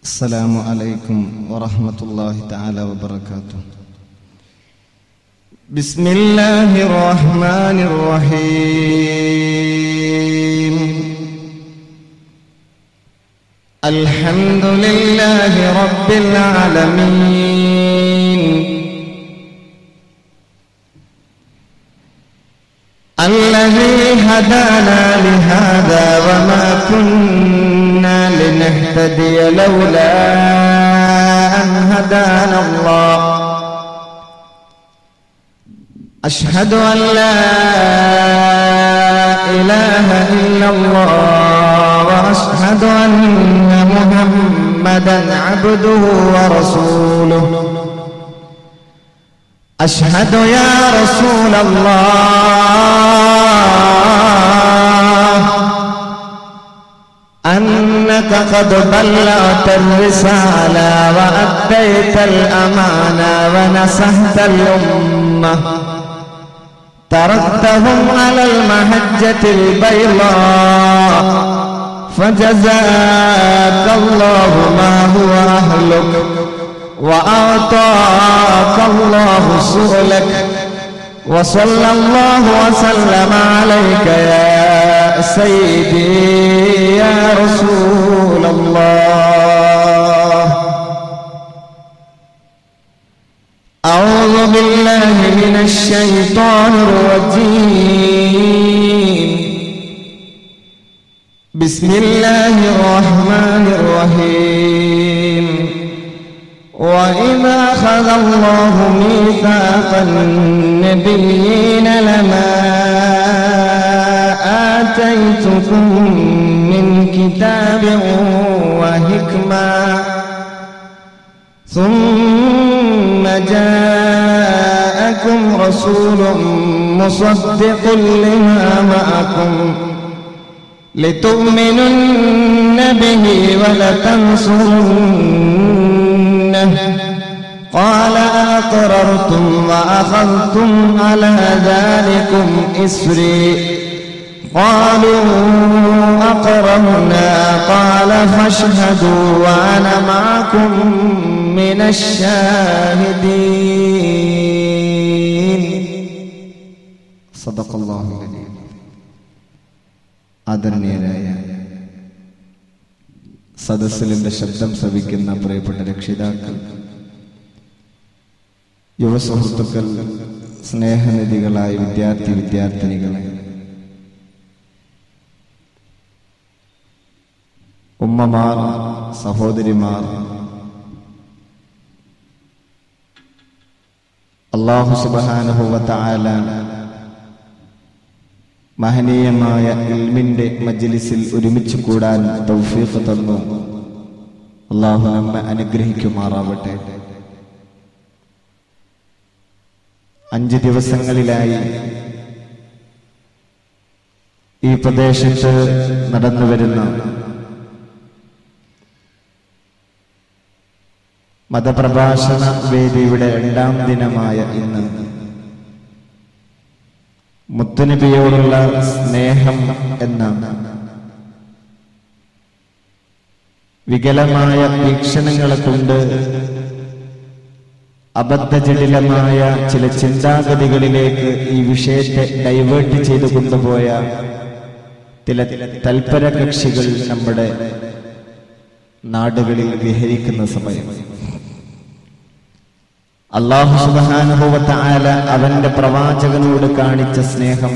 السلام عليكم ورحمة الله تعالى وبركاته. بسم الله الرحمن الرحيم. الحمد لله رب العالمين الذي هدانا لهذا وما كنا لنهتدي لولا أن هدانا الله. أشهد أن لا إله إلا الله وأشهد أن محمدا عبده ورسوله. أشهد يا رسول الله أنك قد بلغت الرسالة وأديت الأمانة ونصحت الأمة، تركتهم على المحجة البيضاء، فجزاك الله ما هو أهلك وأعطاك الله سؤلك، وصلى الله وسلم عليك يا سيدي يا رسول الله. أعوذ بالله من الشيطان الرجيم. بسم الله الرحمن الرحيم. وإذا أخذ الله ميثاق النبيين لما آتيتكم من كتاب وحكمة ثم جاءكم رسول مصدق لما معكم لتؤمنن به ولتنصرنه، قال أقررتم وأخذتم على ذلكم إسري، قالوا أقررنا، قال فاشهدوا وأنا معكم من الشاهدين. صدق الله العظيم. ആദരണീയരായ സദസ്സിലിന്റെ ശബ്ദം ശ്രവിക്കുന്ന പ്രിയപ്പെട്ട രക്ഷിതാക്കൾ, യുവസുഹൃത്തുക്കൾ, സ്നേഹനിധികളായ വിദ്യാർത്ഥിനികളെ, ഉമ്മമാർ, സഹോദരിമാർ, അല്ലാഹു സുബ്ഹാനഹു വ തആല മഹനീയമായ ഇൽമിന്റെ മജ്ലിസിൽ ഒരുമിച്ച് കൂടാൻ തൗഫീഖ് തന്നു. അല്ലാഹു നമ്മെ അനുഗ്രഹിക്കുമാറാവട്ടെ. 5 ദിവസങ്ങളിലായി ഈ പ്രദേശത്ത് നടന്നുവരുന്ന മതപ്രഭാഷണ വേദിയുടെ 2ാം ദിനമായ ഇന്ന് മുത്തുനബിയോടുള്ള സ്നേഹം എന്ന വികലമായ വീക്ഷണങ്ങളെ കൊണ്ട് അബദ്ധജടിലമായ ചില ചിന്താഗതികളിലേക്ക് ഈ വിഷയത്തെ ഡൈവേർട്ട് ചെയ്തു കൊണ്ടുപോയ ചില തൽപര കക്ഷികൾ നമ്മുടെ നാടുകളിൽ വിഹരിക്കുന്ന സമയം അല്ലാഹു സുബ്ഹാനഹു വ തആല അവന്റെ പ്രവാചകനോട് കാണിച്ച സ്നേഹം,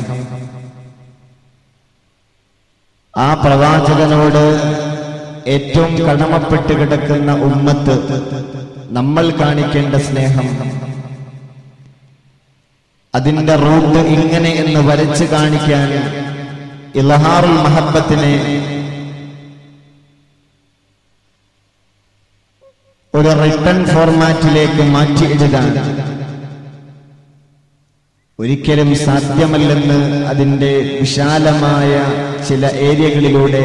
ആ പ്രവാചകനോട് ഏറ്റവും കടമപ്പെട്ട് കിടക്കുന്ന ഉമ്മത്ത് നമ്മൾ കാണിക്കേണ്ട സ്നേഹം, അതിന്റെ റൂട്ട് ഇങ്ങനെ എന്ന് വരച്ച് കാണിക്കാൻ ഇൽഹാറുൽ മഹബ്ബത്തിനെ ഒരു റിട്ടൺ ഫോർമാറ്റിലേക്ക് മാറ്റി എഴുതാൻ ഒരിക്കലും സാധ്യമല്ലെന്ന് അതിൻ്റെ വിശാലമായ ചില ഏരിയകളിലൂടെ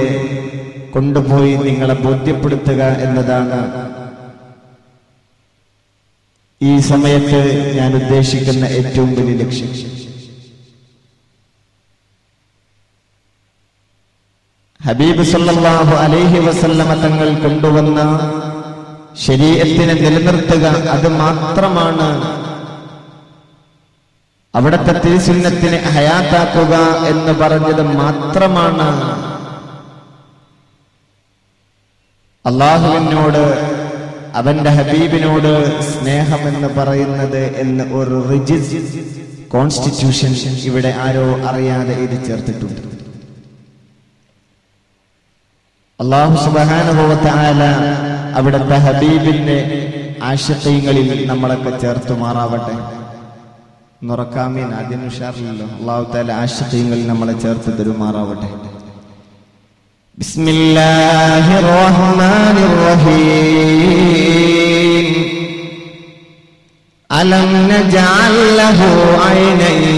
കൊണ്ടുപോയി നിങ്ങളെ ബോധ്യപ്പെടുത്തുക എന്നതാണ് ഈ സമയത്ത് ഞാൻ ഉദ്ദേശിക്കുന്ന ഏറ്റവും വലിയ ലക്ഷ്യം. ഹബീബ് സല്ലല്ലാഹു അലൈഹി വസല്ലമ തങ്ങൾ കൊണ്ടുവന്ന ശരീഅത്തിനെ നിലനിർത്തുക, അത് മാത്രമാണ്. അവിടുത്തെ തിരുസുന്നത്തിനെ ഹയാത്താക്കുക എന്ന് പറഞ്ഞത് മാത്രമാണ് അള്ളാഹുവിനോട്, അവന്റെ ഹബീബിനോട് സ്നേഹം എന്ന് പറയുന്നത് എന്ന് ഒരു റിജിഡ് കോൺസ്റ്റിറ്റ്യൂഷൻ ഇവിടെ ആരോ അറിയാതെ എഴുതി ചേർത്തിട്ടുണ്ട്. അല്ലാഹു സുബ്ഹാനഹു വ തആല അവിടുത്തെ ഹബീബിന്റെ ആശിഖീങ്ങളിൽ നമ്മളൊക്കെ ചേർത്തുമാറാവട്ടെ. നുറക്കാമീൻ ആദ്യം ഉഷാറില്ലല്ലോ. അല്ലാഹു തആല ആശിഖീങ്ങളിൽ നമ്മളെ ചേർത്ത് തരുമാറാവട്ടെ. ബിസ്മില്ലാഹിർ റഹ്മാനിർ റഹീം. അലം നജഅൽ ലഹു ഐനൈൻ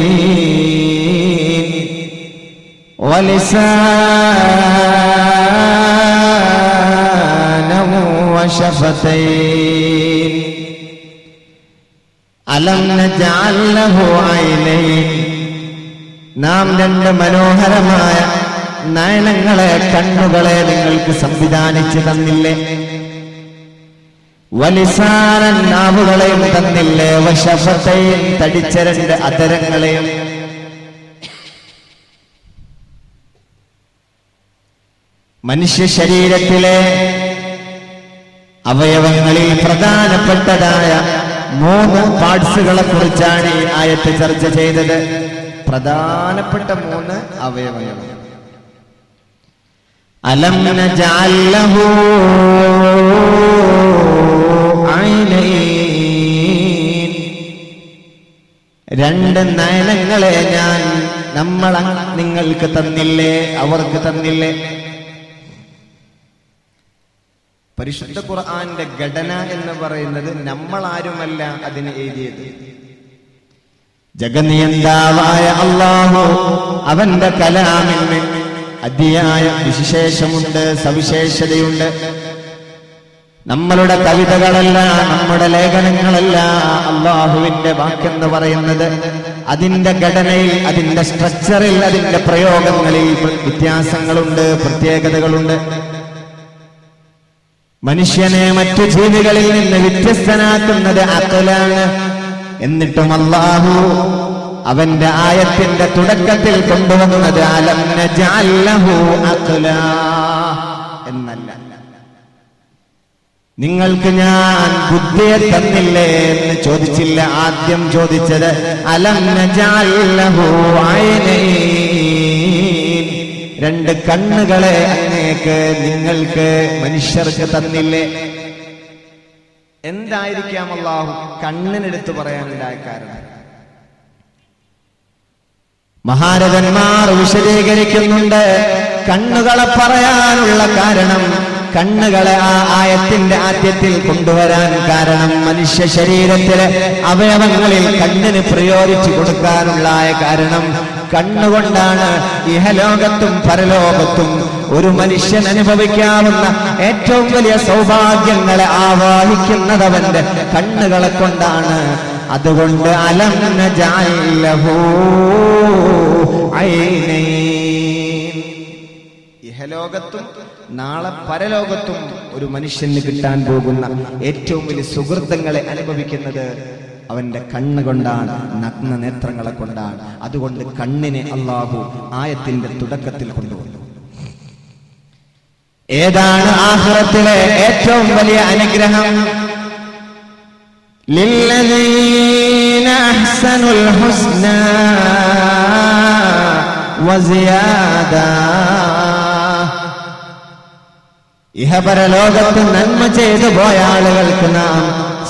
വലിസാനൻ വശഫതൈൻ. അലം നജഅൽ ലഹു ഐനൈൻ, നാം രണ്ട് മനോഹരമായ നയനങ്ങളെ, കണ്ണുകളെ നിങ്ങൾക്ക് സംവിധാനിച്ചു തന്നില്ലേ? വലിസാനൻ, നാവുകളെയും തന്നില്ലേ? വശഫതൈൻ, തടിച്ച രണ്ട് അധരങ്ങളെയും. മനുഷ്യ ശരീരത്തിലെ അവയവങ്ങളിൽ പ്രധാനപ്പെട്ടതായ 3 പാർട്സുകളെ കുറിച്ചാണ് ഈ ആയത്ത് ചർച്ച ചെയ്തത്. പ്രധാനപ്പെട്ട 3 അവയവങ്ങൾ. അലം നജഅൽ ലഹു ഐനൈൻ, 2 നയനങ്ങളെ നമ്മൾ നിങ്ങൾക്ക് തന്നില്ലേ, അവർക്ക് തന്നില്ലേ? പരിശുദ്ധ ഖുർആന്റെ ഘടന എന്ന് പറയുന്നത് നമ്മൾ ആരുമല്ല അതിനെ എഴുതിയത്. ജഗന്നിയന്താവായ അല്ലാഹു, അവന്റെ കലാമിന് അതിയായ വിശേഷമുണ്ട്, സവിശേഷതയുണ്ട്. നമ്മളുടെ കവിതകളല്ല, നമ്മുടെ ലേഖനങ്ങളല്ല അല്ലാഹുവിന്റെ വാക്കെന്ന് പറയുന്നത്. അതിന്റെ ഘടനയിൽ, അതിന്റെ സ്ട്രക്ചറിൽ, അതിന്റെ പ്രയോഗങ്ങളിൽ വ്യത്യാസങ്ങളുണ്ട്, പ്രത്യേകതകളുണ്ട്. മനുഷ്യനെ മറ്റു ജീവികളിൽ നിന്ന് വ്യത്യസ്തനാക്കുന്നത് അഖലാണ്. എന്നിട്ടും അല്ലാഹു അവന്റെ ആയത്തിന്റെ തുടക്കത്തിൽ കൊണ്ടുവന്നത് അലം നജഅൽ ലഹു അഖലാ എന്നല്ല. നിങ്ങൾക്ക് ഞാൻ ബുദ്ധിയെ തന്നില്ലേ എന്ന് ചോദിച്ചില്ല. ആദ്യം ചോദിച്ചത് അലം നജഅൽ ലഹു ഐനൈൻ, 2 കണ്ണുകളെ അങ്ങേക്ക്, നിങ്ങൾക്ക് മനുഷ്യർക്ക് തന്നില്ലേ? എന്തായിരിക്കാം അല്ലാഹു കണ്ണിനെടുത്ത് പറയാനുണ്ടായ കാരണം? മഹാരഥന്മാർ വിശദീകരിക്കുന്നുണ്ട്. കണ്ണുകളെ പറയാനുള്ള കാരണം, കണ്ണുകളെ ആ ആയത്തിന്റെ ആദ്യത്തിൽ കൊണ്ടുവരാൻ കാരണം, മനുഷ്യ ശരീരത്തിലെ അവയവങ്ങളിൽ കണ്ണിന് പ്രയോഗിച്ചു കൊടുക്കാനുള്ള കാരണം, കണ്ണുകൊണ്ടാണ് ഇഹലോകത്തും പരലോകത്തും ഒരു മനുഷ്യൻ അനുഭവിക്കാവുന്ന ഏറ്റവും വലിയ സൗഭാഗ്യങ്ങളെ ആവാഹിക്കുന്നത് അവന്റെ കണ്ണുകളെ കൊണ്ടാണ്. അതുകൊണ്ട് അലം നജഅൽ ലഹു ഐനൈൻ, ഇഹലോകത്തും നാളെ പരലോകത്തും ഒരു മനുഷ്യന് കിട്ടാൻ പോകുന്ന ഏറ്റവും വലിയ സുഹൃത്തുക്കളെ അനുഭവിക്കുന്നത് അവന്റെ കണ്ണുകൊണ്ടാണ്, നഗ്ന നേത്രങ്ങളെ കൊണ്ടാണ്. അതുകൊണ്ട് കണ്ണിനെ അല്ലാഹു ആയത്തിന്റെ തുടക്കത്തിൽ കൊണ്ടുവന്നു. ഏതാണ് ആഖിറത്തിലെ ഏറ്റവും വലിയ അനുഗ്രഹം? ലില്ലദീന അഹ്സനുൽ ഹുസ്നാ വസിയാദ, ഇഹപരലോകത്ത് നന്മ ചെയ്തു പോയ ആളുകൾക്ക് നാം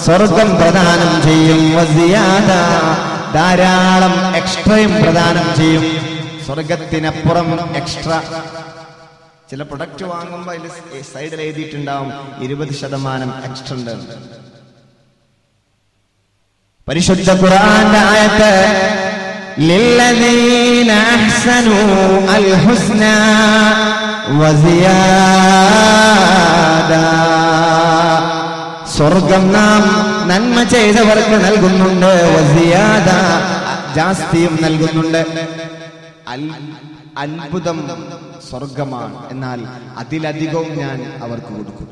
സ്വർഗം പ്രദാനം ചെയ്യും. വസിയാദ, ധാരാളം എക്സ്ട്രയും പ്രദാനം ചെയ്യും. സ്വർഗത്തിനപ്പുറം എക്സ്ട്രാ. ചില പ്രൊഡക്റ്റ് വാങ്ങുമ്പോൾ അതിൽ സൈഡിൽ എഴുതിയിട്ടുണ്ടാവും 20% എക്സ്ട്രാ ഉണ്ട്. പരിശുദ്ധ ഖുർആന്റെ ആയത്ത് ലില്ലദീന അഹ്സനു അൽ ഹുസ്നാ വസിയാദ, സ്വർഗം നാം നന്മ ചെയ്തവർക്ക് നൽകുന്നുണ്ട്. വസിയാദ, ജാസ്തിയും നൽകുന്നുണ്ട്. അത്ഭുതം സ്വർഗമാണ്, എന്നാൽ അതിലധികവും ഞാൻ അവർക്ക് കൊടുക്കും.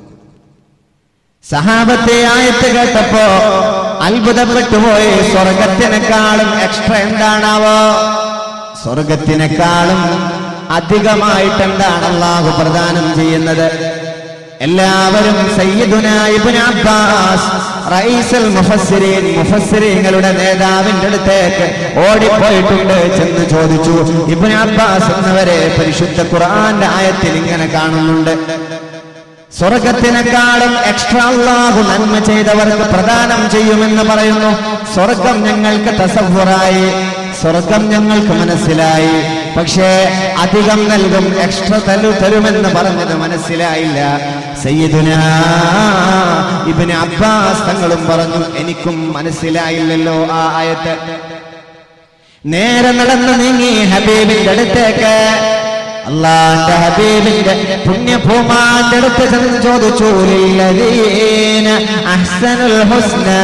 സഹാബത്തെ ആയത്ത് കേട്ടപ്പോ അത്ഭുതപ്പെട്ടുപോയി. സ്വർഗത്തിനേക്കാളും എക്സ്ട്രാ എന്താണാവോ? സ്വർഗത്തിനേക്കാളും അധികമായിട്ട് എന്താണ് അല്ലാഹു പ്രദാനം ചെയ്യുന്നത്? എല്ലാവരും സയ്യിദുനാ ഇബ്നു അബ്ബാസ് റഈസുൽ മുഫസ്സിരീൻ, മുഫസ്സിരീങ്ങളുടെ നേതാവിന്റെ അടുത്തേക്ക് ഓടിപ്പോയിട്ടുണ്ട്. ചെന്ന് ചോദിച്ചു. ഇബ്നു അബ്ബാസ് എന്നവരെ പരിശുദ്ധ ഖുർആന്റെ ആയത്തിൽ ഇങ്ങനെ കാണുന്നുണ്ട്, സ്വർഗത്തിനേക്കാളും എക്സ്ട്രാ അല്ലാഹു നന്മ ചെയ്തവർക്ക് പ്രദാനം ചെയ്യുമെന്ന് പറയുന്നു. സ്വർഗം ഞങ്ങൾക്ക് തസവ്വുറായി, സ്വർഗം ഞങ്ങൾക്ക് മനസ്സിലായി, പക്ഷേ അധികം നൽകും, എക്സ്ട്രാ തരുമെന്ന് പറഞ്ഞത് മനസ്സിലായില്ല. സയ്യിദുനാ ഇബ്നു അബ്ബാസ് തങ്ങളും പറഞ്ഞു, എനിക്കും മനസ്സിലായില്ലല്ലോ ആ ആയത്ത്. നേരെ നടന്നു നീങ്ങി ഹബീബിന്റെ അടുത്തേക്ക്, അല്ലാഹുവിന്റെ ഹബീബിന്റെ പുണ്യഭൂമാന്റെ അടുത്ത് ചെന്ന് ചോദിച്ചു, ലില്ലദീന അഹ്സനുൽ ഹുസ്നാ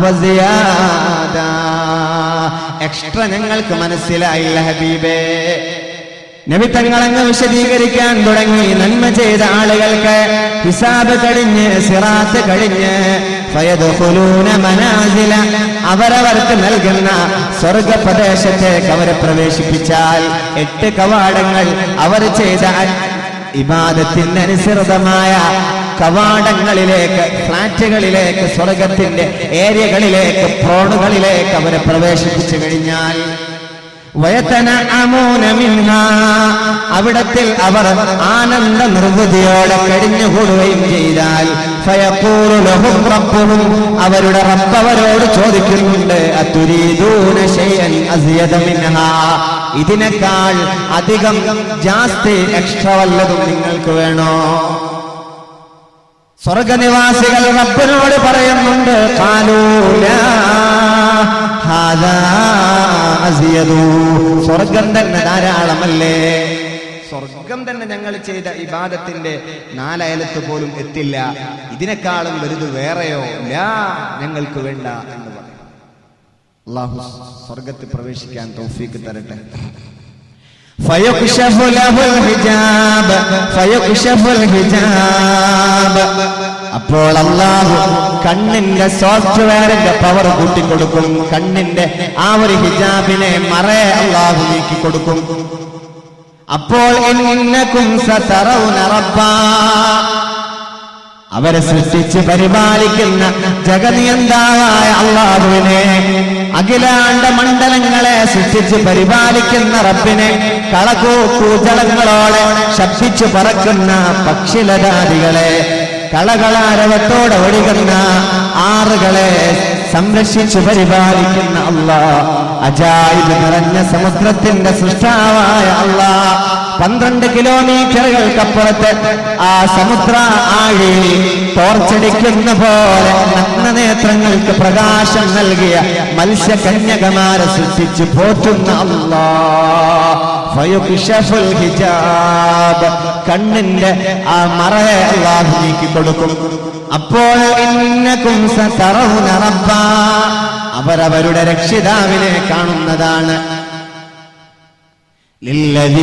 വസിയാദ. എക്സ്ട്രാ ഞങ്ങൾക്ക് മനസ്സിലായില്ല ഹബീബേ. നബി തങ്ങളങ്ങ് വിശദീകരിക്കാൻ തുടങ്ങി. നന്മ ചെയ്ത ആളുകൾക്ക് ഹിസാബ് കഴിഞ്ഞ് സിറാത്ത് കഴിഞ്ഞ് ഫയദ്ഖുലൂന മനാസില, അവരവർക്ക് നൽകുന്ന സ്വർഗപ്രദേശത്തേക്ക് അവരെ പ്രവേശിപ്പിച്ചാൽ 8 കവാടങ്ങൾ അവർ ചെയ്ത ഇബാദത്തിന് അനുസൃതമായ കവാടങ്ങളിലേക്ക്, ഫ്ലാറ്റുകളിലേക്ക്, സ്വർഗത്തിന്റെ ഏരിയകളിലേക്ക്, പ്രോണുകളിലേക്ക് അവരെ പ്രവേശിപ്പിച്ചു കഴിഞ്ഞാൽ വയതനഅമൂന മിൻഹാ, അവിടത്തിൽ അവർ ആനന്ദ നിർവൃതിയോടെ കഴിഞ്ഞുകൂടുകയും ചെയ്താൽ ഫയഖൂലു ലഹും റബ്ബുഹും, അവരുടെ റബ്ബ് അവരോട് ചോദിക്കുന്നുണ്ട്, അതുരീദൂന ശൈഅൻ അസ്യദ മിൻഹാ, ഇതിനേക്കാൾ അധികം ജാസ്തി എക്സ്ട്രാ വല്ലതും നിങ്ങൾക്ക് വേണോ? സ്വർഗനിവാസികൾ റബ്ബിനോട് പറയുന്നുണ്ട്, ഖാലൂ ലാ ഹാദാ അസ്യദു, സ്വർഗം തന്നെ ധാരാളമല്ലേ, സ്വർഗം തന്നെ ഞങ്ങൾ ചെയ്ത ഇബാദത്തിന്റെ 4 അയലത്ത് പോലും എത്തില്ല, ഇതിനേക്കാളും വലുത് വേറെയോ? ലാ, ഞങ്ങൾക്ക് വേണ്ട എന്ന് പറയും. അല്ലാഹു സ്വർഗത്തിൽ പ്രവേശിക്കാൻ തൗഫീഖ് തരട്ടെ. فيكشف له الحجاب فيكشف الحجاب, അപ്പോൾ അല്ലാഹു കണ്ണിന്റെ സോഫ്റ്റ്വെയറിന്റെ പവർ കൂട്ടിക്കൊടുക്കും. കണ്ണിന്റെ ആ ഒരു ഹിജാബിനെ മറയെ അല്ലാഹു നീക്കി കൊടുക്കും. അപ്പോൾ ഇന്നകും സതറൗന റബ്ബാ, അവരെ സൃഷ്ടിച്ച് പരിപാലിക്കുന്ന ജഗനിയന്താവായ അല്ലാഹുവിനെ, അഖിലാണ്ട മണ്ഡലങ്ങളെ സൃഷ്ടിച്ച് പരിപാലിക്കുന്ന റബ്ബിനെ, കളകൂജളങ്ങളോടെ ശബ്ദിച്ചു പറക്കുന്ന പക്ഷിലതാദികളെ, കളകളാരവത്തോടെ ഒഴുകുന്ന ആറുകളെ സംരക്ഷിച്ചു പരിപാലിക്കുന്ന അല്ലാഹ്, അജായിബ് നിറഞ്ഞ സമുദ്രത്തിന്റെ സൃഷ്ടാവായ അല്ലാഹ്, 12 കിലോമീറ്ററുകൾക്കപ്പുറത്ത് ആ സമുദ്ര ആഴി ടോർച്ചടിക്കുന്ന പോലെ നഗ്നനേത്രങ്ങൾക്ക് പ്രകാശം നൽകിയ മത്സ്യകന്യകമാരെ സൃഷ്ടിച്ച് പോറ്റുന്ന അല്ലാഹ്, ഫയുക്ശഫുൽ ഹിജാബ്, കണ്ണിന്റെ ആ മറയെ അല്ലാഹു നീക്കി കൊടുക്കും. അപ്പോൾ ഇന്നകും സതറൗന റബ്ബാ, അവരവരുടെ രക്ഷിതാവിനെ കാണുന്നതാണ്. ലില്ലദീന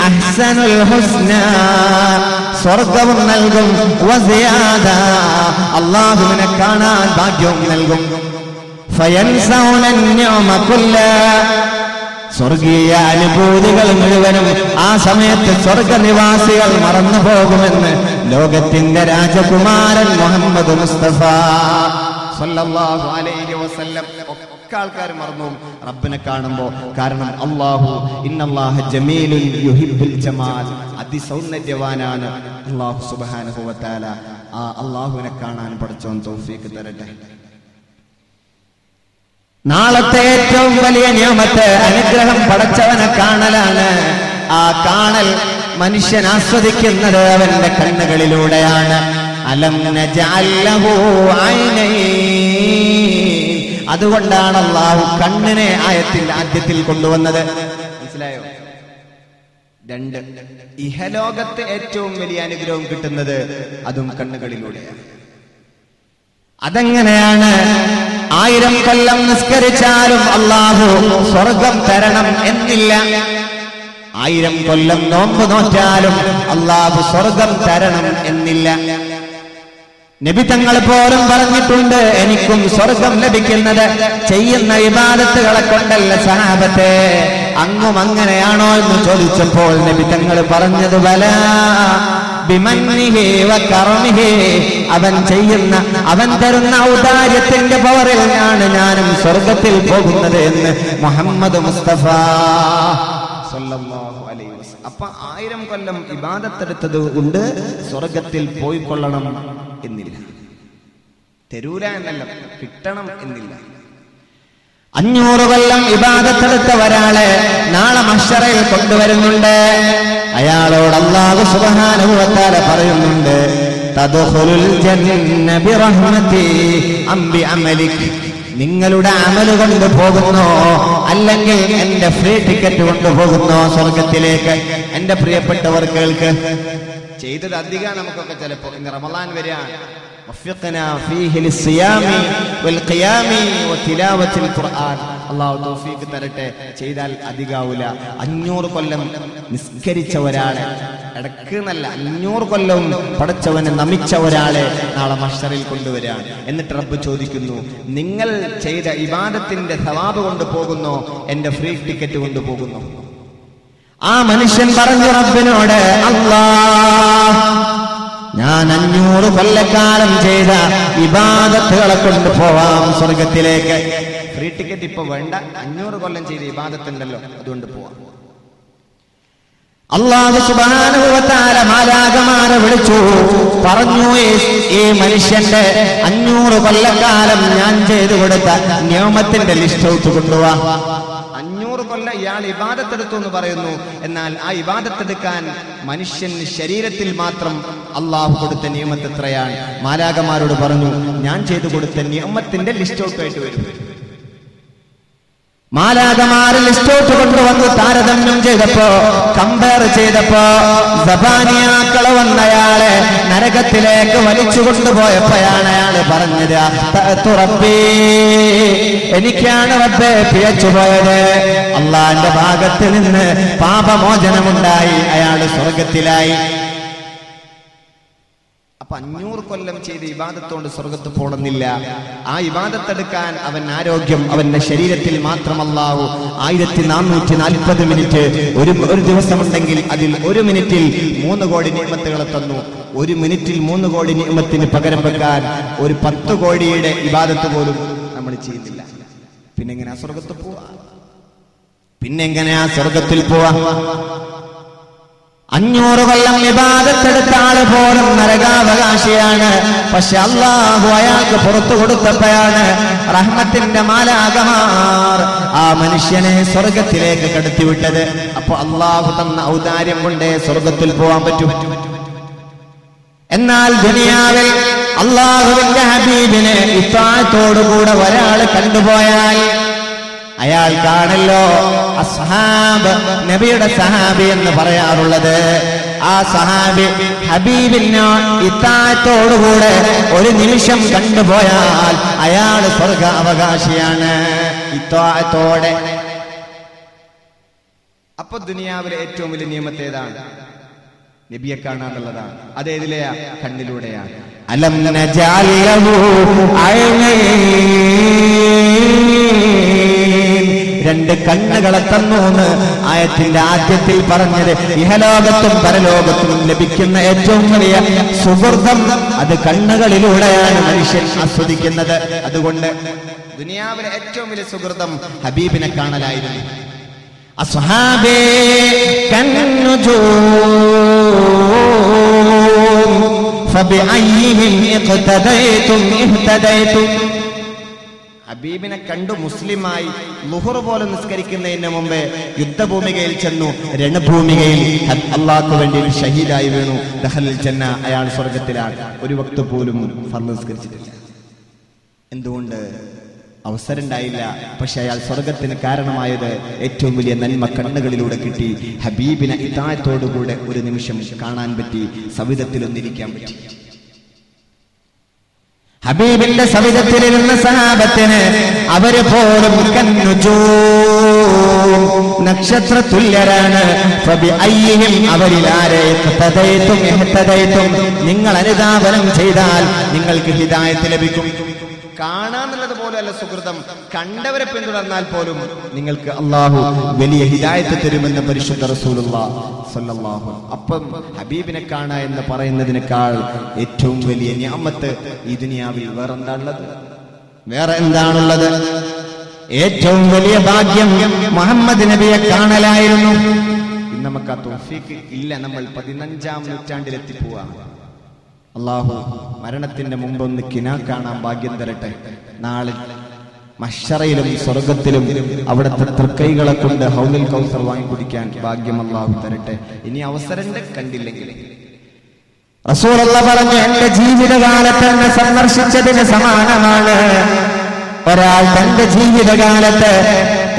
അഹ്സനുൽ ഹുസ്നാ, സ്വർഗവും നൽകും, വസിയാദ, അല്ലാഹുവിനെ കാണാൻ ഭാഗ്യവും നൽകും. ഫയൻസൗന നിഅമ കുല്ല, സ്വർഗീയ അനുഭൂതികൾ മുഴുവനും ആ സമയത്ത് സ്വർഗനിവാസികൾ മറന്നു പോകുമെന്ന് ലോകത്തിന്റെ രാജകുമാരൻ മുഹമ്മദ് മുസ്തഫ സല്ലല്ലാഹു അലൈഹി വസല്ലം. ഒക്കെ ആൾക്കാർ മറന്നു റബ്ബിനെ കാണുമ്പോ. കാരണം അല്ലാഹു ഇന്നല്ലാഹ ജമീലുൻ യുഹിബ്ബുൽ ജമാൽ, അതിസൗന്ദര്യവാനാണ് അല്ലാഹു സുബ്ഹാനഹു വ തആല. ആ അല്ലാഹുവിനെ കാണാൻ പഠിച്ചോൻ തൗഫീഖ് തരട്ടെ. നാളത്തെ ഏറ്റവും വലിയ നിയമത്ത് അനുഗ്രഹം പടച്ചവനെ കാണലാണ്. ആ കാണൽ മനുഷ്യൻ ആസ്വദിക്കുന്നത് അവന്റെ കണ്ണുകളിലൂടെയാണ്. അലം നജഅൽ ലഹു ഐനൈൻ, അതുകൊണ്ടാണ് അല്ലാഹു കണ്ണിനെ ആയത്തിന്റെ ആദ്യത്തിൽ കൊണ്ടുവന്നത്. മനസ്സിലായോ? 2, ഇഹലോകത്തെ ഏറ്റവും വലിയ അനുഗ്രഹം കിട്ടുന്നത് അതും കണ്ണുകളിലൂടെയാണ്. അതെങ്ങനെയാണ്? 1000 കൊല്ലം നിസ്കരിച്ചാലും അല്ലാഹു സ്വർഗം തരണം എന്നില്ല. 1000 കൊല്ലം നോമ്പ് നോറ്റാലും അല്ലാഹു സ്വർഗം തരണം എന്നില്ല. നബി തങ്ങൾ പോലും പറഞ്ഞിട്ടുണ്ട്, എനിക്കും സ്വർഗം ലഭിക്കുന്നത് ചെയ്യുന്ന ഇബാദത്തുകളെ കൊണ്ടല്ല സഹാബത്തെ. അങ്ങും അങ്ങനെയാണോ എന്ന് ചോദിച്ചപ്പോൾ നബി തങ്ങൾ പറഞ്ഞത്, ബലാ ബിമന്നിഹി വകറമിഹി, അവൻ തരുന്ന ഔദാര്യത്തിന്റെ പവറിൽ ഞാനും സ്വർഗത്തിൽ പോകുന്നത് എന്ന് മുഹമ്മദ് മുസ്തഫ സല്ലല്ലാഹു അലൈഹി വസല്ലം. അപ്പൊ 1000 കൊല്ലം ഇബാദത്തെടുത്തത് കൊണ്ട് സ്വർഗത്തിൽ പോയിക്കൊള്ളണം എന്നില്ല. തരൂല എന്നല്ല, കിട്ടണം എന്നില്ല. 500 കൊല്ലം ഇബാദത്തെടുത്ത ഒരാളെ നാളെ മഹ്ശറയിൽ കൊണ്ടുവരുന്നുണ്ട്. അയാളോട് അല്ലാഹു സുബ്ഹാനഹു വ തആല പറയുന്നുണ്ട്, തദ്ഖുലുൽ ജന്ന ബിറഹ്മതി അം ബിഅമലിക്, നിങ്ങളുടെ അമല് കൊണ്ട് പോകുന്നോ അല്ലെങ്കിൽ എന്റെ ഫ്രീ ടിക്കറ്റ് കൊണ്ട് പോകുന്നോ സ്വർഗത്തിലേക്ക്? എന്റെ പ്രിയപ്പെട്ടവർ കേൾക്ക്, ചെയ്തത് അധികം നമുക്കൊക്കെ ചിലപ്പോ ഇന്ന് റമളാൻ വരികയാണ്, വഫിഖ്നാ ഫീഹി ലിസ്സിയാമി വൽഖിയാമി വതിലാവത്തിൽ ഖുർആൻ. അല്ലാഹു തൗഫീഖ് തരട്ടെ. ചെയ്താൽ അധികാവൂല. 500 കൊല്ലം നിസ്കരിച്ച ഒരാളെ, ഇടക്ക് നല്ല 500 കൊല്ലം പടച്ചവനെ നമിച്ച ഒരാളെ നാളെ മഹ്ശറിൽ കൊണ്ടുവരാൻ. എന്നിട്ട് റബ്ബ് ചോദിക്കുന്നു, നിങ്ങൾ ചെയ്ത ഇബാദത്തിന്റെ സവാബ് കൊണ്ട് പോകുന്നോ എന്റെ ഫ്രീ ടിക്കറ്റ് കൊണ്ട് പോകുന്നു? ആ മനുഷ്യൻ പറഞ്ഞു റബ്ബിനോട്, അല്ലാഹ്, ഞാൻ 500 കൊല്ലക്കാലം ചെയ്ത ഇബാദത്തുകളെ കൊണ്ട് പോവാം സ്വർഗത്തിലേക്ക്. ഫ്രീ ടിക്കറ്റ് ഇപ്പൊ വേണ്ട, 500 കൊല്ലം ചെയ്ത ഇബാദത്തുണ്ടല്ലോ, അതുകൊണ്ട് പോവാം. അല്ലാഹു സുബ്ഹാനഹു വ തആല മാലാഖമാരെ വിളിച്ചു പറഞ്ഞു, ഈ മനുഷ്യന്റെ 500 കൊല്ലക്കാലം ഞാൻ ചെയ്തു കൊടുത്ത നിയമത്തിന്റെ ലിസ്റ്റ് ഔട്ട് കൊണ്ടുപോവാ. 500 കൊല്ലം ഇയാൾ ഇബാദത്തെടുത്തു എന്ന് പറയുന്നു. എന്നാൽ ആ ഇബാദത്തെടുക്കാൻ മനുഷ്യൻ ശരീരത്തിൽ മാത്രം അള്ളാഹു കൊടുത്ത നിയമത്ത് എത്രയാണ്? മാലാഖമാരോട് പറഞ്ഞു, ഞാൻ ചെയ്തു കൊടുത്ത നിയമത്തിന്റെ ലിസ്റ്റ് ഔട്ട് ആയിട്ട് വരും. മാലാഖമാര് ലിസ്റ്റ് ഔട്ട് കൊണ്ടുവന്ന് താരതമ്യം ചെയ്തപ്പോ, കമ്പയർ ചെയ്തപ്പോ, സബാനിയാക്കള് വന്നയാളെ നരകത്തിലേക്ക് വലിച്ചു കൊണ്ടുപോയപ്പോഴാണ് അയാള് പറഞ്ഞത്, റബ്ബീ, എനിക്കാണ് റബ്ബേ പിഴച്ചുപോയത്. അള്ളാന്റെ ഭാഗത്ത് നിന്ന് പാപമോചനമുണ്ടായി, അയാള് സ്വർഗത്തിലായി. അപ്പൊ 500 കൊല്ലം ചെയ്ത് ഇബാദത്തോണ്ട് സ്വർഗത്ത് പോണമെന്നില്ല. ആ ഇബാദത്തെടുക്കാൻ അവൻ ആരോഗ്യം അവന്റെ ശരീരത്തിൽ മാത്രമല്ലാവൂ. 1440 മിനിറ്റ് ഒരു ദിവസമുണ്ടെങ്കിൽ അതിൽ 1 മിനിറ്റിൽ 3 കോടി നിഅമത്തുകളെ തന്നു. 1 മിനിറ്റിൽ 3 കോടി നിഅമത്തിന് പകരം വെക്കാൻ ഒരു 10 കോടിയുടെ ഇബാദത്ത് പോലും നമ്മൾ ചെയ്യുന്നില്ല. പിന്നെങ്ങനെയാ സ്വർഗത്ത് പോവാ? പിന്നെങ്ങനെയാ സ്വർഗത്തിൽ പോവാ? 500 കൊല്ലം ഇബാദത്തെടുത്ത ആള് പോലും നരകാവകാശിയാണ്. പക്ഷെ അല്ലാഹു അയാൾക്ക് പുറത്തു കൊടുത്തപ്പോഴാണ് റഹ്മത്തിന്റെ മാലാഖമാർ ആ മനുഷ്യനെ സ്വർഗത്തിലേക്ക് കടത്തിവിട്ടത്. അപ്പൊ അല്ലാഹു തന്ന ഔദാര്യം കൊണ്ടേ സ്വർഗത്തിൽ പോവാൻ പറ്റും. എന്നാൽ ദുനിയാവിൽ അല്ലാഹുവിന്റെ ഹബീബിനെ ഇത്താഅത്തോടുകൂടെ ഒരാൾ കണ്ടുപോയാൽ അയാൾക്കാണല്ലോ അസ്ഹാബ്, നബിയുടെ സഹാബി എന്ന് പറയാറുള്ളത്. ആ സഹാബി ഹബീബിന് ഇത്താഅത്തോടുകൂടെ 1 നിമിഷം കണ്ടുപോയാൽ അയാൾ സ്വർഗ അവകാശിയാണ് ഇത്താഅത്തോടെ. അപ്പൊ ദുനിയാവിലെ ഏറ്റവും വലിയ നിയമത്ത് ഏതാണ്? നബിയെ കാണാന്നുള്ളതാണ്. അതേതിലെയാ? കണ്ണിലൂടെയാണ്. അലം നജഅൽ ലഹു ഐനൈൻ, 2 കണ്ണുകളെ തന്നൂന്ന് ആയത്തിന്റെ ആദ്യത്തിൽ പറഞ്ഞത്. ഇഹലോകത്തും പരലോകത്തും ലഭിക്കുന്ന ഏറ്റവും വലിയ സുഹൃതം അത് കണ്ണുകളിലൂടെയാണ് മനുഷ്യൻ ആസ്വദിക്കുന്നത്. അതുകൊണ്ട് ദുനിയാവിലെ ഏറ്റവും വലിയ സുഹൃതം ഹബീബിനെ കാണലായിരുന്നു. അസ്ഹാബേ കന്നുജൂം ഫബിഅയ്യിഹിം ഇഖ്തദൈതും ഇഹ്തദൈതും. ഹബീബിനെ കണ്ടു മുസ്ലിമായി ളുഹർ പോലെ നിസ്കരിക്കുന്നതിന് മുമ്പേ യുദ്ധഭൂമികയിൽ ചെന്നു. രണഭൂമികയിൽ അള്ളാഹ്ക്ക് വേണ്ടി ഷഹീദായി വീണു. ദഖലൽ ജന്ന, അയാൾ സ്വർഗത്തിലാണ്. 1 വക്ത് പോലും ഫർള് നിസ്കരിച്ചിട്ടില്ല. എന്തുകൊണ്ട്? അവസരം ഉണ്ടായില്ല. പക്ഷെ അയാൾ സ്വർഗത്തിന് കാരണമായത് ഏറ്റവും വലിയ നന്മ കണ്ണുകളിലൂടെ കിട്ടി. ഹബീബിനെ ഇതായത്തോടുകൂടെ 1 നിമിഷം കാണാൻ പറ്റി, സവിധത്തിലൊന്നിരിക്കാൻ പറ്റി. ഹബീബിന്റെ സവിധത്തിലിരുന്ന സഹാബത്തിന് അവര് പോലും നക്ഷത്ര തുല്യരാണ്. അവരിലാരെ നിങ്ങൾ അനുധാവനം ചെയ്താൽ നിങ്ങൾക്ക് ഹിദായത്ത് ലഭിക്കും. കാണാന്നുള്ളത് പോലെയല്ല സുഹൃതം, കണ്ടവരെ പിന്തുടർന്നാൽ പോലും നിങ്ങൾക്ക് അള്ളാഹു വലിയ ഹിദായത്ത് തരുമെന്ന് പരിശുദ്ധ റസൂലുള്ളാഹി സ്വല്ലല്ലാഹു അലൈഹി വസല്ലം. അപ്പം ഹബീബിനെ കാണുക എന്ന് പറയുന്നതിനേക്കാൾ ഏറ്റവും വലിയ നിഅമത്ത് ഈ ദുനിയാവിൽ വേറെ എന്താണുള്ളത്? ഏറ്റവും വലിയ ഭാഗ്യം മുഹമ്മദ് നബിയെ കാണലായിരുന്നു. ഇന്ന് നമുക്ക് ആ തൗഫീഖ് ഇല്ല. നമ്മൾ 15-ാം നൂറ്റാണ്ടിലെത്തിപ്പോവാണ്. അള്ളാഹു മരണത്തിന്റെ മുമ്പൊന്ന് കിനാ കാണാൻ ഭാഗ്യം തരട്ടെ. നാളെ മഹ്ശറയിലും സ്വർഗത്തിലും അവിടുത്തെ തൃക്കൈകളെ കൊണ്ട് ഹൗലുൽ കൗസർ വാങ്ങി കുടിക്കാൻ ഭാഗ്യം അള്ളാഹു തരട്ടെ. ഇനി അവസരമുണ്ട്, കണ്ടില്ലെങ്കിൽ. റസൂലുള്ളാഹി പറഞ്ഞു, എന്റെ ജീവിതകാലത്ത് എന്നെ സന്ദർശിച്ചതിന് സമാനമാണ് ഒരാൾ തന്റെ ജീവിതകാലത്ത്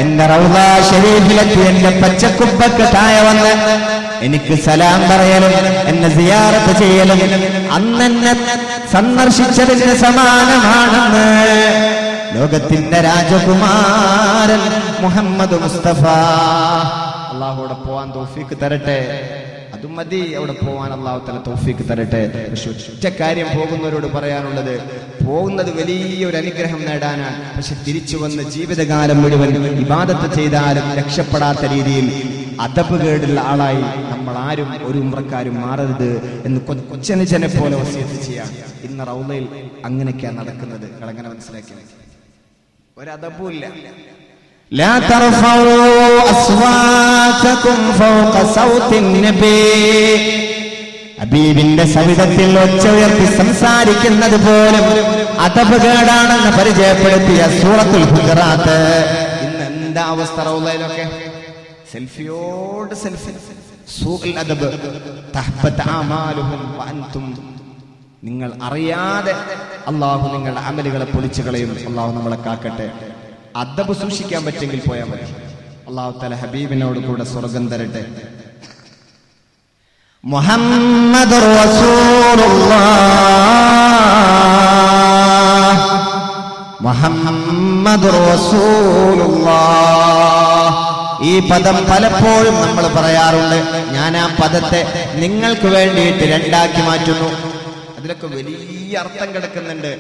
എന്റെ റൗള ശരീഫിലെത്തി എന്റെ പച്ചക്കുപ്പക്ക് താഴെ വന്ന് എനിക്ക് സലാം പറയലും എന്നെ സിയാറത്ത് ചെയ്യലും അന്നെന്നെ സന്ദർശിച്ചതിന് സമാനമാണെന്ന് ലോകത്തിന്റെ രാജകുമാരൻ മുഹമ്മദ് മുസ്തഫ. അള്ളാഹുവിടെ പോവാൻ തൗഫീഖ് തരട്ടെ. അതും മതി അവിടെ പോവാൻ അള്ളാഹു തആല തൗഫീഖ് തരട്ടെ. ഒറ്റ കാര്യം പോകുന്നവരോട് പറയാനുള്ളത്, പോകുന്നത് വലിയൊരു അനുഗ്രഹം നേടാനാണ്. പക്ഷെ തിരിച്ചു വന്ന് ജീവിതകാലം മുഴുവൻ ഇബാദത്ത് ചെയ്താലും രക്ഷപ്പെടാത്ത രീതിയിൽ അദബ് കേടുള്ള ആളായി നമ്മൾ ആരും ഒരു ഉംറക്കാരും മാറരുത് എന്ന് കൊച്ചനുജനെ പോലെ വസിയത്ത് ചെയ്യാം. ഇന്ന് റൗളയിൽ അങ്ങനെയൊക്കെയാണ് നടക്കുന്നത്. കളങ്ങനെ മനസ്സിലാക്കി. ഒരദബുമില്ല. لا ترفعوا أصواتكم فوق صوت النبي. ഹബീബിന്റെ സവിധത്തിൽ ഒച്ച ഉയർത്തി സംസാരിക്കുന്നത് പോലും അദബുകേടാണെന്ന് പരിചയപ്പെടുത്തിയ സൂറത്തുൽ ഹുജറാത്ത്. ഇന്ന് എന്താ അവസ്ഥ റൗളയിലൊക്കെ? സെൽഫിയോട് സെൽഫി. സൂഉൽ അദബ് തഹ്ബത അമാലുഹും വഅൻതും. നിങ്ങൾ അറിയാതെ അല്ലാഹു നിങ്ങളുടെ അമലുകളെ പൊളിച്ചു കളയും. അല്ലാഹു നമ്മളെ കാക്കട്ടെ. അദബ് സൂക്ഷിക്കാൻ പറ്റെങ്കിൽ പോയാൽ മതി. അല്ലാഹു തആല ഹബീബിനോട് കൂടെ സ്വർഗ്ഗം തരട്ടെ. മുഹമ്മദുർ റസൂലുള്ളാഹ്, മുഹമ്മദുർ റസൂലുള്ളാഹ്. ഈ പദം പലപ്പോഴും നമ്മൾ പറയാറുണ്ട്. ഞാൻ ആ പദത്തെ നിങ്ങൾക്ക് വേണ്ടിയിട്ട് രണ്ടാക്കി മാറ്റുന്നു. അതിലൊക്കെ വലിയ അർത്ഥം കിടക്കുന്നുണ്ട്.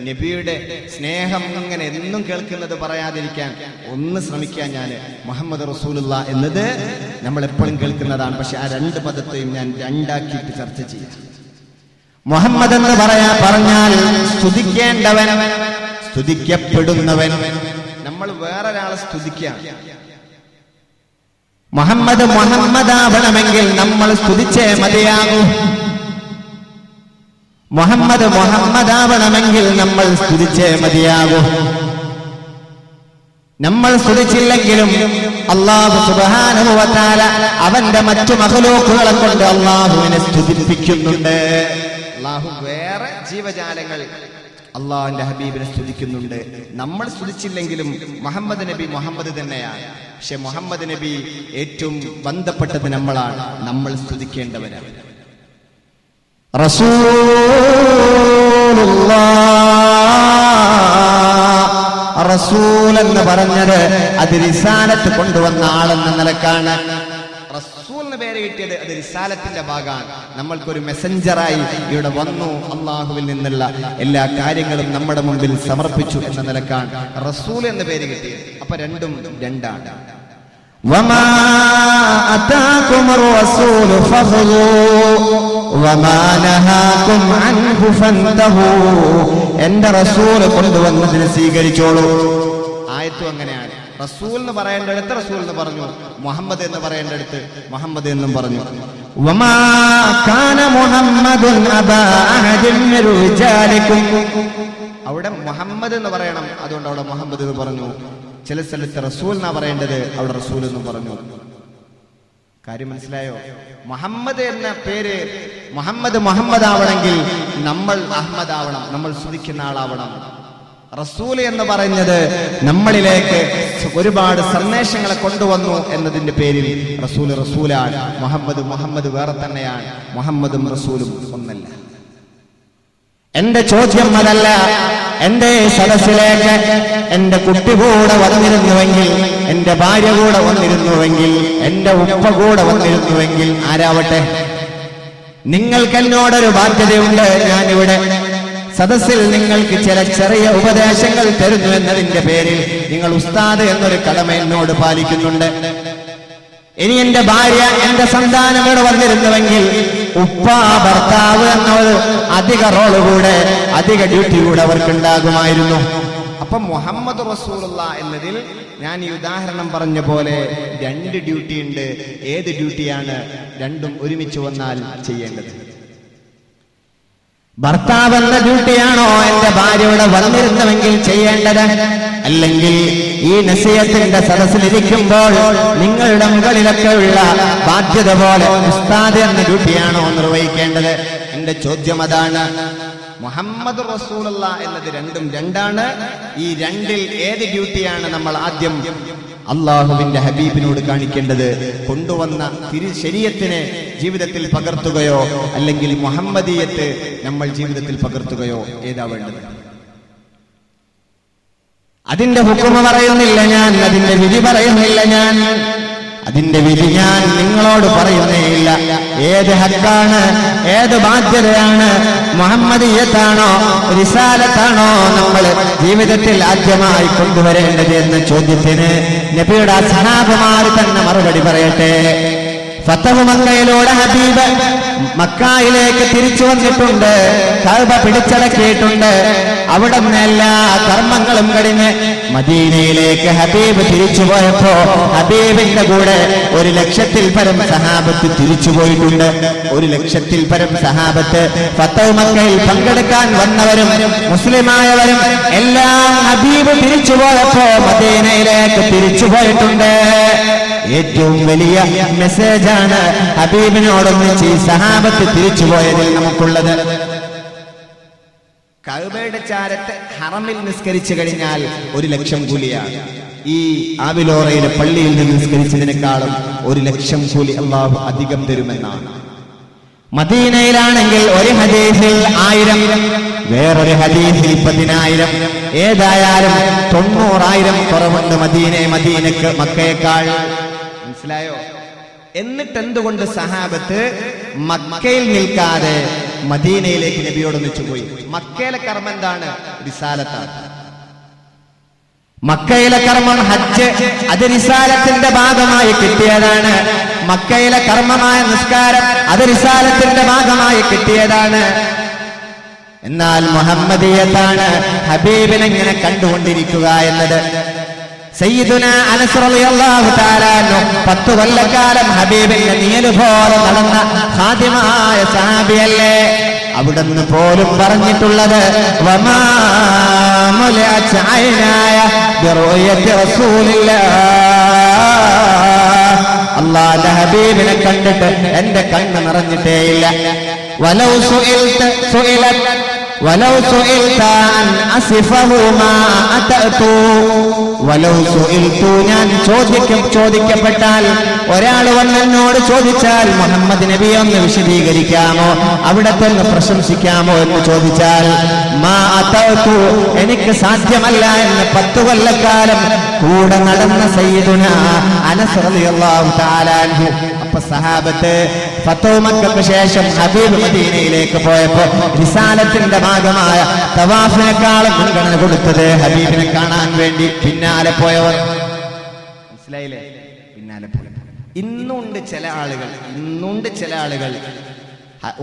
നബിയുടെ സ്നേഹം ഇങ്ങനെ എന്നും കേൾക്കുന്നത് പറയാതിരിക്കാൻ ഒന്ന് ശ്രമിക്കാൻ. ഞാൻ മുഹമ്മദ് റസൂലുള്ളാഹ് എന്നത് നമ്മൾ എപ്പോഴും കേൾക്കുന്നതാണ്. പക്ഷെ ആ രണ്ട് പദത്തെയും ഞാൻ രണ്ടാക്കിയിട്ട് ചർച്ച ചെയ്യാം. മുഹമ്മദ് എന്ന് പറഞ്ഞാൽ സ്തുതിക്കേണ്ടവൻ, സ്തുതിക്കപ്പെടുന്നവൻ. നമ്മൾ വേറൊരാളെ സ്തുതിക്കാം. മുഹമ്മദ് മുഹമ്മദാവണമെങ്കിൽ നമ്മൾ സ്തുതിച്ചേ മതിയാകൂ. മുഹമ്മദ് മുഹമ്മദാവണമെങ്കിൽ നമ്മൾ സ്തുതിച്ചേ മതിയാകൂ. നമ്മൾ സ്തുതിച്ചില്ലെങ്കിലും അല്ലാഹു സുബ്ഹാനഹു വ തആല അവന്റെ മറ്റു മഖ്ലൂഖുകളെ കൊണ്ട് അല്ലാഹുവിനെ സ്തുതിപ്പിക്കുന്നുണ്ട്. അല്ലാഹു വേറെ ജീവജാലങ്ങൾ അള്ളാഹുവിന്റെ ഹബീബിനെ സ്തുതിക്കുന്നുണ്ട്. നമ്മൾ സ്തുതിച്ചില്ലെങ്കിലും മുഹമ്മദ് നബി മുഹമ്മദ് തന്നെയാണ്. പക്ഷെ മുഹമ്മദ് നബി ഏറ്റവും ബന്ധപ്പെട്ടത് നമ്മളാണ്. നമ്മൾ സ്തുതിക്കേണ്ടവരാണ്. റസൂൽ എന്ന് പറഞ്ഞത് അത് റിസാലത്ത് കൊണ്ടുവന്ന ആളെന്ന നിലക്കാണ്. റസൂലിന് പേര് കിട്ടിയത് അത് റിസാലത്തിന്റെ ഭാഗമാണ്. നമ്മൾക്കൊരു മെസ്സഞ്ചറായി ഇവിടെ വന്നു, അള്ളാഹുവിൽ നിന്നുള്ള എല്ലാ കാര്യങ്ങളും നമ്മുടെ മുമ്പിൽ സമർപ്പിച്ചു എന്ന നിലക്കാണ് റസൂൽ എന്ന പേര് കിട്ടിയത്. അപ്പൊ രണ്ടും രണ്ടാണ്. വമാ അതാകുമുർ റസൂലു ഫഖുദൂ വമാ നഹാകും അൻഹു ഫന്തഹൂ. എന്റെ റസൂൽ കൊണ്ടുവന്നതിനെ സ്വീകരിച്ചോളൂ. ആയത്തും അങ്ങനെയാണ്. റസൂൽ എന്ന് പറയേണ്ടടുത്ത് റസൂൽ എന്ന് പറഞ്ഞു, മുഹമ്മദ് എന്ന് പറയേണ്ടടുത്ത് മുഹമ്മദ് എന്നും പറഞ്ഞു. വമാ കാന മുഹമ്മദുൻ അബാ അഹദിൻ മിൻ റിജാലികും. അവിടെ മുഹമ്മദ് എന്ന് പറയണം, അതുകൊണ്ട് അവിടെ മുഹമ്മദ് എന്ന് പറഞ്ഞു. ചില സ്ഥലത്ത് റസൂൽ എന്നാ പറയേണ്ടത്, അവിടെ റസൂൽ എന്ന് പറഞ്ഞു. കാര്യം മനസ്സിലായോ? മുഹമ്മദ് എന്ന പേര് മുഹമ്മദ് മുഹമ്മദ് ആവണമെങ്കിൽ നമ്മൾ അഹമ്മദ് ആവണം, നമ്മൾ സ്തുതിക്കുന്ന ആളാവണം. റസൂൽ എന്ന് പറയുന്നത് നമ്മളിലേക്ക് ഒരുപാട് സന്ദേശങ്ങളെ കൊണ്ടുവന്നു എന്നതിന്റെ പേരിൽ റസൂൽ റസൂലാണ്. മുഹമ്മദ് മുഹമ്മദ് വേറെ തന്നെയാണ്. മുഹമ്മദും റസൂലും ഒന്നല്ല. എന്റെ ചോദ്യം അതല്ല. എന്റെ സദസ്സിലേക്ക് എന്റെ കുട്ടി കൂടെ വന്നിരുന്നുവെങ്കിൽ, എന്റെ ഭാര്യ കൂടെ വന്നിരുന്നുവെങ്കിൽ, എന്റെ ഉപ്പ കൂടെ വന്നിരുന്നുവെങ്കിൽ, ആരാവട്ടെ, നിങ്ങൾക്ക് എന്നോടൊരു ബാധ്യതയുണ്ട്. ഞാനിവിടെ സദസ്സിൽ നിങ്ങൾക്ക് ചില ചെറിയ ഉപദേശങ്ങൾ തരുന്നു എന്നതിന്റെ പേരിൽ നിങ്ങൾ ഉസ്താദ് എന്നൊരു കടമ എന്നോട് പാലിക്കുന്നുണ്ട്. ഇനി എന്റെ ഭാര്യ, എന്റെ സന്താനം ഇവിടെ വന്നിരുന്നുവെങ്കിൽ ഉപ്പ, ഭർത്താവ് എന്നൊരു അധിക റോള് കൂടെ, അധിക ഡ്യൂട്ടി കൂടെ അവർക്കുണ്ടാകുമായിരുന്നു. അപ്പൊ മുഹമ്മദ് റസൂലുള്ള എന്നതിൽ ഞാൻ ഈ ഉദാഹരണം പറഞ്ഞ പോലെ 2 ഡ്യൂട്ടി ഉണ്ട്. ഏത് ഡ്യൂട്ടിയാണ് രണ്ടും ഒരുമിച്ച് വന്നാൽ ചെയ്യേണ്ടത്? ഭർത്താവ് എന്ന ഡ്യൂട്ടിയാണോ എന്റെ ഭാര്യയുടെ വന്നിരുന്നുവെങ്കിൽ ചെയ്യേണ്ടത്? അല്ലെങ്കിൽ ഈ നസീഹത്തിന്റെ സദസ്സിലിരിക്കുമ്പോൾ നിങ്ങളുടെ മുകളിലൊക്കെയുള്ള ബാധ്യത പോലെ ഉസ്താദ് എന്ന ഡ്യൂട്ടിയാണോ നിർവഹിക്കേണ്ടത്? എന്റെ ചോദ്യം അതാണ്. മുഹമ്മദ് റസൂലുള്ള എന്നത് രണ്ടും രണ്ടാണ്. ഈ രണ്ടിൽ ഏത് ഡ്യൂട്ടിയാണ് നമ്മൾ ആദ്യം അള്ളാഹുവിന്റെ ഹബീബിനോട് കാണിക്കേണ്ടത്? കൊണ്ടുവന്ന ശരീഅത്തിനെ ജീവിതത്തിൽ പകർത്തുകയോ അല്ലെങ്കിൽ മുഹമ്മദീയത്ത് നമ്മൾ ജീവിതത്തിൽ പകർത്തുകയോ? ഏതാ വേണ്ടത്? അതിന്റെ ഹുക്മ പറയുന്നില്ല ഞാൻ, അതിന്റെ വിധി പറയുന്നില്ല ഞാൻ. അതിന്റെ വിധി ഞാൻ നിങ്ങളോട് പറയുന്നേയില്ല. ഏത് ഹക്കാണ്, ഏത് ബാധ്യതയാണ്, മുഹമ്മദീയത്താണോ റിസാലത്താണോ നമ്മൾ ജീവിതത്തിൽ ആദ്യമായി കൊണ്ടുവരേണ്ടത് എന്ന ചോദ്യത്തിന് നബിയുടെ സഹാബമാർ തന്നെ മറുപടി പറയട്ടെ. ഫതഹ് മക്കയിലൂടെ ഹബീബ് മക്കയിലേക്ക് തിരിച്ചു വന്നിട്ടുണ്ട്, കഅബ പിടിച്ചടക്കിയിട്ടുണ്ട്. അവിടെ നിന്ന് എല്ലാ കർമ്മങ്ങളും കഴിഞ്ഞ് മദീനയിലേക്ക് ഹബീബ് തിരിച്ചുപോയപ്പോ ഹബീബിന്റെ കൂടെ 1,00,000-ൽ പരം സഹാബത്ത് തിരിച്ചുപോയിട്ടുണ്ട്. 1,00,000-ൽ പരം സഹാബത്ത് ഫതഹ് മക്കയിൽ പങ്കെടുക്കാൻ വന്നവരും മുസ്ലിമായവരും എല്ലാം ഹബീബ് തിരിച്ചുപോയപ്പോ മദീനയിലേക്ക് തിരിച്ചുപോയിട്ടുണ്ട്. ഏറ്റവും വലിയ മെസ്സേജാണ് ഹബീബിനോടൊന്നിച്ച് ഈ സഹാബത്ത് തിരിച്ചുപോയതിൽ നമുക്കുള്ളത്. കഅബയുടെ ചാരത്ത് ഹറമിൽ നിസ്കരിച്ചു കഴിഞ്ഞാൽ 1,00,000 കൂലിയാണ്. ഈ ആവിലോറയിലെ പള്ളിയിൽ നിന്ന് നിസ്കരിച്ചതിനേക്കാളും 1,00,000 കൂലി അള്ളാഹു അധികം തരുമെന്നാണ്. മദീനയിലാണെങ്കിൽ ഒരു ഹദീസിൽ 1000, വേറൊരു ഹദീസിൽ 10,000. ഏതായാലും 90,000 കുറവുണ്ട് മദീനക്ക് മക്കയേക്കാൾ. മനസ്സിലായോ? എന്നിട്ട് എന്തുകൊണ്ട് സഹാബത്ത് മക്കയിൽ നിൽക്കാതെ മദീനയിലേക്ക് നബിയോടൊന്നിച്ചു പോയി? മക്കയിലെ കർമ്മം എന്താണ്? റിസാലത്താണ്. മക്കയിലെ കർമ്മം ഹജ്ജ്, അത് റിസാലത്തിന്റെ ഭാഗമായി കിട്ടിയതാണ്. മക്കയിലെ കർമ്മമായ നിസ്കാരം, അത് റിസാലത്തിന്റെ ഭാഗമായി കിട്ടിയതാണ്. എന്നാൽ മുഹമ്മദീയത്താണ് ഹബീബിനെ ഇങ്ങനെ കണ്ടുകൊണ്ടിരിക്കുക എന്നത്. സയ്യിദുനാ അനസ് റളിയല്ലാഹു തആല അൻഹു 10 കൊല്ലക്കാലം ഹബീബിന്റെ നിഴല് പോലെ നടന്ന ഖാദിമായ സഹാബിയല്ലേ. അവിടുന്ന് പോലും പറഞ്ഞിട്ടുള്ളത് വമാ മുലഅത ഐനായ ബിറുയത്തി റസൂലില്ലാഹ്, അല്ലാഹുവിന്റെ ഹബീബിനെ കണ്ടിട്ട് എന്റെ കണ്ണ് നിറഞ്ഞിട്ടേയില്ല. വലൗ സുഇൽത അൻ അസിഫഹു മാ അതഅതു, വലൗ സുഇൽതു, ഞാൻ ചോദിക്കപ്പെട്ടാൽ, ഒരാൾ വന്ന് എന്നോട് ചോദിച്ചാൽ മുഹമ്മദ് നബി ഒന്ന് വിശദീകരിക്കാമോ, അവിടത്തെ ഒന്ന് പ്രശംസിക്കാമോ എന്ന് ചോദിച്ചാൽ മാ അതഅതു, എനിക്ക് സാധ്യമല്ല എന്ന് 10 കൊല്ലക്കാലം കൂടെ നടന്ന സയ്യിദുനാ അനസ് റളിയല്ലാഹു തആല അൻഹു. അപ്പൊ സഹാബത്ത് ഫതഹ് മക്കയ്ക്ക് ശേഷം ഹബീബ് മദീനയിലേക്ക് പോയപ്പോ റിസാലത്തിന്റെ ഭാഗമായ തവാഫിനേക്കാളും മുൻഗണന കൊടുത്തത് ഹബീബിനെ കാണാൻ വേണ്ടി പിന്നാലെ പോയവർ. മനസ്സിലായില്ലേ? പിന്നാലെ പോയവർ. ഇന്നുണ്ട് ചില ആളുകൾ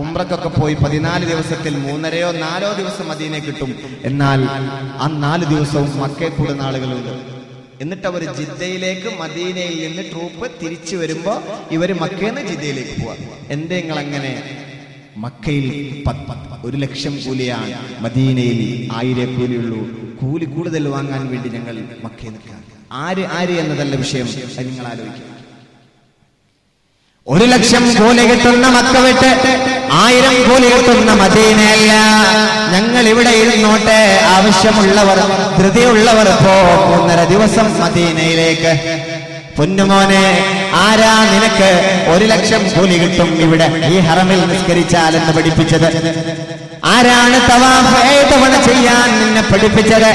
ഉംറക്കൊക്കെ പോയി 14 ദിവസത്തിൽ 3-ഓ 4-ഓ ദിവസം മദീനയെ കിട്ടും. എന്നാൽ ആ 4 ദിവസവും മക്കയിൽ കൂടുന്ന ആളുകളുണ്ട്. എന്നിട്ട് അവർ ജിദ്ദയിലേക്ക് മദീനയിൽ നിന്ന് ട്രൂപ്പ് തിരിച്ചു വരുമ്പോ ഇവര് മക്കയിൽ നിന്ന് ജിദ്ദയിലേക്ക് പോവാ. എന്തേ നിങ്ങൾ അങ്ങനെ? മക്കയിൽ 1,00,000 കൂലിയാണ്, മദീനയിൽ 1000 കൂലിയുള്ളൂ. കൂലി കൂടുതൽ വാങ്ങാൻ വേണ്ടി ഞങ്ങൾ മക്കയിൽ നിൽക്കാം. ആര് എന്നതല്ല വിഷയം, അത് നിങ്ങൾ ആലോചിക്കുക. 1,00,000 കൂലി കിട്ടുന്ന മക്ക വിട്ട് 1000 കൂലി കിട്ടുന്ന മദീനയല്ല. ഞങ്ങൾ ഇവിടെ ഇരുന്നോട്ടെ, ആവശ്യമുള്ളവർ ധൃതിയുള്ളവർ ഇപ്പോ 3.5 ദിവസം മദീനയിലേക്ക്. പൊന്നുമോനെ, ആരാ നിനക്ക് 1,00,000 കൂലി കിട്ടും ഇവിടെ ഈ ഹറമിൽ നിസ്കരിച്ചാൽ എന്ന് പഠിപ്പിച്ചത്? ആരാണ് തവാഫ് 7 തവണ ചെയ്യാൻ നിന്നെ പഠിപ്പിച്ചത്?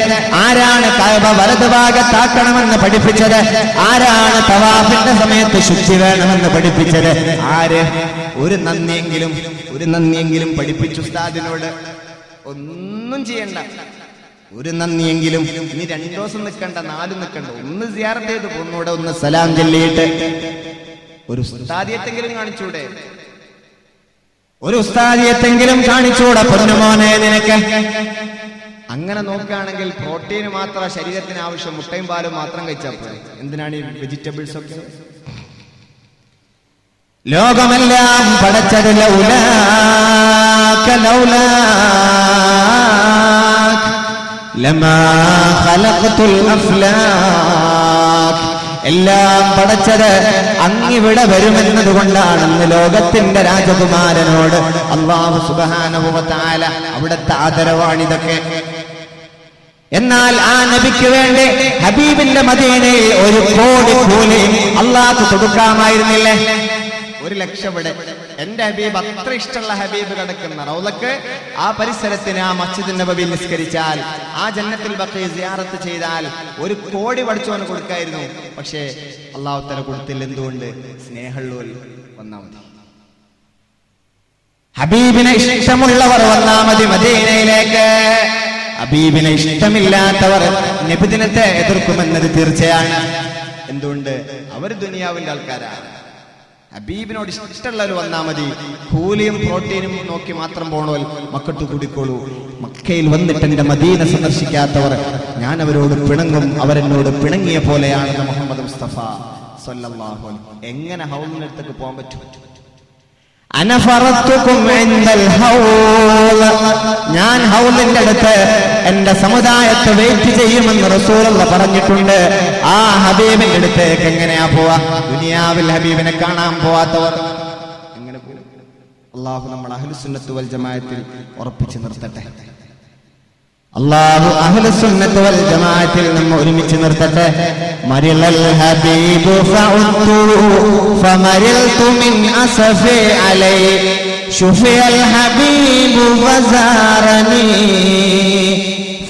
ആരാണ് കഅബ വലതുഭാഗത്താക്കണമെന്ന് പഠിപ്പിച്ചത്? ആരാണ് തവാഫിന്റെ സമയത്ത് ശുചി വേണമെന്ന് പഠിപ്പിച്ചത്? ആര്? ഒരു നന്ദിയെങ്കിലും പഠിപ്പിച്ചു ഉസ്താദിനോട്. ഒന്നും ചെയ്യണ്ട, ഒരു നന്ദിയെങ്കിലും. ഇനി 2 ദിവസം നിൽക്കണ്ട, 4 നിൽക്കണ്ട, ഒന്ന് സിയാറത്ത് ചെയ്ത് ഒന്നൂടെ ഒന്ന് സലാം ചൊല്ലിയിട്ട് ഒരു ഉസ്താദിയത്തെങ്കിലും കാണിച്ചൂടെ? ഒരു ഉസ്താദിയത്തെങ്കിലും കാണിച്ചൂടെ പൊന്നുമോനെ നിനക്ക്? അങ്ങനെ നോക്കുകയാണെങ്കിൽ പ്രോട്ടീന് മാത്രം ശരീരത്തിന് ആവശ്യം, മുട്ടയും പാലും മാത്രം കഴിച്ചാൽ പോലെ. എന്തിനാണ് ഈ വെജിറ്റബിൾസ് ഒക്കെ? ലോകമെല്ലാം പടച്ചത് ലമാ ഖലഖതുൽ അഫ്ലാഖ്. എല്ലാം പടച്ചത് അങ്ങിവിടെ വരുമെന്നതുകൊണ്ടാണെന്ന് ലോകത്തിന്റെ രാജകുമാരനോട് അല്ലാഹു സുബ്ഹാനഹു വ തആല അവിടുത്തെ ആദരവാണിതൊക്കെ. എന്നാൽ ആ നബിക്ക് വേണ്ടി ഹബീബിന്റെ മദീനയിൽ 1 കോടി കൂലി അല്ലാഹു കൊടുക്കാമായിരുന്നില്ലേ? 1 ലക്ഷം ഇവിടെ. എന്റെ ഹബീബ്, അത്ര ഇഷ്ടമുള്ള ഹബീബ് കിടക്കുന്ന റൗളക്ക്, ആ പരിസരത്തിന്, ആ മസ്ജിദ് നബവിയിൽ നിസ്കരിച്ചാൽ, ആ ജന്നത്തുൽ ബഖീ സിയാറത്ത് ചെയ്താൽ 1 കോടി പഠിച്ചവന് കൊടുക്കായിരുന്നു. പക്ഷേ അല്ലാഹു തആല കൊടുത്തില്ല. എന്തുകൊണ്ട്? സ്നേഹമുള്ളവർ വന്നാൽ മതി, ഹബീബിനെ ഇഷ്ടമുള്ളവർ വന്നാൽ മതി മദീനയിലേക്ക്. ഹബീബിനെ ഇഷ്ടമില്ലാത്തവർ നബിദിനത്തെ എതിർക്കുമെന്നത് തീർച്ചയാണ്. എന്തുകൊണ്ട്? അവർ ദുനിയാവിന്റെ ആൾക്കാരാണ്. ഹബീബിനോട് ഇഷ്ടമുള്ളവർ വന്നാൽ മതി. കൂലിയും പ്രോട്ടീനും നോക്കി മാത്രം പോണവർ മക്കട്ട് കൂടിക്കോളൂ. മക്കയിൽ വന്നിട്ട് എന്റെ മദീന സന്ദർശിക്കാത്തവർ ഞാൻ അവരോട് പിണങ്ങും, അവരെന്നോട് പിണങ്ങിയ പോലെയാണെന്ന് മുഹമ്മദ് മുസ്തഫ സ്വല്ലല്ലാഹു അലൈഹി വസല്ലം. എങ്ങനെ ഹൗലിനടുത്തേക്ക് പോകാൻ പറ്റും? ഞാൻ ഹൗലിന്റെ അടുത്ത് എന്റെ സമുദായത്തെ വെയിറ്റ് ചെയ്യുമെന്ന് റസൂലുള്ള പറഞ്ഞിട്ടുണ്ട്. ആ ഹബീബിന്റെ അടുത്തേക്ക് എങ്ങനെയാ പോവാ? ദുനിയാവിൽ ഹബീബിനെ കാണാൻ പോവാത്തവർ എങ്ങനെ പോകും? അല്ലാഹു നമ്മൾ അഹ്ലുസുന്നത്ത് വൽ ജമാഅത്തിൽ ഉറപ്പിച്ചു നിർത്തട്ടെ. അല്ലാഹു അഹ്ലുസുന്നത്ത് വൽ ജമാഅത്തിൽ നമ്മെ ഒരുമിച്ച് നിർത്തട്ടെ. മരിലൽ ഹബീബു ഫഉത്തു ഫമരിൽതു മിൻ അസഫി അലൈ ശുഫിയൽ ഹബീബു വസാറനി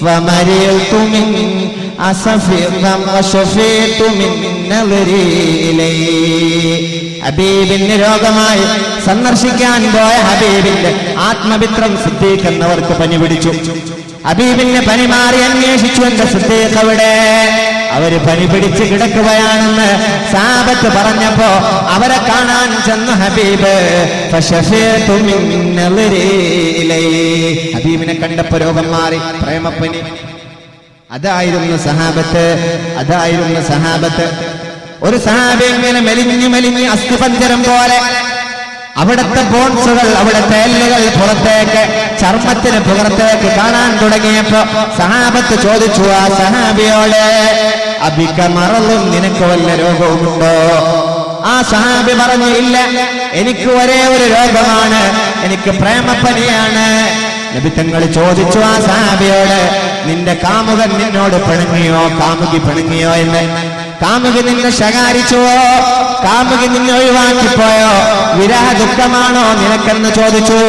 ഫമരിൽതു മിൻ അസഫി വശഫിതു മിൻ നളരി ഇലൈ. ഹബീബിന് രോഗമായി സന്ദർശിക്കാൻ പോയ ഹബീബിന്റെ ആത്മമിത്രം സിദ്ദീഖ് എന്നവർക്ക് പനി പിടിച്ചു. ഹബീബിന്റെ പനി മാറി അന്വേഷിച്ചു. എന്റെ സിദ്ദീഖ് അവിടെ? അവര് പനി പിടിച്ച് കിടക്കുകയാണെന്ന് സഹാബത്ത് പറഞ്ഞപ്പോ അവരെ കാണാൻ ചെന്നു ഹബീബ്. ഹബീബിനെ കണ്ടപ്പോ രോഗം മാറി, പ്രേമപ്പനി. അതായിരുന്നു സഹാബത്ത്. ഒരു സഹാബി ഇങ്ങനെ മെലിഞ്ഞു അസ്ഥിപഞ്ജരം പോലെ അവിടുത്തെ ബോൺസുകൾ, അവിടുത്തെ എല്ലുകൾ പുറത്തേക്ക്, ചർമ്മത്തിന് പുറത്തേക്ക് കാണാൻ തുടങ്ങിയപ്പോ സഹാബത്ത് ചോദിച്ചു ആ സഹാബിയോട്, അബിക മറലും, നിനക്ക് വല്ല രോഗവുമുണ്ടോ? ആ സഹാബി പറഞ്ഞു, ഇല്ല, എനിക്ക് ഒരേ ഒരു രോഗമാണ്, എനിക്ക് പ്രേമപ്പനിയാണ്. നബി തങ്ങൾ ചോദിച്ചു ആ സഹാബിയോട്, നിന്റെ കാമുകൻ നിന്നോട് പിണങ്ങിയോ, കാമുകി പിണങ്ങിയോ എന്ന്? കാമുകി നിന്നെ ശകാരിച്ചുവോ? കാമുകി നിന്നെ ഒഴിവാക്കിപ്പോയോ? വിരഹ ദുഃഖമാണോ നിനക്കെന്ന് ചോദിച്ചു.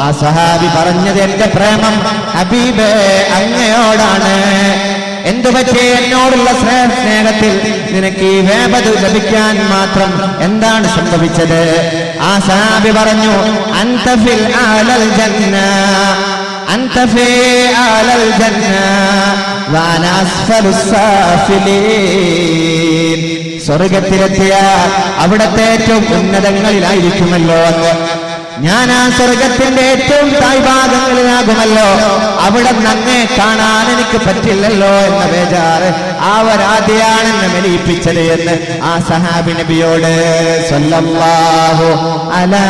ആ സഹാബി പറഞ്ഞത്, എന്റെ പ്രേമം ഹബീബേ അങ്ങയോടാണ്. എന്തുപറ്റി? എന്നോടുള്ള സ്നേഹത്തിൽ നിനക്ക് ഈ വേപത് ലഭിക്കാൻ മാത്രം എന്താണ് സംഭവിച്ചത്? ആ സഹാബി പറഞ്ഞു, അൻത ഫിൽ ആലൽ ജന്ന, അൻത ഫീ ആലൽ ജന്ന വഅന അസ്ഫലുസ് സാഫിലീൻ. സ്വർഗത്തിലെത്തിയാൽ അവിടത്തെ ഏറ്റവും ഉന്നതങ്ങളിലായിരിക്കുമല്ലോ അങ്ങ്. ഞാൻ ആ സ്വർഗത്തിന്റെ ഏറ്റവും താഴ്ഭാഗങ്ങളിലാകുമല്ലോ, അവിടെ അങ്ങേ കാണാൻ എനിക്ക് പറ്റില്ലല്ലോ എന്ന ബേജാറ് അവരാദ്യയാണെന്ന് മെലിയിപ്പിച്ചത് എന്ന് ആ സഹാബി നബിയോട് സല്ലല്ലാഹു അലാ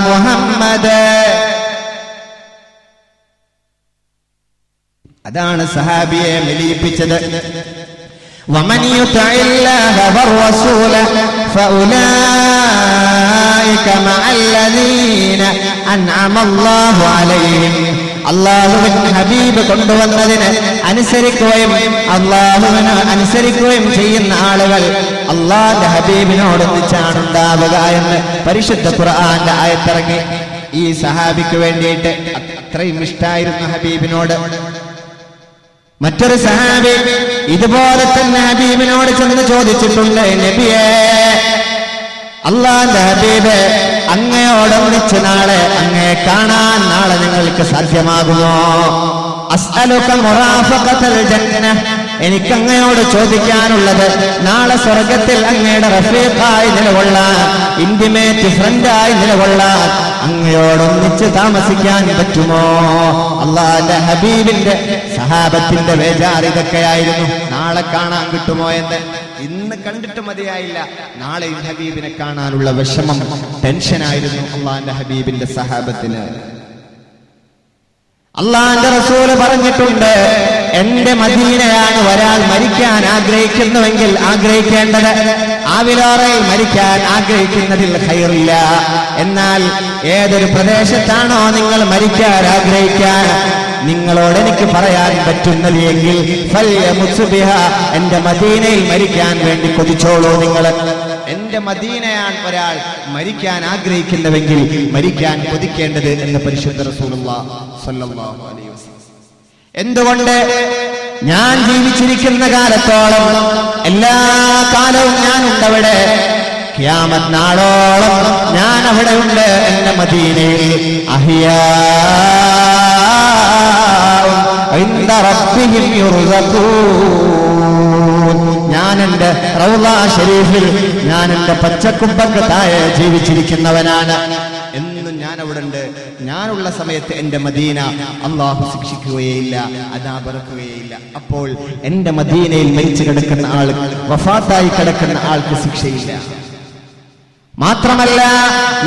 മുഹമ്മദ്. അതാണ് സഹാബിയെ മെലിയിപ്പിച്ചത്. ومن يطع الله والرسول فأولئك مع الذين أنعم الله عليهم. അള്ളാഹുവിന് ഹബീബ് കൊണ്ടുവന്നതിന് അനുസരിക്കുകയും അള്ളാഹുവിന് അനുസരിക്കുകയും ചെയ്യുന്ന ആളുകൾ അള്ളാഹുവിന്റെ ഹബീബിനോടൊന്നിച്ചാണ് ഉണ്ടാവുക എന്ന് പരിശുദ്ധ ഖുർആന്റെ ആയത്തിറങ്ങി. ഈ സഹാബിക്ക് വേണ്ടിയിട്ട്. അത്രയും ഇഷ്ടായിരുന്നു ഹബീബിനോട്. മറ്റൊരു സഹാബി ഇതുപോലെ തന്നെ ഹബീബിനോട് ചെന്ന് ചോദിച്ചിട്ടുണ്ട്, നബിയേ, അല്ലാഹുവിന്റെ ഹബീബ്, അങ്ങയോടൊന്നിച്ച് നാളെ അങ്ങയെ കാണാൻ നാളെ നിങ്ങൾക്ക് സാധ്യമാകുമോ? അസ്അലുക മുറാഫഖതൽ ജന്ന, എനിക്ക് അങ്ങയോട് ചോദിക്കാനുള്ളത് നാളെ സ്വർഗത്തിൽ അങ്ങയുടെ റഫീഖായി നിലകൊള്ളാൻ, ഇന്റിമേറ്റ് ഫ്രണ്ടായി നിലകൊള്ളാൻ അങ്ങയോടൊന്നിച്ച് താമസിക്കാൻ പറ്റുമോ? അല്ലാഹുവിന്റെ ഹബീബിന്റെ സഹാബത്തിന്റെ ബേജാർ ഇതൊക്കെയായിരുന്നു. നാളെ കാണാൻ കിട്ടുമോ എന്ന്. ഇന്ന് കണ്ടിട്ട് മതിയായില്ല, നാളെ ഹബീബിനെ കാണാനുള്ള വിഷമം, ടെൻഷനായിരുന്നു അല്ലാഹുവിന്റെ ഹബീബിന്റെ സഹാബത്തിന്. അല്ലാഹുവിന്റെ റസൂല് പറഞ്ഞിട്ടുണ്ട്, എന്റെ മദീനയാണ് ഒരാൾ മരിക്കാൻ ആഗ്രഹിക്കുന്നുവെങ്കിൽ ആഗ്രഹിക്കേണ്ടത്. ആവിലോറയിൽ മരിക്കാൻ ആഗ്രഹിക്കുന്നതിൽ ഖൈറില്ല. എന്നാൽ ഏതൊരു പ്രദേശത്താണോ നിങ്ങൾ മരിക്കാൻ ആഗ്രഹിക്കാൻ നിങ്ങളോട് എനിക്ക് പറയാൻ പറ്റുന്നത് എങ്കിൽ എന്റെ മദീനയിൽ മരിക്കാൻ വേണ്ടി കൊതിച്ചോളൂ നിങ്ങൾ. എന്റെ മദീനയാണ് ഒരാൾ മരിക്കാൻ ആഗ്രഹിക്കുന്നുവെങ്കിൽ മരിക്കാൻ കൊതിക്കേണ്ടത് എന്ന് പരിശുദ്ധ റസൂലുള്ളാഹി സ്വല്ലല്ലാഹു അലൈഹി വസല്ലം. എന്തുകൊണ്ട്? ഞാൻ ജീവിച്ചിരിക്കുന്ന കാലത്തോളം എല്ലാ കാലവും ഞാനുണ്ടവിടെ. ഖിയാമത്ത് നാളോളം ഞാൻ അവിടെ ഉണ്ട്. എന്റെ മദീനയിൽ അഹിയാ ഇൻദ റബ്ബിഹിം യുർസഖൂൻ. ഞാൻ എന്റെ റൗള ഷരീഫിൽ, ഞാൻ എന്റെ പച്ചക്കുമ്പക്ക് താഴെ ജീവിച്ചിരിക്കുന്നവനാണ്. എന്നും ഞാൻ അവിടെ ഉണ്ട്. ഞാനുള്ള സമയത്ത് എന്റെ മദീന അള്ളാഹു ശിക്ഷിക്കുകയില്ല, അദാബിറക്കുകയില്ല. അപ്പോൾ എന്റെ മദീനയിൽ മരിച്ചു കിടക്കുന്ന ആൾ, വഫാത്തായി കിടക്കുന്ന ആൾക്ക് ശിക്ഷയില്ല. മാത്രമല്ല,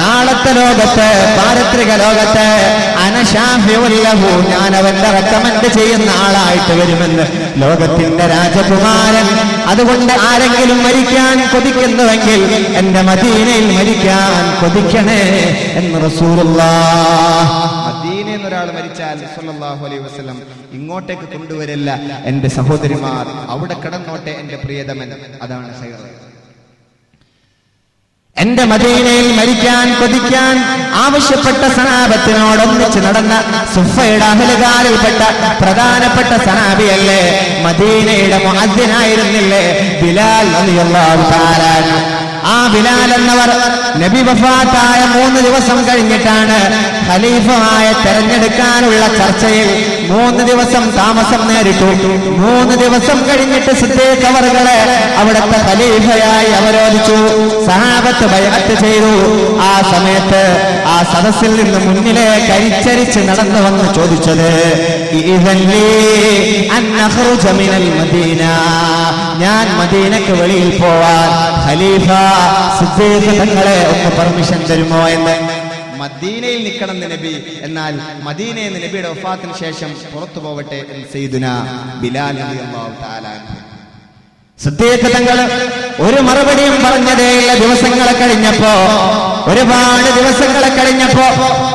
നാളത്തെ ലോകത്ത്, പാരത്രിക ലോകത്ത് അനശാഫിഉല്ലഹു, ഞാൻ അവന്റെ റെക്കമെൻഡ് ചെയ്യുന്ന ആളായിട്ട് വരുമെന്ന് ലോകത്തിന്റെ രാജകുമാരൻ. അതുകൊണ്ട് ആരെങ്കിലും മരിക്കാൻ കൊതിക്കുന്നുവെങ്കിൽ എന്റെ മദീനയിൽ മരിക്കാൻ കൊതിക്കണേ എന്ന് റസൂലുള്ളാഹ്. മദീനയിൽ നിന്ന് ഒരാൾ മരിച്ചാൽ സ്വല്ലല്ലാഹു അലൈഹി വസല്ലം ഇങ്ങോട്ടേക്ക് കൊണ്ടുവരില്ല. എന്റെ സഹോദരിമാർ അവിടെ കിടന്നോട്ടെ എന്റെ പ്രിയതമൻ. അതാണ് ഖൈർ. എന്റെ മദീനയിൽ മരിക്കാൻ കൊതിക്കാൻ ആവശ്യപ്പെട്ട സഹാബത്തിനോടൊന്നിച്ച് നടന്ന സുഫയുടെ അഹ്ലുകാരിൽപ്പെട്ട പ്രധാനപ്പെട്ട സഹാബിയല്ലേ, മദീനയുടെ മുഅദ്ദിനായിരുന്നില്ലേ ബിലാൽ റളിയല്ലാഹു തആല അൻഹു. ആ ബിലാൽ എന്നവർ നബി വഫാത്തായ 3 ദിവസം കഴിഞ്ഞിട്ടാണ് ഖലീഫയായ തെരഞ്ഞെടുക്കാനുള്ള ചർച്ചയിൽ 3 ദിവസം താമസം നേരിട്ടു. 3 ദിവസം കഴിഞ്ഞിട്ട് സിദ്ദീഖ് അവറുകളെ അവിടുത്തെ ഖലീഫയായി അവരോധിച്ചു. സഹാബത്ത് ബൈഅത്ത് ചെയ്തു. ആ സമയത്ത് ആ സദസ്സിൽ നിന്ന് മുന്നിലേക്ക് കരിച്ചരിച്ച് നടന്നു വന്ന് ചോദിച്ചത്, ഞാൻ മദീനക്ക് വെളിയിൽ പോവാൻ ഖലീഫ സിദ്ദീഖ് തങ്ങളെ ഒന്ന് പെർമിഷൻ തരുമോ എന്ന്. മദീനയിൽ നിൽക്കണം നബി, എന്നാൽ മദീനയിൽ നിന്ന് നബിയുടെ വഫാത്തിന് ശേഷം പുറത്തു പോകട്ടെ എന്ന് സയ്യിദുനാ ബിലാൽ റളിയല്ലാഹു തആല അൻഹു. സിദ്ദീഖ് തങ്ങൾ ഒരു മറുപടിയും പറഞ്ഞതേയില്ല. ദിവസങ്ങളെ കഴിഞ്ഞപ്പോ, ഒരുപാട് ദിവസങ്ങളെ കഴിഞ്ഞപ്പോ,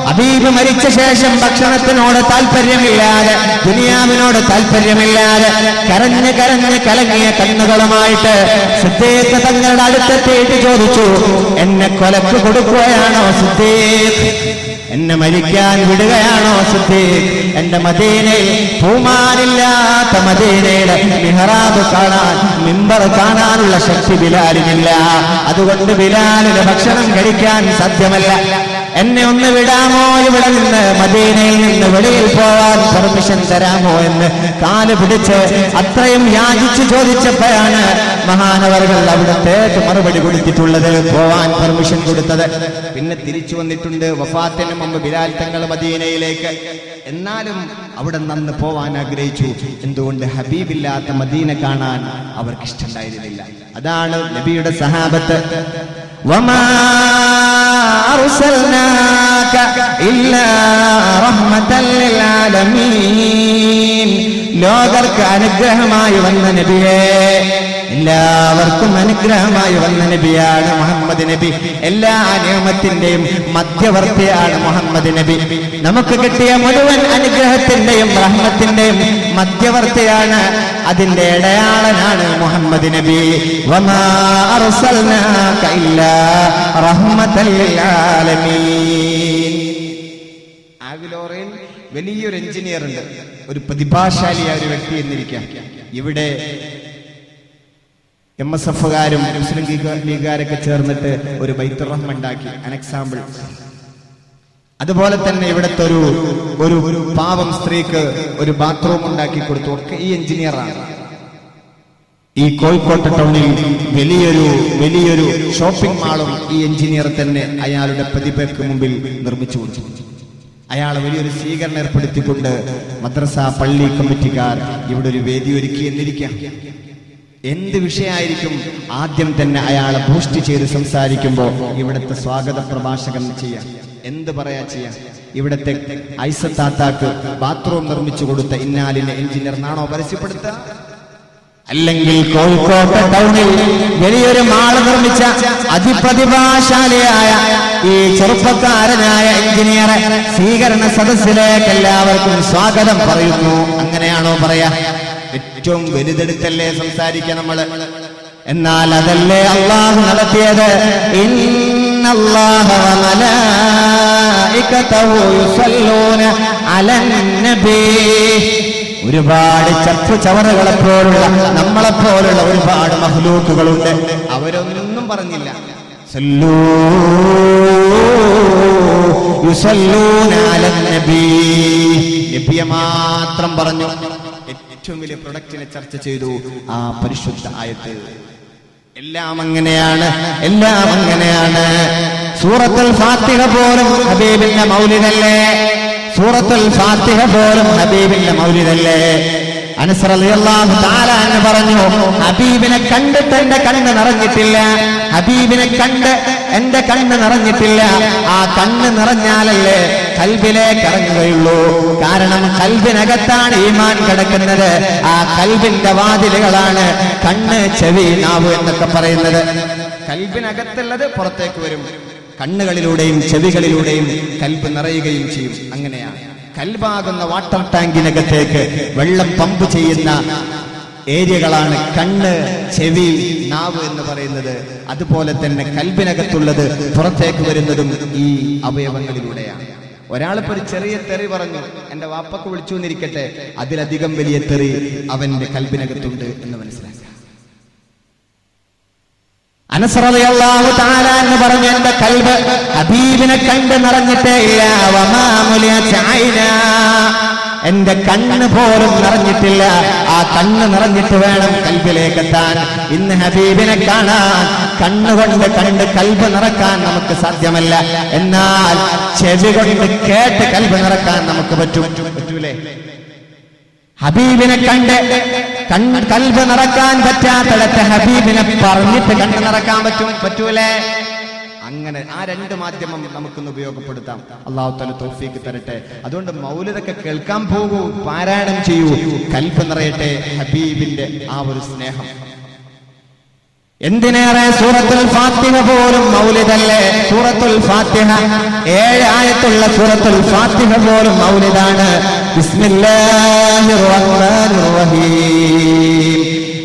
ഹബീബ് മരിച്ച ശേഷം ഭക്ഷണത്തിനോട് താല്പര്യമില്ലാതെ, ദുനിയാവിനോട് താല്പര്യമില്ലാതെ, കരഞ്ഞ് കരഞ്ഞ് കലങ്ങിയ കണ്ണുകളുമായിട്ട് സിദ്ദീഖ് തങ്ങളുടെ അടുത്തെത്തിയിട്ട് ചോദിച്ചു, എന്നെ കൊലക്ക് കൊടുക്കുകയാണോ സിദ്ദീഖ്? എന്നെ മരിക്കാൻ വിടുകയാണോ സിദ്ദീഖ്? എന്റെ മദീനയിൽ പൂമാനില്ലാത്ത മദീനയുടെ മിഹ്റാബ് കാണാൻ, മിമ്പർ കാണാനുള്ള ശക്തി ബിലാലിനില്ല. അതുകൊണ്ട് ബിലാലിന് ഭക്ഷണം കഴിക്കാൻ സാധ്യമല്ല. എന്നെ ഒന്ന് വിടാമോ, ഇവിടെ നിന്ന് മദീനയിൽ നിന്ന് വെളിയിൽ പോവാൻ പെർമിഷൻ തരാമോ എന്ന് കാല് പിടിച്ച് അത്രയും യാചിച്ചു ചോദിച്ചപ്പോഴാണ് മഹാനവറുകൾ അവിടത്തേക്ക് മറുപടി കൊടുത്തിട്ടുള്ളത്, പോവാൻ പെർമിഷൻ കൊടുത്തത്. പിന്നെ തിരിച്ചു വന്നിട്ടുണ്ട് വഫാത്തിന് മുമ്പ് ബിലാൽ തങ്ങൾ മദീനയിലേക്ക്. എന്നാലും അവിടെ നിന്ന് പോവാൻ ആഗ്രഹിച്ചു. എന്തുകൊണ്ട്? ഹബീബില്ലാത്ത മദീന കാണാൻ അവർക്ക് ഇഷ്ടമുണ്ടായിരുന്നില്ല. അതാണ് നബിയുടെ സഹാബത്ത്. വമാ അർസൽനാക ഇല്ലാ റഹ്മതൻ ലിൽ ആലമീൻ. ലോകർക്ക് അനുഗ്രഹമായി വന്ന നബിയേ, എല്ലാവർക്കും അനുഗ്രഹമായി വന്ന നബിയാണ് മുഹമ്മദ് നബി. എല്ലാ നിഅമത്തിന്റെയും മധ്യവർത്തിയാണ് മുഹമ്മദ് നബി. നമുക്ക് കിട്ടിയ മുഴുവൻ അനുഗ്രഹത്തിന്റെയും റഹ്മത്തിന്റെയും മധ്യവർത്തിയാണ്, അതിന്റെ ഇടയാളനാണ് മുഹമ്മദ് നബി. വമാ അർസൽനാക ഇല്ലാ റഹ്മതൻ ലിൽ ആലമീൻ. ബാംഗ്ലൂരിൽ വലിയൊരു എഞ്ചിനീയർ ഉണ്ട്, ഒരു പ്രതിഭാശാലിയായ ഒരു വ്യക്തി എന്നിരിക്കാം. ഇവിടെ MSF-കാരും മുസ്ലിം ലീഗുകാരൊക്കെ ചേർന്നിട്ട് ഒരു ബൈത്തുർ റഹ്മ ഉണ്ടാക്കി, അൻ എക്സാമ്പിൾ. അതുപോലെ തന്നെ ഇവിടുത്തെ ഒരു പാവം സ്ത്രീക്ക് ഒരു ബാത്റൂം ഉണ്ടാക്കി കൊടുത്തു. ഒക്കെ ഈ എഞ്ചിനീയറാണ്. ഈ കോഴിക്കോട്ട് ടൗണിൽ വലിയൊരു ഷോപ്പിംഗ് മാളും ഈ എഞ്ചിനീയർ തന്നെ അയാളുടെ പ്രതിഭയ്ക്ക് മുമ്പിൽ നിർമ്മിച്ചു കൊടുത്തു. അയാൾ വലിയൊരു സ്വീകരണം ഏർപ്പെടുത്തിക്കൊണ്ട് മദ്രസ പള്ളി കമ്മിറ്റിക്കാർ ഇവിടെ ഒരു വേദി ഒരുക്കി എന്നിരിക്കാം. എന്ത് വിഷയമായിരിക്കും ആദ്യം തന്നെ അയാളെ ബൂസ്റ്റ് ചെയ്ത് സംസാരിക്കുമ്പോൾ ഇവിടുത്തെ സ്വാഗത പ്രഭാഷകൻ ചെയ്യാം, എന്ത് ചെയ്യാം. ഇവിടുത്തെ ഐസത്താത്താക്ക് ബാത്റൂം നിർമ്മിച്ചു കൊടുത്ത ഇന്നാലിന്റെ എഞ്ചിനീയർ എന്നാണോ പരസ്യപ്പെടുത്തുക? അല്ലെങ്കിൽ കോഴിക്കോട് ടൗണിൽ വലിയൊരു മാള് നിർമ്മിച്ച അതിപ്രതിഭാശാലിയായ ഈ ചെറുപ്പക്കാരനായ എഞ്ചിനീയറെ സ്വീകരണ സദസ്സിലേക്ക് എല്ലാവർക്കും സ്വാഗതം പറയുന്നു. അങ്ങനെയാണോ പറയാ? ഏറ്റവും വലുതെടുത്തല്ലേ സംസാരിക്കുക നമ്മള്. എന്നാൽ അതല്ലേ അള്ളാഹു നടത്തിയത്? ഇന്നല്ലാഹ വ മലായികതഹു യുസല്ലൂന അലൻ നബി. ഒരുപാട് ചവറുകളെ പോലുള്ള നമ്മളെപ്പോലുള്ള ഒരുപാട് മഖ്ലൂക്കുകളുണ്ട്, അവരൊന്നും പറഞ്ഞില്ല. യുസല്ലൂന അലൻ നബി, നബിയെ മാത്രം പറഞ്ഞു. ഏറ്റവും വലിയ പ്രൊഡക്റ്റിനെ ചർച്ച ചെയ്തു ആ പരിശുദ്ധ ആയത്ത്. എല്ലാം അങ്ങനെയാണ്. സൂറത്തുൽ ഫാത്തിഹ പോലും ഹബീബിന്റെ മൗലിദല്ലേ? സൂറത്തുൽ ഫാത്തിഹ പോലും ഹബീബിന്റെ മൗലിദല്ലേ? അനസ് റളിയല്ലാഹു തആല എന്ന് പറഞ്ഞു, ഹബീബിനെ കണ്ടിട്ട് എന്റെ കണ്ണ് നിറഞ്ഞിട്ടില്ല. ഹബീബിനെ കണ്ട് എന്റെ കണ്ണ് നിറഞ്ഞിട്ടില്ല. ആ കണ്ണ് നിറഞ്ഞാലല്ലേ കൽബിലേക്ക് ഇറങ്ങുകയുള്ളൂ. കാരണം കൽബിനകത്താണ് ഈമാൻ കിടക്കുന്നത്. ആ കൽബിന്റെ വാതിലുകളാണ് കണ്ണ്, ചെവി, നാവ് എന്നൊക്കെ പറയുന്നത്. കൽബിനകത്തുള്ളത് പുറത്തേക്ക് വരും. കണ്ണുകളിലൂടെയും ചെവികളിലൂടെയും കൽബ് നിറയുകയും ചെയ്യും. അങ്ങനെയാണ് കൽബാകുന്ന വാട്ടർ ടാങ്കിനകത്തേക്ക് വെള്ളം പമ്പ് ചെയ്യുന്ന ഏരിയകളാണ് കണ്ണ്, ചെവി, നാവ് എന്ന് പറയുന്നത്. അതുപോലെ തന്നെ കൽബിനകത്തുള്ളത് പുറത്തേക്ക് വരുന്നതും ഈ അവയവങ്ങളിലൂടെയാണ്. ഒരാളിപ്പോ ഒരു ചെറിയ തെറി പറഞ്ഞു, എന്റെ വാപ്പക്ക് വിളിച്ചു എന്നിരിക്കട്ടെ, അതിലധികം വലിയ തെറി അവന്റെ കൽബിനകത്തുണ്ട് എന്ന് മനസ്സിലാക്കുക. അനസ് റളിയല്ലാഹു തആല എന്ന് പറഞ്ഞു, എന്റെ കൽബ് ഹബീബിനെ കണ്ട് നിറഞ്ഞിട്ടേ ഇല്ല. വമാ മുലിഅത് ഐനാ, എന്റെ കണ്ണ് പോലും നിറഞ്ഞിട്ടില്ല. ആ കണ്ണ് നിറഞ്ഞിട്ട് വേണം കൽബിലേക്ക് എത്താൻ. ഇന്ന് ഹബീബിനെ കാണാൻ കണ്ണുകൊണ്ട് കണ്ട് കൽബ് നിറക്കാൻ നമുക്ക് സാധ്യമല്ല. എന്നാൽ ചെവി കൊണ്ട് കേട്ട് കൽബ് നിറക്കാൻ നമുക്ക് പറ്റൂലേ? ഹബീബിനെ കണ്ട് കൽബ് നിറക്കാൻ പറ്റാത്തിടത്ത് ഹബീബിനെ പറഞ്ഞിട്ട് കണ്ണ് നിറക്കാൻ പറ്റൂലേ? അങ്ങനെ ആ രണ്ട് മാധ്യമം നമുക്കൊന്ന് ഉപയോഗപ്പെടുത്താം. അല്ലാഹു തആല തൗഫീഖ് തരട്ടെ. അതുകൊണ്ട് മൗലിദൊക്കെ കേൾക്കാൻ പോകൂ, പാരായണം ചെയ്യൂ, കൽബ് നിറയട്ടെ ഹബീബിന്റെ ആ ഒരു സ്നേഹം. എന്തിനേറെ സൂറത്തുൽ ഫാത്തിഹ പോലും മൗലിദല്ലേ? സൂറത്തുൽ ഫാത്തിഹ 7 ആയത്തുള്ള സൂറത്തുൽ ഫാത്തിഹ പോലും മൗലിദാണ്. ബിസ്മില്ലാഹിർ റഹ്മാനിർ റഹീം,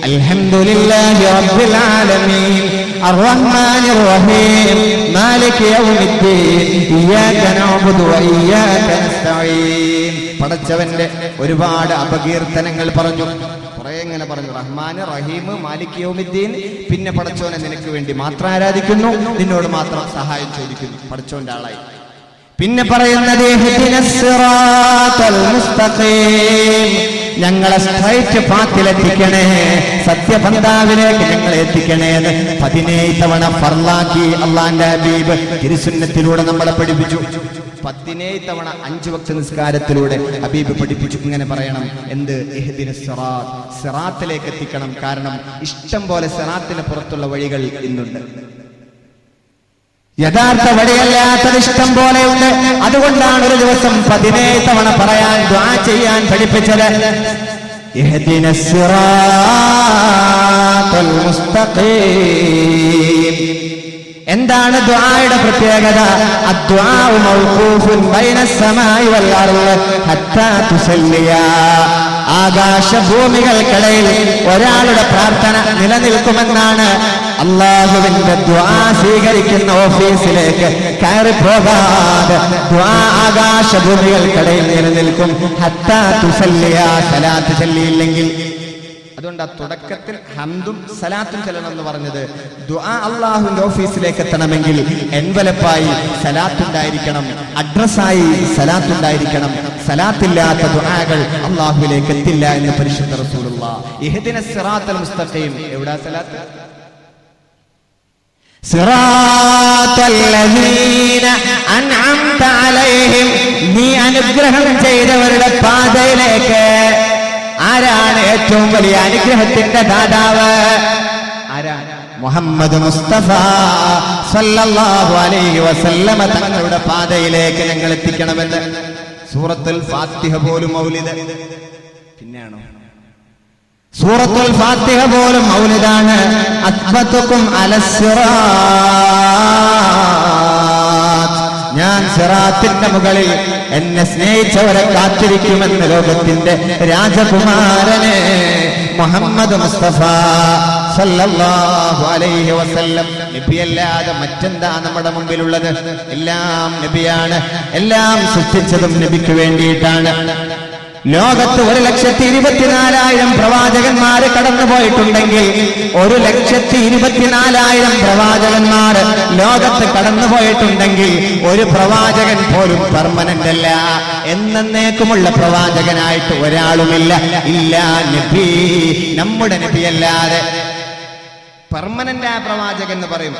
അൽഹംദുലില്ലാഹി റബ്ബിൽ ആലമീൻ, അർറഹ്മാനിർ റഹീം, മാലികി യൗമിദ്ദീൻ, ഇയ്യാക നഅ്ബുദു വ ഇയ്യാക നസ്തഈൻ. പടച്ചവന്റെ ഒരുപാട് അപകീർത്തനങ്ങൾ പറഞ്ഞു, കുറെ ഇങ്ങനെ പറഞ്ഞു. റഹ്മാൻ, റഹീം, മാലിക് യൗമിദ്ദീൻ. പിന്നെ പടച്ചോനെ നിനക്ക് വേണ്ടി മാത്രം ആരാധിക്കുന്നു, നിന്നോട് മാത്രം സഹായം ചോദിക്കുന്നു, പടച്ചോന്റെ ആളായി. പിന്നെ പറയുന്നത് ഇഹ്ദിനസ് സിറാത്തൽ മുസ്തഖീം, ഞങ്ങളെ സ്ട്രൈറ്റ് പാത്തിലെത്തിക്കണേ, സത്യപന്ഥാവിലേക്ക് ഞങ്ങളെ എത്തിക്കണേ. 17 തവണ ഫർലാക്കി അള്ളാന്റെ ഹബീബ് തിരുസുന്നത്തിലൂടെ നമ്മളെ പഠിപ്പിച്ചു. 17 തവണ 5 വക്ത നിസ്കാരത്തിലൂടെ ഹബീബ് പഠിപ്പിച്ചു. ഇങ്ങനെ പറയണം, എന്ത്? ഇഹ്ദിനസ് സിറാത്ത്, സിറാത്തിലേക്ക് എത്തിക്കണം. കാരണം ഇഷ്ടം പോലെ സിറാത്തിന് പുറത്തുള്ള വഴികൾ ഇന്നുണ്ട്. യഥാർത്ഥ വഴിയല്ലാത്തത് ഇഷ്ടം പോലെയുണ്ട്. അതുകൊണ്ടാണ് ഒരു ദിവസം 17 തവണ പറയാൻ, ദുആ ചെയ്യാൻ പഠിപ്പിച്ചത്. ഇഹ്ദിനസ് സിറാത്തൽ മുസ്തഖീം. എന്താണ് ദുആയുടെ പ്രത്യേകത? അദ്ദുആഉ മൗഖൂഫുൻ ബൈനസ് സമാഇ വൽ അർള് ഹത്താ തുസല്ലിയ. ആകാശഭൂമികൾക്കിടയിൽ ഒരാളുടെ പ്രാർത്ഥന നിലനിൽക്കുമെന്നാണ്. അല്ലാഹുവിന്റെ ദുആ സ്വീകരിക്കുന്ന ഓഫീസിലേക്ക് കയറി പോകാതെ ദുആ ആകാശഭൂമികൾക്കിടയിൽ നിലനിൽക്കും. ഹത്താ തുസല്ലിയ, സലാത്ത് ചൊല്ലിയില്ലെങ്കിൽ. അതുകൊണ്ട് ആ തുടക്കത്തിൽ ഹംദും സലാത്തും ചെല്ലണം എന്ന് പറഞ്ഞത്. ദുആ അള്ളാഹുവിന്റെ ഓഫീസിലേക്ക് എത്തണമെങ്കിൽ എൻവലപ്പായി സലാത്തുണ്ടായിരിക്കണം, അഡ്രസ്സായി സലാത്തുണ്ടായിരിക്കണം. സലാത്തില്ലാത്ത ദുആകൾ അള്ളാഹുവിലേക്ക് എത്തില്ല എന്ന് പരിശുദ്ധ റസൂലുള്ളാഹ്. ഇഹ്ദിനസ് സിറാത്തൽ മുസ്തഖീം. എവിടാ സലാത്ത്? സിറാത്തൽ ലദീന അൻഅംത അലൈഹിം, നീ അനുഗ്രഹം ചെയ്തവരുടെ പാതയിലേക്ക്. ആരാണ് ഏറ്റവും വലിയ അനുഗ്രഹത്തിന്റെ ദാതാവ്? ആരാണ്? മുഹമ്മദ് മുസ്തഫ സല്ലല്ലാഹു അലൈഹി വസല്ലമ തങ്ങളുടെ പാതയിലേക്ക് ഞങ്ങൾ എത്തിക്കണമെന്ന്. സൂറത്തുൽ ഫാത്തിഹ പോലും മൗലിദ്. പിന്നെയാണോ? സൂറത്തുൽ ഫാത്തിഹ പോലും മൗലിദാണ്. അത്ബതുകും അലസ്സിറാത്ത്, ഞാൻ സിറാത്തിന്റെ മുകളിൽ എന്നെ സ്നേഹിച്ചവരെ കാത്തിരിക്കുമെന്ന് ലോകത്തിന്റെ രാജകുമാരനെ മുഹമ്മദ് മുസ്തഫ സല്ലല്ലാഹു അലൈഹി വസല്ലം. നബിയല്ലാതെ മറ്റെന്താ നമ്മുടെ മുമ്പിലുള്ളത്? എല്ലാം നബിയാണ്. എല്ലാം സൃഷ്ടിച്ചതും നബിക്ക് വേണ്ടിയിട്ടാണ്. ലോകത്ത് 1,24,000 പ്രവാചകന്മാര് കടന്നുപോയിട്ടുണ്ടെങ്കിൽ 1,24,000 പ്രവാചകന്മാർ ലോകത്ത് കടന്നുപോയിട്ടുണ്ടെങ്കിൽ ഒരു പ്രവാചകൻ പോലും പെർമനന്റ് അല്ല. എന്നേക്കുമുള്ള പ്രവാചകനായിട്ട് ഒരാളുമില്ല. ഇല്ല നബി, നമ്മുടെ നബിയല്ലാതെ. പെർമനന്റ് ആയ പ്രവാചകൻ എന്ന് പറയും.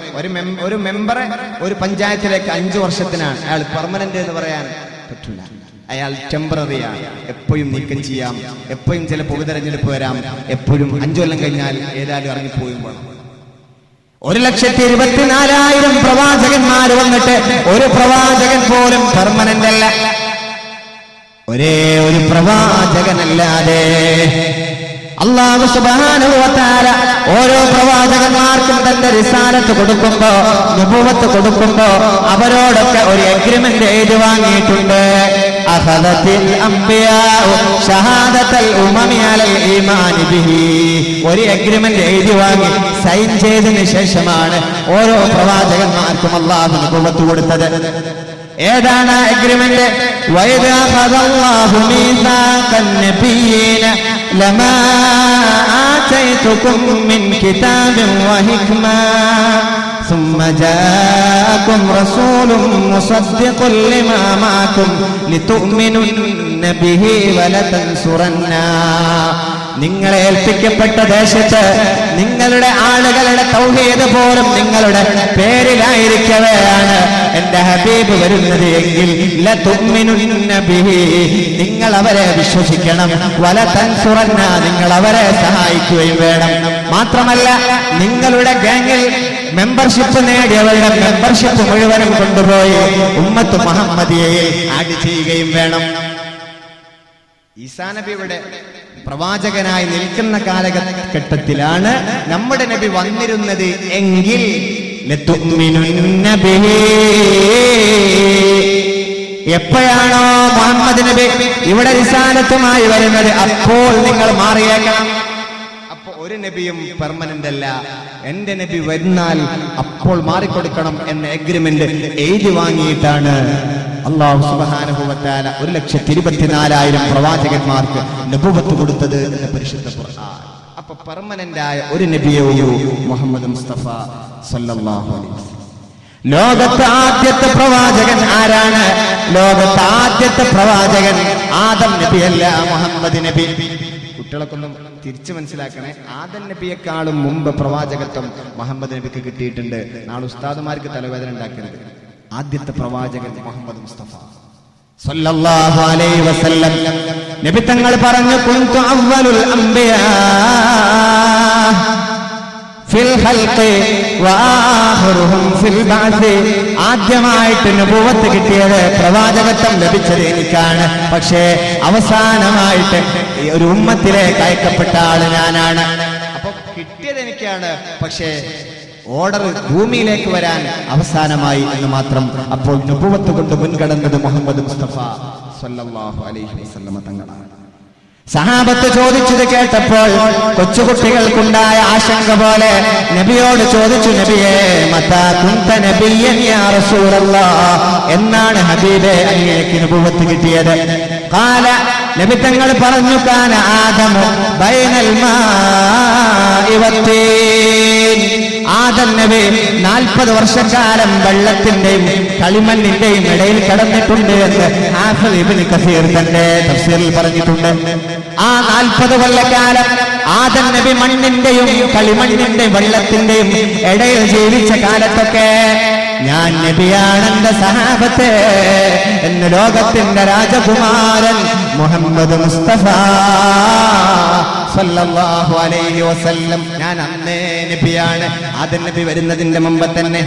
ഒരു മെമ്പറെ ഒരു പഞ്ചായത്തിലേക്ക് 5 വർഷത്തിനാണ്. അയാൾ പെർമനന്റ് എന്ന് പറയാൻ പറ്റില്ല. അയാൾ ടെമ്പററിയാണ്. എപ്പോഴും നീക്കം ചെയ്യാം, എപ്പോഴും ചില പൊതുതെരഞ്ഞെടുപ്പ് വരാം, എപ്പോഴും 5 കൊല്ലം കഴിഞ്ഞാൽ ഏതായാലും ഇറങ്ങിപ്പോയും വേണം. 1,24,000 പ്രവാചകന്മാര് വന്നിട്ട് ഒരു പ്രവാചകൻ പോലും പെർമനന്റ് അല്ല. ഒരേ ഒരു പ്രവാചകനല്ലാതെ. അല്ലാഹു സുബ്ഹാനഹു വ തആല ഓരോ പ്രവാചകന്മാർക്കും തന്റെ റിസാലത്ത് കൊടുക്കുമ്പോ, നബുവത്ത് കൊടുക്കുമ്പോ അവരോടൊക്കെ ഒരു എഗ്രിമെന്റ് എഴുതി വാങ്ങിയിട്ടുണ്ട്. അഖദത്തിൽ അംബിയാഉ ഷഹാദത്തൽ ഉമമി അലൽ ഈമാനി ബിഹി. ഒരു എഗ്രിമെന്റ് എഴുതി വാങ്ങി സൈൻ ചെയ്തതിന് ശേഷമാണ് ഓരോ പ്രവാചകന്മാർക്കും അല്ലാഹു നബുവത്ത് കൊടുത്തത്. ഏതാണ് എഗ്രിമെന്റ്? വൈദ ഖദല്ലാഹു മീസാഖൻ നബിയ്യീന ലമാ ആതൈതുകും മിൻ കിതാബിൻ വഹിക്മ ثم جاءكم رسول مصدق لما معكم لتؤمنن به ولتنصرنه. നിങ്ങളെ ഏൽപ്പിക്കപ്പെട്ട ദേശത്ത് നിങ്ങളുടെ ആളുകളുടെ തൗഹീദ് പോലും നിങ്ങളുടെ പേരിലായിരിക്കവെയാണ് എന്റെ ഹബീബ് വരുന്നത് എങ്കിൽ ലതുഅ്മിനുന്ന ബിഹി, നിങ്ങൾ അവരെ വിശ്വസിക്കണം. വലതൻസുറന്ന, നിങ്ങൾ അവരെ സഹായിക്കുകയും വേണം. മാത്രമല്ല നിങ്ങളുടെ ഗാങ്ങിൽ മെമ്പർഷിപ്പ് നേടിയവരുടെ മെമ്പർഷിപ്പ് മുഴുവനും കൊണ്ടുപോയി ഉമ്മത്ത് മുഹമ്മദിയയിൽ ആഡ് ചെയ്യുകയും വേണം. ഈസാ നബിയുടെ പ്രവാചകനായി നിൽക്കുന്ന കാലഘട്ടത്തിലാണ് നമ്മുടെ നബി വന്നിരുന്നത് എങ്കിൽ ലതുഅ്മിനുന്ന ബിഹി, എപ്പോഴാണോ മുഹമ്മദ് നബി ഇവിടെ റിസാലത്തുമായി വരുന്നത് അപ്പോൾ നിങ്ങൾ മാറിയേക്കണം. അപ്പൊ ഒരു നബിയും പെർമനന്റ് അല്ല. എന്റെ നബി വരുന്നാൽ അപ്പോൾ മാറിക്കൊടുക്കണം എന്ന എഗ്രിമെന്റ് എഴുതി വാങ്ങിയിട്ടാണ് അല്ലാഹു സുബ്ഹാനഹു വ തആല 1,24,000 പ്രവാചകന്മാർക്ക് നബുവത്ത് കൊടുത്തത് എന്ന് പരിശുദ്ധ ഖുർആൻ. അപ്പൊ പെർമനന്റ് ആയ ഒരു നബിയേ ഉള്ളൂ, മുഹമ്മദ് മുസ്തഫ സല്ലല്ലാഹു അലൈഹി വസല്ലം. ലോകത്തെ ആദ്യത്തെ പ്രവാചകൻ ആരാണ്? ലോകത്തെ ആദ്യത്തെ പ്രവാചകൻ ആദം നബിയല്ല, മുഹമ്മദ് നബി. കുട്ടികളൊക്കെ ഒന്നും തിരിച്ചു മനസ്സിലാക്കണേ. ആദം നബിയെക്കാളും മുമ്പ് പ്രവാചകത്വം മുഹമ്മദ് നബിക്ക് കിട്ടിയിട്ടുണ്ട്. നാളെ ഉസ്താദുമാർക്ക് തലവേദന ഉണ്ടാക്കരുത്. ആദ്യത്തെ പ്രവാചകൻ മുഹമ്മദ് മുസ്തഫ സല്ലല്ലാഹു അലൈഹി വസല്ലം. നബി തങ്ങൾ പറഞ്ഞു, കുൻതു അവ്വലുൽ അംബിയാ ഫിൽ ഖൽഖി വആഖിറുഹും ഫിൽ ബഅസി. ആദ്യമായിട്ട് നബുവത്ത് കിട്ടിയത്, പ്രവാചകത്വം ലഭിച്ചത് എനിക്കാണ്. പക്ഷേ അവസാനമായിട്ട് ഒരു ഉമ്മത്തിലേക്ക് അയക്കപ്പെട്ട ആള് ഞാനാണ്. അപ്പൊ കിട്ടിയത് എനിക്കാണ്, പക്ഷേ ഓർഡർ ഭൂമിയിലേക്ക് വരാൻ അവസാനമായി എന്ന് മാത്രം. അപ്പോൾ നബുവത്ത് കൊണ്ട് മുൻകടന്നത് മുഹമ്മദ് മുസ്തഫ സല്ലല്ലാഹു അലൈഹി വസല്ലമ തങ്ങളാണ്. സഹാബത്ത് ചോദിച്ചത് കേട്ടപ്പോൾ കൊച്ചുകുട്ടികൾക്കുണ്ടായ ആശങ്ക പോലെ നബിയോട് ചോദിച്ചു, നബിയേ മതാ കുന്ത നബിയ്യൻ യാ റസൂലല്ലാഹ്, എന്നാണ് ഹബീബേ അങ്ങേക്ക് നബുവത്ത് കിട്ടിയത്? ഖാല, നബി തങ്ങൾ പറഞ്ഞു, കാന ആദമു ബൈനൽ മാഇ വത്തീൻ, ആദം നബി 40 വർഷക്കാലം വെള്ളത്തിന്റെയും കളിമണ്ണിന്റെയും ഇടയിൽ കടന്നിട്ടുണ്ട് എന്ന് ഹാഫിദ് ഇബ്നു കസീർ തന്റെ തഫ്സീറിൽ പറഞ്ഞിട്ടുണ്ട്. ആ 40 കൊല്ലക്കാലം ആദം നബി മണ്ണിന്റെയും കളിമണ്ണിന്റെയും വെള്ളത്തിന്റെയും ഇടയിൽ ജീവിച്ച കാലത്തൊക്കെ ഞാൻ നബിയാണ് എന്റെ സഹാബത്തെ എന്ന് ലോകത്തിന്റെ രാജകുമാരൻ മുഹമ്മദ് മുസ്തഫ സല്ലല്ലാഹു അലൈഹി വസല്ലം, ഞാൻ അന്നേ നബിയാണ്. ആദം നബി വരുന്നതിന്റെ മുമ്പ് തന്നെ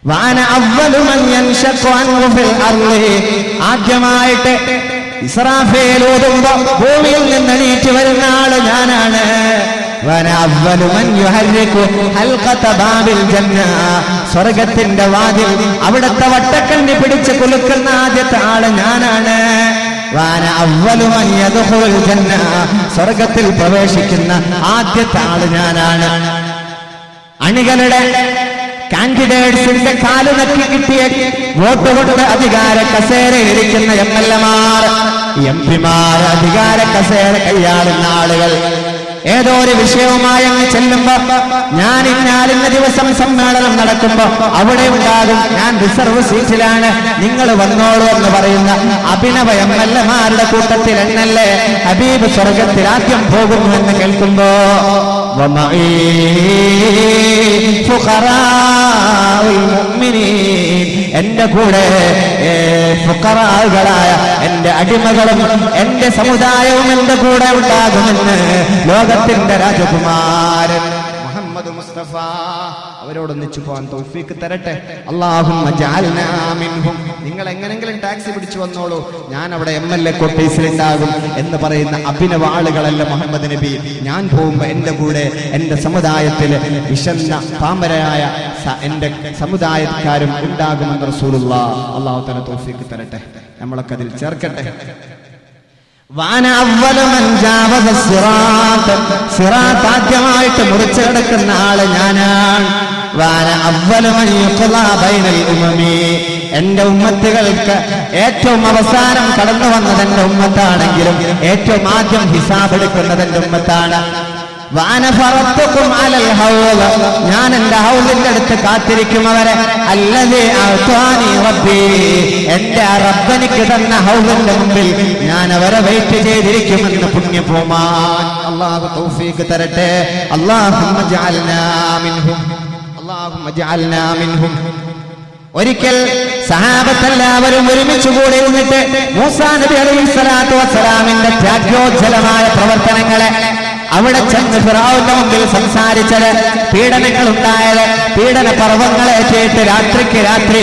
വാന അവ്വലു മൻ യൻശഖു അൻഹു ഫിൽ അർളി, ആദ്യമായിട്ട് ഇസ്രാഫീൽ ഊതുമ്പോ ഭൂമിയിൽ നിന്ന് എണീറ്റ് വരുന്ന ആള് ഞാനാണ്. വാന അവ്വലു മൻ യുഹർരികു ഹൽഖത ബാബിൽ ജന്ന, സ്വർഗ്ഗത്തിന്റെ വാതിൽ അവിടുത്തെ വട്ടക്കണ്ണി പിടിച്ച് കുലുക്കുന്ന ആദ്യത്തെ ആള് ഞാനാണ്. വാന അവ്വലു മൻ യദ്ഖുലുൽ ജന്ന, സ്വർഗ്ഗത്തിൽ പ്രവേശിക്കുന്ന ആദ്യത്തെ ആള് ഞാനാണ്. അണികളുടെ കാൻഡിഡേറ്റ്സിന്റെ കാലു നക്കി കിട്ടിയ വോട്ട് കൊണ്ട് അധികാര കസേരയിൽ ഇരിക്കുന്ന MLA-മാർ, MP-മാർ, അധികാര കസേര കൈയാളുന്ന ആളുകൾ ഏതോ ഒരു വിഷയവുമായി അങ്ങ് ചെല്ലുമ്പോ, ഞാൻ ഇന്ന ദിവസം സമ്മേളനം നടക്കുമ്പോ അവിടെ ഉണ്ടാകും, ഞാൻ റിസർവ് സീറ്റിലാണ്, നിങ്ങൾ വന്നോളൂ എന്ന് പറയുന്ന അഭിനവ MLA-മാരുടെ കൂട്ടത്തിൽ എന്നല്ലേ ഹബീബ് സ്വർഗത്തിൽ ആദ്യം പോകുന്നു എന്ന് കേൾക്കുമ്പോ, എന്റെ കൂടെ ഫുഖറാകളായ എന്റെ അടിമകളും എന്റെ സമുദായവും എന്റെ കൂടെ ഉണ്ടാകുമെന്ന് ലോകത്തിന്റെ രാജകുമാരൻ മുഹമ്മദ് മുസ്തഫ അവരോടൊന്നിച്ചു പോകാൻ തൗഫീക്ക് തരട്ടെ. അല്ലാഹുമ്മ ജഅൽനാ മിൻഹും. നിങ്ങൾ എങ്ങനെങ്കിലും ടാക്സി പിടിച്ചു വന്നോളൂ, ഞാൻ അവിടെ MLA കോട്ടേഴ്സിലുണ്ടാകും എന്ന് പറയുന്ന അഭിനവ ആളുകളല്ല മുഹമ്മദ് നബി. ഞാൻ പോകുമ്പോ എന്റെ കൂടെ എന്റെ സമുദായത്തില് വിശന്ന പാമരയായ എന്റെ സമുദായക്കാരും ഉണ്ടാകുമെന്ന് റസൂലുള്ളാഹ്. അല്ലാഹു തആല തൗഫീക്ക് തരട്ടെ, നമ്മളൊക്കെ അതിൽ ചേർക്കട്ടെ. ആദ്യമായിട്ട് മുറിച്ചു കിടക്കുന്ന ആള് ഞാനാണ്. എന്റെ ഉമ്മത്തുകൾക്ക് ഏറ്റവും അവസാനം കടന്നു വന്നത് എന്റെ ഉമ്മത്താണെങ്കിലും ഏറ്റവും ആദ്യം ഹിസാബ് എടുക്കുന്നത് എന്റെ ഉമ്മത്താണ്. ഞാൻ എന്റെ ഹൗലിന്റെ അടുത്ത് കാത്തിരിക്കും അവരെ. അല്ലദീ അഅ്താനി റബ്ബി, എന്റെ റബ്ബനിക്ക് തന്ന ഹൗലിന്റെ മുമ്പിൽ ഞാൻ അവരെ വെയിറ്റ് ചെയ്തിരിക്കുമെന്ന് പുണ്യപൂമാൻ അല്ലാഹു തൗഫീഖ് തരട്ടെ. അല്ലാഹുമ്മ ജഅൽനാ മിൻഹും, അല്ലാഹുമ്മ ജഅൽനാ മിൻഹും. ഒരിക്കൽ സഹാബത്തെല്ലാവരും ഒരുമിച്ച് കൂടി ഇരുന്നിട്ട് മൂസാ നബി അലൈഹിസ്സലാത്തു വസ്സലാമിന്റെ ത്യാഗോജ്ജലമായ പ്രവർത്തനങ്ങളെ അവിടെ ചെന്ന് ഫിറഔന്റെ മുമ്പിൽ സംസാരിച്ചത്, പീഡനങ്ങൾ ഉണ്ടായത്, പീഡന പർവ്വങ്ങളേറ്റിട്ട് രാത്രിക്ക് രാത്രി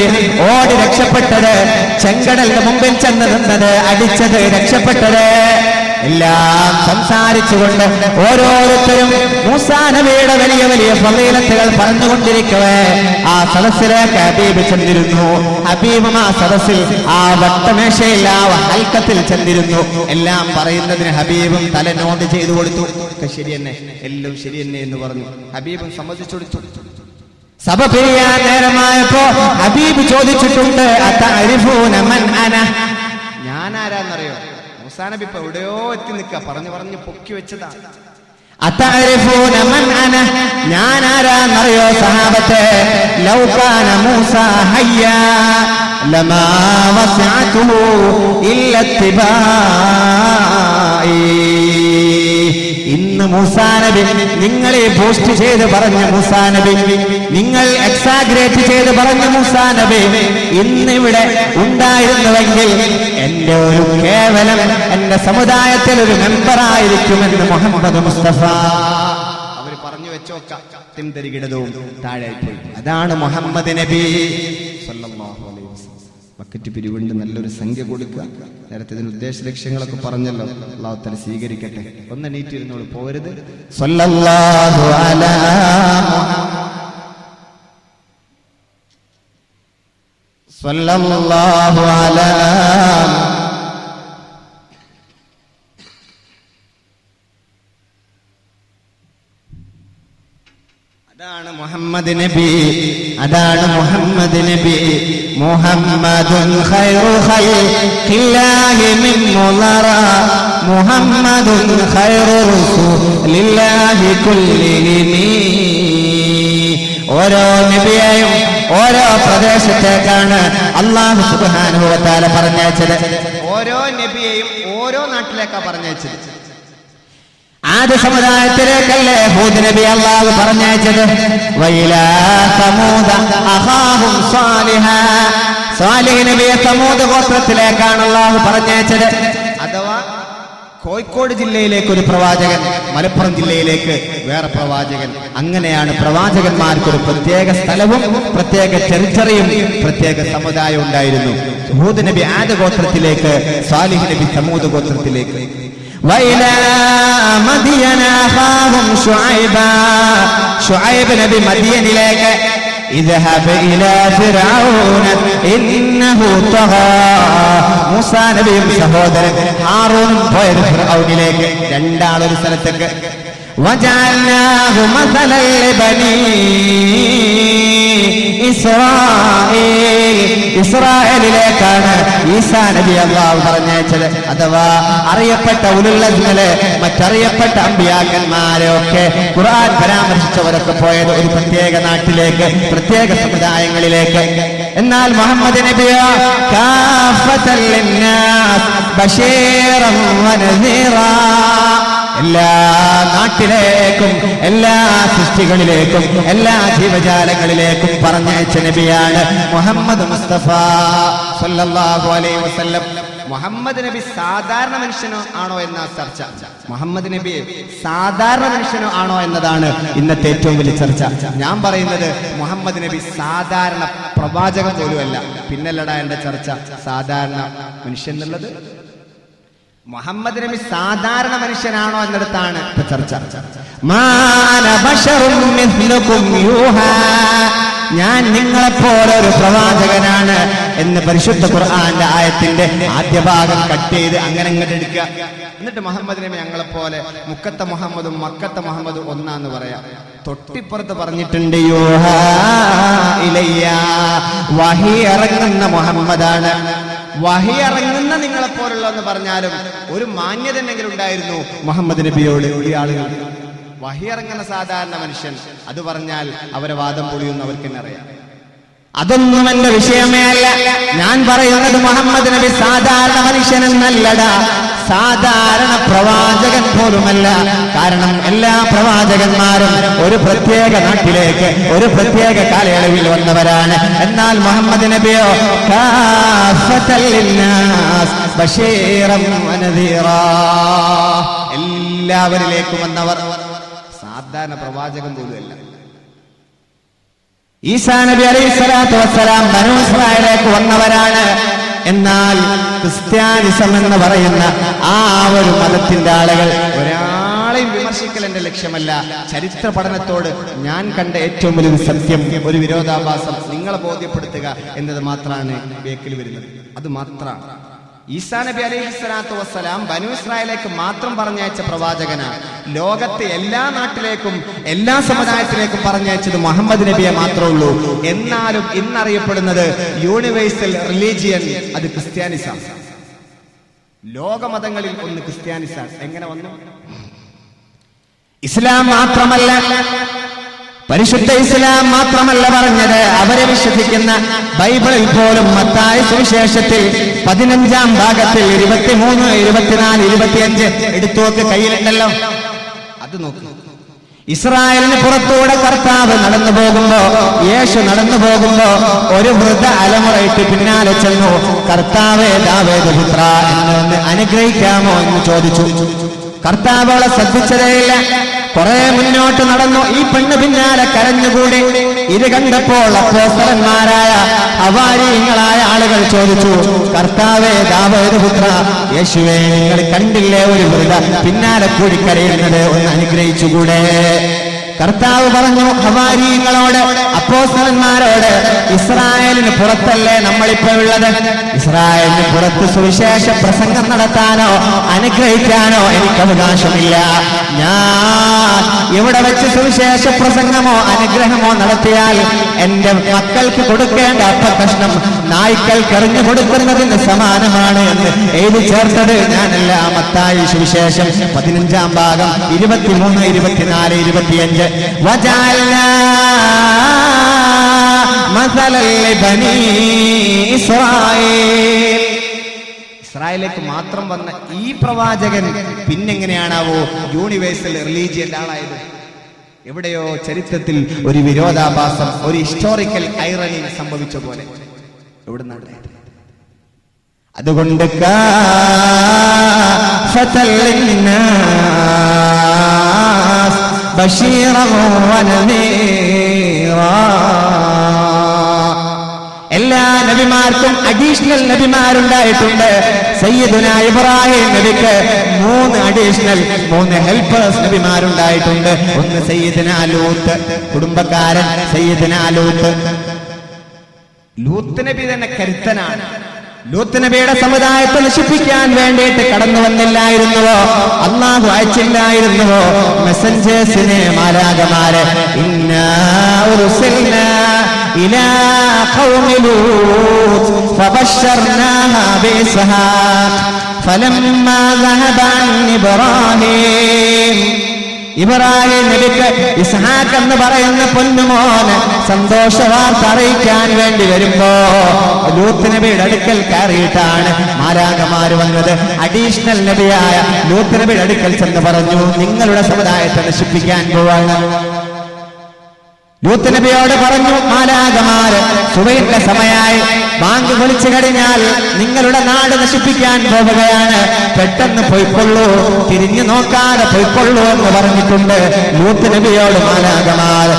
ഓടി രക്ഷപ്പെട്ടത്, ചെങ്കടലിന്റെ മുമ്പിൽ ചെന്ന് നിന്നത്, അടിച്ചത്, രക്ഷപ്പെട്ടത് എല്ലാം സംസാരിച്ചുകൊണ്ട് ഓരോരുത്തരും മൂസാ നബിയുടെ വലിയ വലിയ ഫളീലത്തുകൾ പറഞ്ഞുകൊണ്ടിരിക്കവേ ആ സദസ്സിലേക്ക് ഹബീബ് ചെന്നിരുന്നു. ഹബീബും ആ സദസ്സിൽ ആ വട്ടമേശയിൽ ആ ഹൽക്കത്തിൽ ചെന്നിരുന്നു. എല്ലാം പറയുന്നതിന് ഹബീബും തല നോട്ട് ചെയ്തു കൊടുത്തു. ഒക്കെ ശരി തന്നെ, എല്ലാം ശരി തന്നെ എന്ന് പറഞ്ഞു. ഹബീബും സമ്മതിച്ചു കൊടുത്തു. സഭ പിരിയാൻ നേരമായപ്പോ ഹബീബ് ചോദിച്ചിട്ടുണ്ട്, അതഅരിഫൂന മൻ അന, ഞാനാരാന്നറിയോ? മൂസാ നബി ഇപ്പൊ എവിടെയോ എത്തി നിൽക്കുക, പറഞ്ഞു പറഞ്ഞു പൊക്കി വെച്ചതാ. അതഅരിഫൂന മൻ അന, ഞാനാരാന്നറിയോ സഹാബത്തെ? ലൗ കാന മൂസാ ഹയ്യാ ലമാ വസിഅതുഹു ഇല്ല ഇത്തിബാഇ. ഇന്ന് മൂസാ നബി, നിങ്ങളെ പോസ്റ്റ് ചെയ്ത് പറഞ്ഞ മൂസാ നബി, നിങ്ങൾ എക്സാഗ്രേറ്റ് ചെയ്ത് പറഞ്ഞ മൂസാ നബി ഇന്നിവിടെ ഉണ്ടായിരുന്നുവെങ്കിൽ എന്റെ ഒരു കേവലം എന്റെ സമുദായത്തിൽ ഒരു മെമ്പറായിരിക്കുമെന്ന് മുഹമ്മദ് മുസ്തഫ അവര് പറഞ്ഞു വെച്ചോക്കാം. തിരികിടതും താഴെ പോയി. അതാണ് മുഹമ്മദ് നബി സല്ലല്ലാഹു അലൈഹി വസല്ലം. ബക്കറ്റ് പിരിവുണ്ട്, നല്ലൊരു സംഖ്യ കൊടുക്കുക. നേരത്തെ ഇതിന് ഉദ്ദേശ ലക്ഷ്യങ്ങളൊക്കെ പറഞ്ഞല്ലോ. അല്ലാഹു തആല സ്വീകരിക്കട്ടെ. ഒന്ന് നീറ്റിരുന്നോളൂ, പോരുത്. സല്ലല്ലാഹു അലാ സല്ലല്ലാഹു അലാ അതാണ് മുഹമ്മദ് നബി, അതാണ് മുഹമ്മദ് നബി. മുഹമ്മദുൻ ഖൈറു ഖൽഖില്ലാഹി മിൻ മുളറ, മുഹമ്മദുൻ ഖൈറു റസൂലില്ലാഹി കുല്ലിഹിമി. ഓരോ നബിയെയും ഓരോ പ്രദേശത്തേക്കാണ് അല്ലാഹു സുബ്ഹാനഹു വ തആല പറഞ്ഞയച്ചത്. ഓരോ നബിയെയും ഓരോ നാട്ടിലേക്കാണ് പറഞ്ഞയച്ചത്. ആദ്യ സമുദായത്തിലേക്കല്ലേ ഹൂദ് നബി അല്ലാഹു പറഞ്ഞയച്ചത്. വഇലാ സമൂദ അഖാഹും സാലിഹ, സാലിഹ് നബിയെ സമൂദ് ഗോത്രത്തിലേക്കാണ് അല്ലാഹു പറഞ്ഞയച്ചത്. അഥവാ കോഴിക്കോട് ജില്ലയിലേക്ക് ഒരു പ്രവാചകൻ, മലപ്പുറം ജില്ലയിലേക്ക് വേറെ പ്രവാചകൻ. അങ്ങനെയാണ് പ്രവാചകന്മാർക്കൊരു പ്രത്യേക സ്ഥലവും പ്രത്യേക ടെറിറ്ററിയും പ്രത്യേക സമുദായം ഉണ്ടായിരുന്നു. ഹൂദ് നബി ആദ് ഗോത്രത്തിലേക്ക്, സാലിഹ് നബി സമൂദ് ഗോത്രത്തിലേക്ക്. وإلى مدين أخاهم شعيبا, شعيب نبي مدينിലേക്ക്. اذهب إلى فرعون إنه طغى, മൂസാ നബിയും സഹോദരൻ ഹാറൂനും പോയത് ഫിർഔനിലേക്ക്. രണ്ടാളൊരു സ്ഥലത്തേക്ക്. وجعلناه مثلا لبني ഇസ്രായേൽ, ഇസ്രായേലിലേക്കാണ് ഈസാ നബി അല്ലാഹു പറഞ്ഞയച്ചത്. അഥവാ അറിയപ്പെട്ട ഉലുൽ അസ്മിലെ മറ്ററിയപ്പെട്ട അമ്പിയാക്കന്മാരെ ഒക്കെ ഖുർആൻ പരാമർശിച്ചവരൊക്കെ പോയത് ഒരു പ്രത്യേക നാട്ടിലേക്ക്, പ്രത്യേക സമുദായങ്ങളിലേക്ക്. എന്നാൽ മുഹമ്മദ് നബിയോ കാഫത്തൽ ലിന്നാസ് ബശീറൻ വനദീറാ, എല്ലാ നാട്ടിലേക്കും എല്ലാ സൃഷ്ടികളിലേക്കും എല്ലാ ജീവജാലങ്ങളിലേക്കും പറഞ്ഞയച്ച നബിയാണ് മുഹമ്മദ് മുസ്തഫ സല്ലല്ലാഹു അലൈഹി വസല്ലം. മുഹമ്മദ് നബി സാധാരണ മനുഷ്യനോ ആണോ എന്ന ചർച്ച. മുഹമ്മദ് നബി സാധാരണ മനുഷ്യനോ ആണോ എന്നതാണ് ഇന്നത്തെ ഏറ്റവും വലിയ ചർച്ച. ഞാൻ പറയുന്നത് മുഹമ്മദ് നബി സാധാരണ പ്രവാചകൻ പോലുമല്ല. പിന്നല്ലടാ എന്റെ ചർച്ച സാധാരണ മനുഷ്യൻ എന്നുള്ളത്. മുഹമ്മദ് നബി സാധാരണ മനുഷ്യനാണോ എന്നിടത്താണ് ചർച്ച. മാന ബശറും മിസ്ലുകും യൂഹാ, ഞാൻ നിങ്ങളെപ്പോലെ ഒരു പ്രവാചകനാണ് എന്ന് പരിശുദ്ധ ഖുർആന്റെ ആയത്തിന്റെ ആദ്യ ഭാഗം കട്ട് ചെയ്ത് അങ്ങനെ അങ്ങോട്ട് എടുക്കുക. എന്നിട്ട് മുഹമ്മദ് നബി ഞങ്ങളെപ്പോലെ മുക്കത്തെ മുഹമ്മദും മക്കത്തെ മുഹമ്മദും ഒന്നാന്ന് പറയാം. തൊട്ടിപ്പുറത്ത് പറഞ്ഞിട്ടുണ്ട് യൂഹാ ഇലയ്യ, വഹി ഇറങ്ങുന്ന മുഹമ്മദാണ്. വഹി ഇറങ്ങുന്ന നിങ്ങളെപ്പോലുള്ള എന്ന് പറഞ്ഞാലും ഒരു മാന്യത എന്തെങ്കിലും ഉണ്ടായിരുന്നു മുഹമ്മദ് നബിയോട് ഈ ആളുകൾ. വഹി ഇറങ്ങുന്ന സാധാരണ മനുഷ്യൻ അത് പറഞ്ഞാൽ അവരെ വാദം പൊളിയുന്ന അവർക്ക് തന്നെ അറിയാം. അതൊന്നും എന്റെ വിഷയമേ അല്ല. ഞാൻ പറയുന്നത് മുഹമ്മദ് നബി സാധാരണ മനുഷ്യനെന്നല്ലടാ, സാധാരണ പ്രവാചകൻ പോലുമല്ല. കാരണം എല്ലാ പ്രവാചകന്മാരും ഒരു പ്രത്യേക നാട്ടിലേക്ക് ഒരു പ്രത്യേക കാലയളവിൽ വന്നവരാണ്. എന്നാൽ മുഹമ്മദ് നബിയോ കാഫത്തൽ ലിന്നാസ് ബശീറൻ വനദീറാ, എല്ലാവരിലേക്കും വന്നവർ. സാധാരണ പ്രവാചകൻ പോലുമല്ല. ഈസാ നബി അലൈഹിസ്സലാത്തു വസ്സലാം ബനൂ ഇസ്രായേലിലേക്ക് വന്നവരാണ്. എന്നാൽ ക്രിസ്ത്യാനിസം എന്ന് പറയുന്ന ആ ഒരു മതത്തിന്റെ ആളുകൾ, ഒരാളെയും വിമർശിക്കൽ എന്റെ ലക്ഷ്യമല്ല. ചരിത്ര പഠനത്തോട് ഞാൻ കണ്ട ഏറ്റവും വലിയൊരു സത്യം, ഒരു വിരോധാഭാസം നിങ്ങളെ ബോധ്യപ്പെടുത്തുക എന്നത് മാത്രമാണ് ബേക്കിൽ വരുന്നത്. അത് മാത്രമാണ്. ഈസാ നബി അലൈഹിസ്സലാത്തു വസ്സലാം ബനൂ ഇസ്രായേലിലേക്ക് മാത്രം പറഞ്ഞയച്ച പ്രവാചകനാണ്. ലോകത്തെ എല്ലാ നാട്ടിലേക്കും എല്ലാ സമുദായത്തിലേക്കും പറഞ്ഞയച്ചത് മുഹമ്മദ് നബിയെ മാത്രമേ ഉള്ളൂ. എന്നാലും ഇന്നറിയപ്പെടുന്നത് യൂണിവേഴ്സൽ റിലീജിയൻ അത് ക്രിസ്ത്യാനിസാണ്. ലോകമതങ്ങളിൽ ഒന്ന് ക്രിസ്ത്യാനിസാണ്. എങ്ങനെ വന്നു? ഇസ്ലാം മാത്രമല്ല, പരിശുദ്ധ ഇസ്ലാം മാത്രമല്ല പറഞ്ഞത്, അവരെ വിശ്വസിക്കുന്ന ബൈബിളിൽ പോലും മത്തായി സുവിശേഷത്തിൽ 15-ാം ഭാഗത്തിൽ 23, 24, 25 എടുത്തോക്ക് കയ്യിലുണ്ടല്ലോ, അത് നോക്കൂ. ഇസ്രായേലിന് പുറത്തൂടെ കർത്താവ് നടന്നു പോകുമ്പോ, യേശു നടന്നു പോകുമ്പോ ഒരു വൃദ്ധ അലമുറയിട്ട് പിന്നാലെ ചെന്നു, കർത്താവേ ദാവീദ് പുത്ര എന്നൊന്ന് അനുഗ്രഹിക്കാമോ എന്ന് ചോദിച്ചു. കർത്താവ് അവളെ ശ്രദ്ധിച്ചതേയില്ല. കുറെ മുന്നോട്ട് നടന്നു. ഈ പെണ്ണ് പിന്നാലെ കരഞ്ഞുകൂടി. ഇത് കണ്ടപ്പോൾ അപ്പോസ്തലന്മാരായ ഹവാരിയങ്ങളായ ആളുകൾ ചോദിച്ചു, കർത്താവേ ദാവീദ് പുത്ര യേശുവേ, നിങ്ങൾ കണ്ടില്ലേ ഒരു വൃദ്ധ പിന്നാലെ കൂടി കരയുന്നത്, ഒന്ന് അനുഗ്രഹിച്ചുകൂടെ? കർത്താവ് പറഞ്ഞു ഹവാരിയങ്ങളോട്, അപ്പോസ്തലന്മാരോട്, ഇസ്രായേലിന് പുറത്തല്ലേ നമ്മളിപ്പോ ഉള്ളത്? ഇസ്രായേലിന് പുറത്ത് സുവിശേഷ പ്രസംഗം നടത്താനോ അനുഗ്രഹിക്കാനോ എനിക്ക് അവകാശമില്ല. ഞാൻ ഇവിടെ വെച്ച് സുവിശേഷ പ്രസംഗമോ അനുഗ്രഹമോ നടത്തിയാൽ എന്റെ മക്കൾക്ക് കൊടുക്കേണ്ട അപ്പകഷ്ണം നായ്ക്കൾക്ക് എറിഞ്ഞു കൊടുക്കുന്നതിന് സമാനമാണ് എന്ന് എഴുതി ചേർത്തത് ഞാനല്ല. മത്തായി സുവിശേഷം 15-ാം ഭാഗം 23, 24, 25. വജഅൽനാ മസലൽ ലിബനീ ഇസ്രായേൽ. ഇസ്രായേലിലേക്ക് മാത്രം വന്ന ഈ പ്രവാചകൻ പിന്നെങ്ങനെയാണാവോ യൂണിവേഴ്സൽ റിലീജിയന്റെ ആളായത്? എവിടെയോ ചരിത്രത്തിൽ ഒരു വിരോധാഭാസം, ഒരു ഹിസ്റ്റോറിക്കൽ ഐറണി സംഭവിച്ച പോലെ. എവിടുന്നാണ്? അതുകൊണ്ട് എല്ലാ നബിമാർക്കും അഡീഷണൽ നബിമാരുണ്ടായിട്ടുണ്ട്. സയ്യിദുനാ ഇബ്രാഹിം നബിക്ക് 3 അഡീഷണൽ 3 ഹെൽപ്പേഴ്സ് നബിമാരുണ്ടായിട്ടുണ്ട്. ഒന്ന് സയ്യിദുനാ ലൂത്ത്, കുടുംബക്കാരൻ സയ്യിദുനാ ലൂത്ത്. ലൂത്ത് നബി തന്നെ കരുത്തനാണ്. ലൂത്ത് നബിയുടെ സമുദായത്തെ നശിപ്പിക്കാൻ വേണ്ടിയിട്ട് കടന്നു വന്നില്ലായിരുന്നുവോ? അല്ലാഹു അയച്ചില്ലായിരുന്നുവോ മെസ്സഞ്ചേഴ്സിനെ, മാലാഖമാരെ? ഇന്നാ ഉർസിൽനാ ഇലാ ഖൗമി ലൂത്ത് ഫബശർനാഹാ ബിഇസ്ഹാഖ് ഫലമ്മാ ദഹബ അൻ ഇബ്രാഹിം. ഇബ്രാഹിം നബിക്ക് ഇസ്ഹാഖ് എന്ന് പറയുന്ന പൊന്നുമോന് സന്തോഷ വാർത്ത അറിയിക്കാൻ വേണ്ടി വരുമ്പോ ലൂത്ത് നബിയുടെ അടുക്കൽ കയറിയിട്ടാണ് മാലാഖമാര് വന്നത്. അഡീഷണൽ നബിയായ ലൂത്ത് നബിയുടെ അടുക്കൽ ചെന്ന് പറഞ്ഞു, നിങ്ങളുടെ സമുദായത്തെ നശിപ്പിക്കാൻ പോവാണ്. ലൂത്ത് നബിയോട് പറഞ്ഞു മാലാഖമാര്, സുബഹിന്റെ സമയമായി, ബാങ്ക് വിളിച്ചു കഴിഞ്ഞാൽ നിങ്ങളുടെ നാട് നശിപ്പിക്കാൻ പോവുകയാണ്, പെട്ടെന്ന് പൊയ്ക്കൊള്ളൂ, തിരിഞ്ഞു നോക്കാതെ പൊയ്ക്കൊള്ളൂ എന്ന് പറഞ്ഞിട്ടുണ്ട് ലൂത്ത് നബിയോട് മാലാഖമാർ.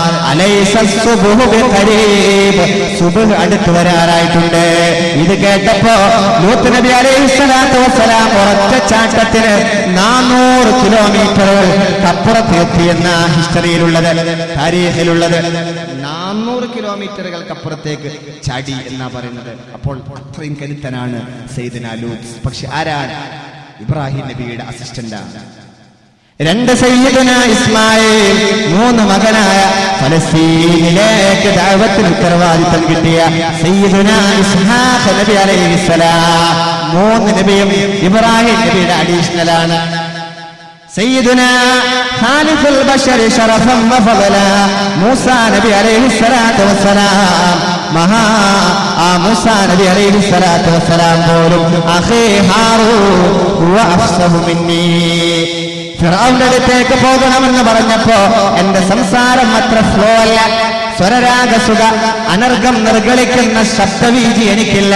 സുബ്ഹ് അടുത്ത് വരാറായിട്ടുണ്ട്. ഇത് കേട്ടപ്പോ ലൂത്ത് നബി അലൈഹിസ്സലാത്തു വസ്സലാം ഒരൊറ്റ ചാട്ടത്തിന് 400 കിലോമീറ്ററുകൾ അപ്പുറത്തെത്തിയെന്ന ഹിസ്റ്ററിയിലുള്ളത്, താരീഖിലുള്ളത്. 400 കിലോമീറ്ററുകൾക്കപ്പുറത്തേക്ക് ചാടി എന്നാ പറയുന്നത്. അപ്പോൾ അത്രയും കരുത്തനാണ് സയ്യിദുനാ ലൂത്ത്. പക്ഷെ ആരാണ്? ഇബ്രാഹിം നബിയുടെ അസിസ്റ്റന്റാണ്. 2 സയ്യിദുനാ ഇസ്മായിൽ, 3 മകനായ ഫലസ്തീനിലേക്ക് ദഅവത്തിന് ഉത്തരവാദിത്തം കിട്ടിയ സയ്യിദുനാ ഇസ്ഹാഖ് നബി അലൈഹിസ്സലാം. 3 നബിയും ഇബ്രാഹിം നബിയുടെ അഡീഷണലാണ്. സയ്യിദുനാ ഖാലിഫുൽ ബശർ ശറഫൻ വഫള മൂസാ നബി അലൈഹിസ്സലാത്തു വസ്സലാം. മൂസാ നബി അലൈഹിസ്സലാത്തു വസ്സലാം പോലും അഖീ ഹാറൂൻ ഹുവ അഫ്സഹു മിന്നീ. ഫിർഔന്റെ അടുത്തേക്ക് പോകണമെന്ന് പറഞ്ഞപ്പോ എന്റെ സംസാരം അത്ര ഫ്ലോ അല്ല, സ്വരരാഗസുഖ അനർഘം നിർഗളിക്കുന്ന ശബ്ദവീതി എനിക്കില്ല,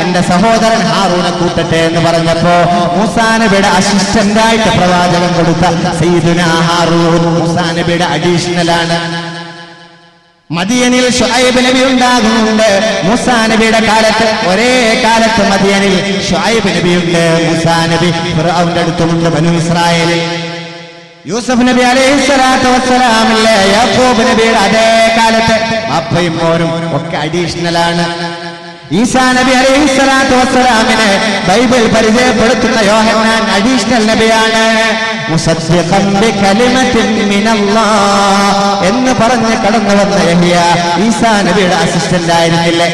എന്റെ സഹോദരൻ ഹാറൂനെ കൂട്ടട്ടെ എന്ന് പറഞ്ഞപ്പോ മൂസാ നബിയുടെ അസിസ്റ്റന്റായിട്ട് പ്രവാചകൻ കൊടുത്ത സയ്യിദുനാ ഹാറൂൻ മൂസാ നബിയുടെ അഡീഷണലാണ്. മദിയനിൽ ശുഐബ് നബി ഉണ്ടാകുന്നുണ്ട്. മൂസാ നബിയുടെ കാലത്ത്, ഒരേ കാലത്ത് മദിയനിൽ ശുഐബ് നബിയുണ്ട്. മൂസാ നബി ഫിർഔന്റെ അടുത്തുമുണ്ട്. ബനു ഇസ്രായേലിൽ യൂസഫ് നബി അലൈഹിസ്സലാത്തു വസ്സലാമില്ലേ, യാക്കൂബ് നബിയുടെ അതേ കാലത്ത് അപ്പയും മോനും ഒക്കെ അഡീഷണലാണ്. ഈസാ നബി അലൈഹിസ്സലാത്തു വസ്സലാമിനെ ബൈബിൾ പരിചയപ്പെടുത്തുന്ന യോഹന്നാൻ അഡീഷണൽ നബിയാണ്. മുസദ്ദിഖൻ ബികലിമത്തിൻ മിനല്ലാഹ് എന്ന് പറഞ്ഞ് കടന്നു വന്ന യഹ്യ ഈസാ നബിയുടെ അസിസ്റ്റന്റ് ആയിരുന്നില്ലേ?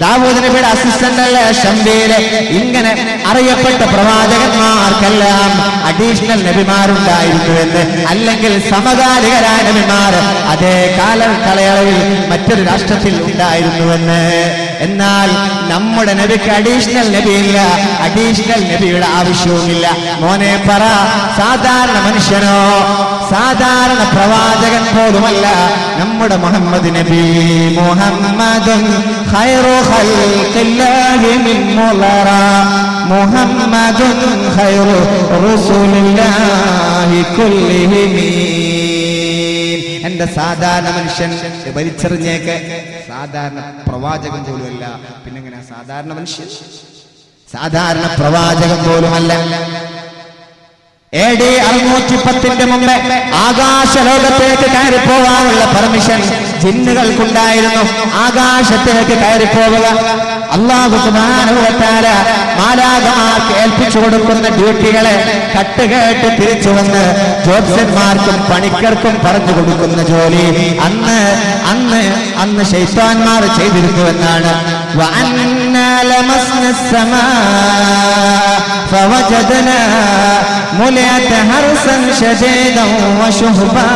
ദാവൂദ് നബിയുടെ അസിസ്റ്റന്റ് അല്ലേ ശംബീല്? ഇങ്ങനെ അറിയപ്പെട്ട പ്രവാചകന്മാർക്കെല്ലാം അഡീഷണൽ നബിമാരുണ്ടായിരുന്നു എന്ന്, അല്ലെങ്കിൽ സമകാലികരായ നബിമാർ അതേ കാലയളവിൽ മറ്റൊരു രാഷ്ട്രത്തിൽ ഉണ്ടായിരുന്നുവെന്ന്. എന്നാൽ നമ്മുടെ നബിക്ക് അഡീഷണൽ നബിയില്ല, അഡീഷണൽ നബിയുടെ ആവശ്യവുമില്ല. മോനെ പറ, സാധാരണ മനുഷ്യനോ സാധാരണ പ്രവാചകൻ പോലുമല്ല നമ്മുടെ മുഹമ്മദ് നബി. മുഹമ്മദുൻ ഖൈറു ഖൽഖില്ലാഹി മിൻ മുളറ, മുഹമ്മദുൻ ഖൈറു റസൂലില്ലാഹി കുല്ലിഹിം. എന്റെ സാധാരണ മനുഷ്യൻ വലിച്ചെറിഞ്ഞേക്ക്, സാധാരണ പ്രവാചകൻ പോലുമല്ല. പിന്നെങ്ങനെ സാധാരണ മനുഷ്യൻ? സാധാരണ പ്രവാചകൻ പോലുമല്ല. AD 610 മുമ്പ് ആകാശ ലോകത്തേക്ക് കയറിപ്പോവാനുള്ള പെർമിഷൻ ജിന്നുകൾക്കുണ്ടായിരുന്നു. ആകാശത്തേക്ക് കയറിപ്പോവുക അല്ലാഹു സുബ്ഹാനഹു വ തആല മാലാഖമാർക്ക് ഏൽപ്പിച്ചു കൊടുക്കുന്ന ഡ്യൂട്ടികളെ കട്ടുകേട്ട് തിരിച്ചു വന്ന് ജോത്സ്യന്മാർക്കും പണിക്കർക്കും പറഞ്ഞു കൊടുക്കുന്ന ജോലി അന്ന് ശൈത്താന്മാർ ചെയ്തിരുന്നുവെന്നാണ്. വഅന്നാ ലമസ്ന السماء فوجدنا ملئت حرسا شديدا وشهبا.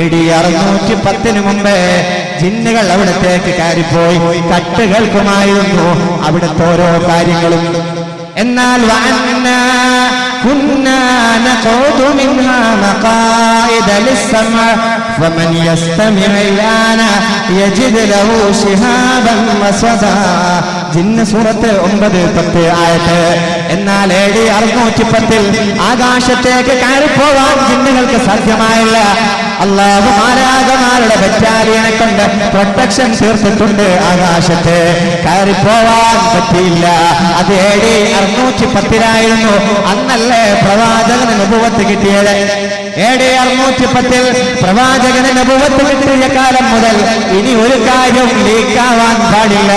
AD 610 മുമ്പ് ജിന്നുകൾ അവിടത്തേക്ക് കയറിപ്പോയി കട്ടുകൾക്കുമായിരുന്നു അവിടുത്തെ ഓരോ കാര്യങ്ങളും. എന്നാൽ وأنا كنا نقعد منها مقاعد للسمع فمن يستمع الآن يجد له شهابا رصدا. ജിന്ന് സൂറത്ത് 9-10 ആയത്ത്. എന്നാൽ AD 610 ആകാശത്തേക്ക് കയറിപ്പോവാൻ ജിന്നുകൾക്ക് സാധ്യമായില്ല. അല്ലാഹു മാലാഖമാരുടെ ബറ്റാലിയനെ കൊണ്ട് പ്രൊട്ടക്ഷൻ തീർത്തിട്ടുണ്ട്. ആകാശത്ത് കയറിപ്പോവാൻ പറ്റിയില്ല. അത് AD 610 അന്നല്ലേ പ്രവാചകന് നബുവത്ത് കിട്ടിയത്. AD 610 പ്രവാചകന് നബുവത്ത് കിട്ടിയ കാലം മുതൽ ഇനി ഒരു കാര്യം ലീക്കാവാൻ പാടില്ല,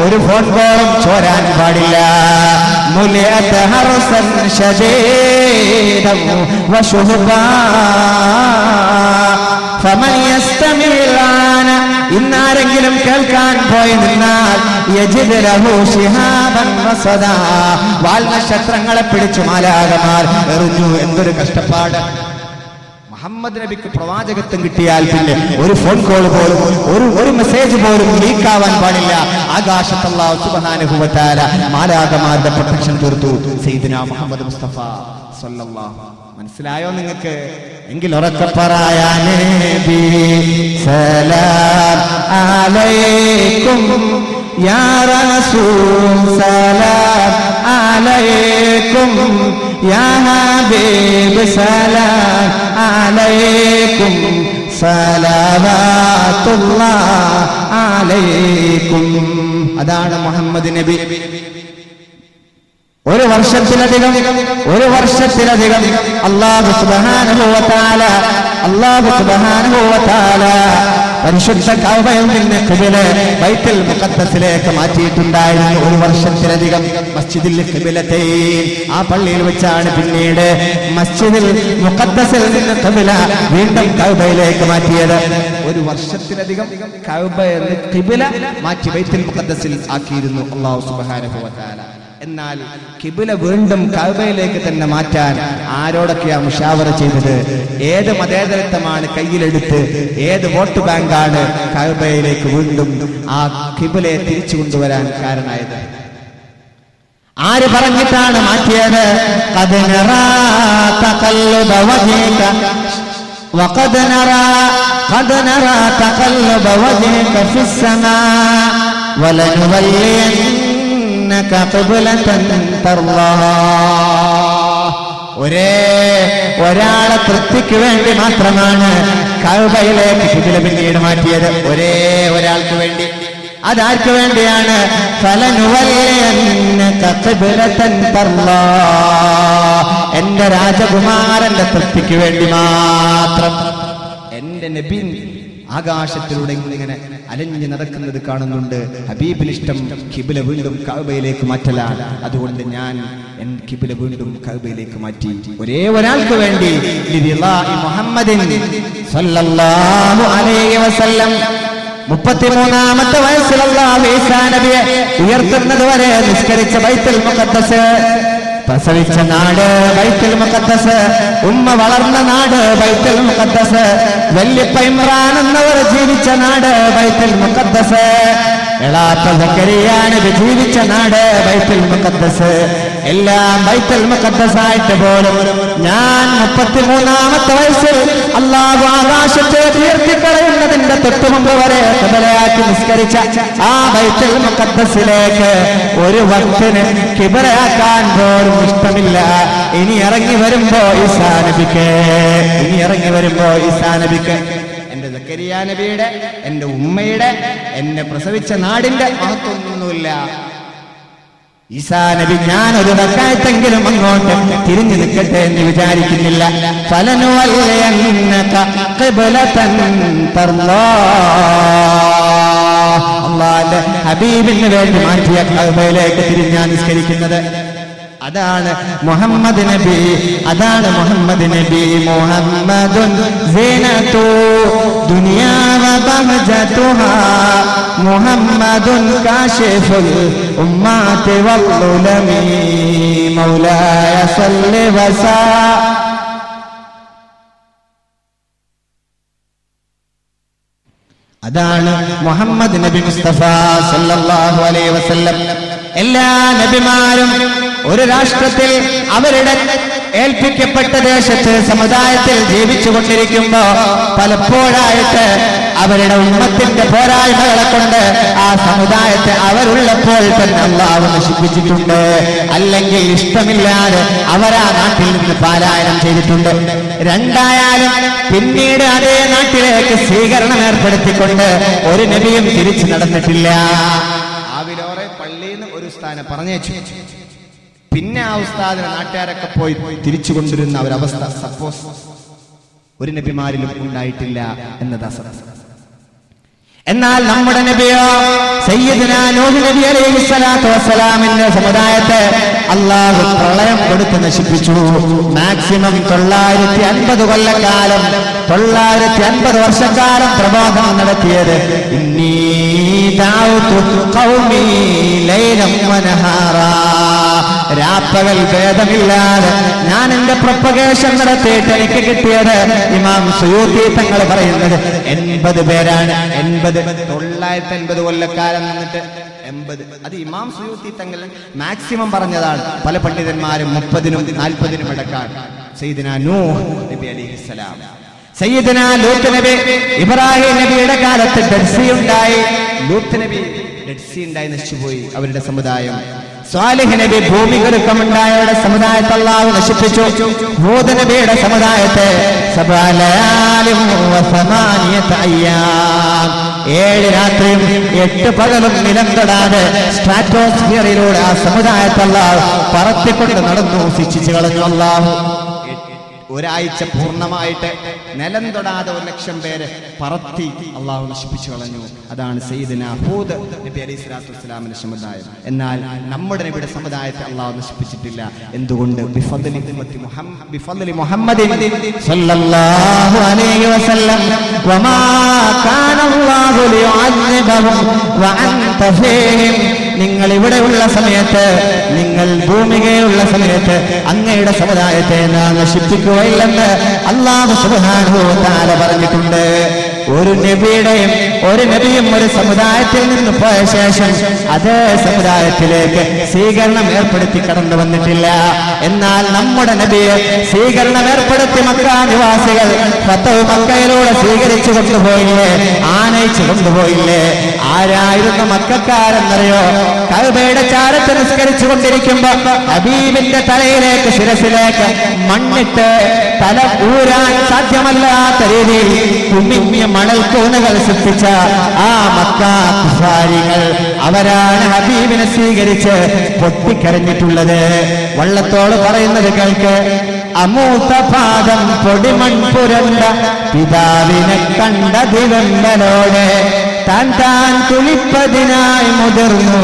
ഒരു ഫോൺ കോളും ചോരാൻ പാടില്ല. മുലിഅത ഹർസൻ ശദീദൻ വശുഹബാ ഫമൻ യസ്തമിഅന. ഇന്നാരെങ്കിലും കേൾക്കാൻ പോയി നിന്നാൽ യജിദ് ലഹു ശിഹാബൻ റസദാ. വാൽനക്ഷത്രങ്ങളെ പിടിച്ചു മാലാഖമാർ എറിഞ്ഞു. എന്തൊരു കഷ്ടപ്പാട്! മുഹമ്മദ് നബിക്ക് പ്രവാചകത്വം കിട്ടിയാൽ പിന്നെ ഒരു ഫോൺ കോൾ പോലും ഒരു മെസ്സേജ് പോലും ലീക്കാവാൻ പാടില്ല. ആകാശത്ത് അല്ലാഹു സുബ്ഹാനഹു വ തആല മാലാഖമാരുടെ പ്രൊട്ടക്ഷൻ തീർത്തു. സയ്യിദുനാ മുഹമ്മദ് മുസ്തഫ സല്ലല്ലാഹു. മനസ്സിലായോ നിങ്ങൾക്ക്? എങ്കിൽ ഉറക്കെ പറയാൻ നബി സലാം അലൈക്കും യാ റസൂൽ സലാം അലൈക്കും യാ ഹബീബ് സലാം അലൈക്കും സലവാത്തുല്ലാഹ് അലൈക്കും. അതാണ് മുഹമ്മദ് നബി. ഒരു വർഷത്തിലധികം അല്ലാഹു സുബ്ഹാനഹു വ തആല പരിശുദ്ധ കഅബയിൽ നിന്ന് ഖിബല ബൈത്തുൽ മുഖദ്ദസിലേക്ക് മാറ്റിയിട്ടുണ്ടായിരുന്നു. ഒരു വർഷത്തിലധികം മസ്ജിദുൽ ഖിബലതൈൻ ആ പള്ളിയിൽ വെച്ചാണ് പിന്നീട് മസ്ജിദുൽ മുഖദ്ദസിൽ നിന്ന് ഖിബല വീണ്ടും കഅബയിലേക്ക് മാറ്റിയത്. ഒരു വർഷത്തിലധികം കഅബയിൽ നിന്ന് ഖിബല മാറ്റി ബൈത്തുൽ മുഖദ്ദസിൽ ആക്കിയിരുന്നു അല്ലാഹു സുബ്ഹാനഹു വ തആല. എന്നാൽ ഖിബല വീണ്ടും കഅബയിലേക്ക് തന്നെ മാറ്റാൻ ആരോടൊക്കെയാണ് മുശാവറ ചെയ്തത്? ഏത് മതേതരത്വമാണ് കയ്യിലെടുത്ത്, ഏത് വോട്ട് ബാങ്കാണ് കഅബയിലേക്ക് വീണ്ടും ആ ഖിബലയെ തിരിച്ചു കൊണ്ടുവരാൻ കാരണമായത്? ആര് പറഞ്ഞിട്ടാണ് മാറ്റിയത്? ഖദ് നറാ തഖല്ലുബ വജ്ഹിക വഖദ് നറാ തഖല്ലുബ വജ്ഹിക ഫിസ്സമാ വലനുവല്ലിയൻ ഒരാളെ തൃപ്തിക്ക് വേണ്ടി മാത്രമാണ് കഅബയിലേക്ക് ഖിബല പിന്നീട് മാറ്റിയത്. ഒരേ ഒരാൾക്ക് വേണ്ടി. അതാർക്ക് വേണ്ടിയാണ്? എന്റെ രാജകുമാരന്റെ തൃപ്തിക്ക് വേണ്ടി മാത്രം. എന്റെ നബി ആകാശത്തിലൂടെ ഇങ്ങനെ അലഞ്ഞു നടക്കുന്നത് കാണുന്നുണ്ട്. ഹബീബിന് ഇഷ്ടം ഖിബല വീണ്ടും കഅബയിലേക്ക് മാറ്റലാണ്. അതുകൊണ്ട് ഞാൻ ഖിബല വീണ്ടും കഅബയിലേക്ക് മാറ്റി. ഒരേ ഒരാൾക്ക് വേണ്ടി, മുഹമ്മദിൻ സല്ലല്ലാഹു അലൈഹി വസല്ലം. 33-ാമത്തെ വയസ്സിൽ അല്ലാഹു ഈസാ നബിയെ ഉയർത്തുന്നത് വരെ നിസ്കരിച്ച ബൈത്തുൽ മുഖദ്ദസ്, പ്രസവിച്ച നാട് ബൈത്തുൽ മുഖദ്ദസ്, ഉമ്മ വളർന്ന നാട് ബൈത്തുൽ മുഖദ്ദസ്, വല്യപ്പ ഇമ്രാൻ എന്നവർ ജീവിച്ച നാട് ബൈത്തുൽ മുഖദ്ദസ്, എളാപ്പ സക്കരിയ നബി ജീവിച്ച നാട് ബൈത്തുൽ മുഖദ്ദസ്. എല്ലാം ബൈത്തുൽ മുഖദ്ദസായിട്ട് പോലും ഞാൻ 33-ാമത്തെ വയസ്സിൽ അല്ലാഹു ആകാശത്തെ ഉയർത്തിക്കളയുന്നതിന്റെ തൊട്ടു മുമ്പ് വരെ ഖിബലയാക്കി നിസ്കരിച്ച ആ ബൈത്തുൽ മുഖദ്ദസിലേക്ക് ഒരു വക്തിന് ഖിബലയാക്കാൻ പോലും ഇഷ്ടമില്ല. ഇനി ഇറങ്ങി വരുമ്പോ ഈസാ നബിക്ക് എന്റെ സക്കരിയ നബിയുടെ, എന്റെ ഉമ്മയുടെ, എന്നെ പ്രസവിച്ച നാടിന്റെ മഹത്വമൊന്നുമില്ല. ഈസാ നബി ഞാൻ ഒരു റക്അത്തെങ്കിലും അങ്ങോട്ട് തിരിഞ്ഞു നിൽക്കട്ടെ എന്ന് വിചാരിക്കുന്നില്ല. ഫലനുവല്ലയന്നക ഖിബ്ലതൻ തർലാ, അല്ലാഹുവിന്റെ ഹബീബിന് വേണ്ടി മാറ്റിയ കഅബയിലേക്ക് തിരിഞ്ഞാണ് നിസ്കരിക്കുന്നത്. അതാണ് മുഹമ്മദ് നബി, അതാണ് മുഹമ്മദ് നബി. മുഹമ്മദുൻ സീനതു ദുനിയാ വ ബഹജതുഹാ, മുഹമ്മദുൻ കാശിഫുൽ ഉമ്മത്തി വൽ ഉലമി, മൗലായ സല്ലി വസാ. അതാണ് മുഹമ്മദ് നബി മുസ്തഫ സല്ലല്ലാഹു അലൈഹി വസല്ലം. എല്ലാ നബിമാരും ഒരു രാഷ്ട്രത്തിൽ അവരുടെ ഏൽപ്പിക്കപ്പെട്ട ദേശത്ത് സമുദായത്തിൽ ജീവിച്ചു കൊണ്ടിരിക്കുമ്പോ പലപ്പോഴായിട്ട് അവരുടെ ഉമ്മത്തിന്റെ പോരായ്മകളെ കൊണ്ട് ആ സമുദായത്തെ അവരുള്ളപ്പോൾ തന്നെ അല്ലാഹു നശിപ്പിച്ചിട്ടുണ്ട്. അല്ലെങ്കിൽ ഇഷ്ടമില്ലാതെ അവരാ നാട്ടിൽ നിന്ന് പലായനം ചെയ്തിട്ടുണ്ട്. രണ്ടായാലും പിന്നീട് അതേ നാട്ടിലേക്ക് സ്വീകരണം ഏർപ്പെടുത്തിക്കൊണ്ട് ഒരു നബിയും തിരിച്ചു നടന്നിട്ടില്ല. ആവിലോറെ പള്ളിയിൽ നിന്ന് ഒരു സ്ഥാനം പറഞ്ഞേച്ചു, പിന്നെ ആ ഉസ്താദിനെ നാട്ടുകാരൊക്കെ പോയി തിരിച്ചു കൊണ്ടിരുന്ന ഒരവസ്ഥ സപ്പോസ് ഒരു നബിമാരിലും ഉണ്ടായിട്ടില്ല എന്നതാ സത്യം. എന്നാൽ നമ്മുടെ നബിയോ സയ്യിദുനാ നൂഹ് നബി അലൈഹിസ്സലാത്തു വസ്സലാമിന്റെ സമുദായത്തെ അല്ലാഹു പ്രളയം കൊടുത്ത് നശിപ്പിച്ചു. മാക്സിമം 950 കൊല്ലക്കാലം, 950 വർഷക്കാലം പ്രബോധനം നടത്തിയത്. ഇന്നീ ദഅഉതു ഖൗമി ലൈലൻ വനഹാറാ, രാപ്പകൽ ഭേദമില്ലാതെ ഞാൻ എന്റെ പ്രൊപ്പഗേഷൻ നടത്തിയിട്ട് എനിക്ക് കിട്ടിയത് ഇമാം സുയൂത്തി തങ്ങൾ പറയുന്നത് 80 പേരാണ്. 950 കൊല്ലക്കാലം നിന്നിട്ട് 80. അത് ഇമാം സുയൂത്തി തങ്ങൾ മാക്സിമം പറഞ്ഞതാണ്. പല പണ്ഡിതന്മാരും 30-നും 40-നും ഇടക്കാർ. സയ്യിദുനാ നൂഹ് നബി അലൈഹിസ്സലാം, സയ്യിദുനാ ലൂത്ത് നബി, ഇബ്രാഹിം നബിയുടെ കാലത്ത് ഡെഡ് സീ ഉണ്ടായി. ലൂത്ത് നബി ഡെഡ് സീ ഉണ്ടായി നശിച്ചുപോയി അവരുടെ സമുദായം. സ്വാലിഹ് നബി ഭൂമികുലുക്കമുണ്ടായവരുടെ സമുദായത്തെ അല്ലാഹു നശിപ്പിച്ചു. ഹൂദ് നബിയുടെ സമുദായത്തെ 7 രാത്രിയും 8 പകലും നിലം തൊടാതെ സ്ട്രാറ്റോസ്ഫിയറിലൂടെ ആ സമുദായത്തെ അല്ലാഹു പറത്തിക്കൊണ്ട് നടന്നു, ശിക്ഷിച്ചു കളഞ്ഞു. അല്ലാഹു ഒരാഴ്ച പൂർണ്ണമായിട്ട് നിലം തൊടാതെ 1,00,000 പേരെ പറത്തി അള്ളാഹു നശിപ്പിച്ചു കളഞ്ഞു. അതാണ് സയ്യിദുനാ ഹൂദ് നബി അലൈഹിസ്സലാത്തു വസ്സലാമിന്റെ സമുദായം. എന്നാൽ നമ്മുടെ നബിയുടെ സമുദായത്തെ അള്ളാഹു നശിപ്പിച്ചിട്ടില്ല. എന്തുകൊണ്ട്? ബിഫദ്ലി മുഹമ്മദിൻ സല്ലല്ലാഹു അലൈഹി വസല്ലം. വമാ കാന അല്ലാഹു ലിയുഅദ്ദിബഹും വഅൻത ഫീഹിം, നിങ്ങൾ ഇവിടെയുള്ള സമയത്ത്, നിങ്ങൾ ഭൂമികയുള്ള സമയത്ത് അങ്ങയുടെ സമുദായത്തെ നാം നശിപ്പിക്കുകയില്ലെന്ന് അല്ലാഹു സുബ്ഹാനഹു വ തആല പറഞ്ഞിട്ടുണ്ട്. ഒരു നബിയും ഒരു സമുദായത്തിൽ നിന്ന് പോയ ശേഷം അതേ സമുദായത്തിലേക്ക് സ്വീകരണം ഏർപ്പെടുത്തി കടന്നു വന്നിട്ടില്ല. എന്നാൽ നമ്മുടെ നബിയെ സ്വീകരണം ഏർപ്പെടുത്തി മക്ക നിവാസികൾ ഫതഹ് മക്കയിലൂടെ സ്വീകരിച്ചു കൊണ്ടുപോയില്ലേ, ആനയിച്ചു കൊണ്ടുപോയില്ലേ? ആരായിരുന്നു മക്കക്കാരെന്നറിയോ? കഅബയുടെ ചാരത്ത് നിസ്കരിച്ചു കൊണ്ടിരിക്കുമ്പോ ഹബീബിന്റെ തലയിലേക്ക്, ശിരസിലേക്ക് മണ്ണിട്ട് തല ഊരാൻ സാധ്യമല്ലാത്ത രീതിയിൽ കുമിഞ്ഞ മണൽക്കൂനകൾ സൃഷ്ടിച്ച ആ മക്ക കുഫാരികൾ, അവരാണ് ഹബീബിനെ സ്വീകരിച്ച് പൊട്ടിക്കരഞ്ഞിട്ടുള്ളത്. വള്ളത്തോട് പറയുന്നത് കേൾക്ക്. അമൂത്ത പാദം പൊടിമൺ പുരണ്ട പിതാവിനെ കണ്ട ദിവമ്പലോടെ താൻ തുളിപ്പതിനായി മുതിർന്നു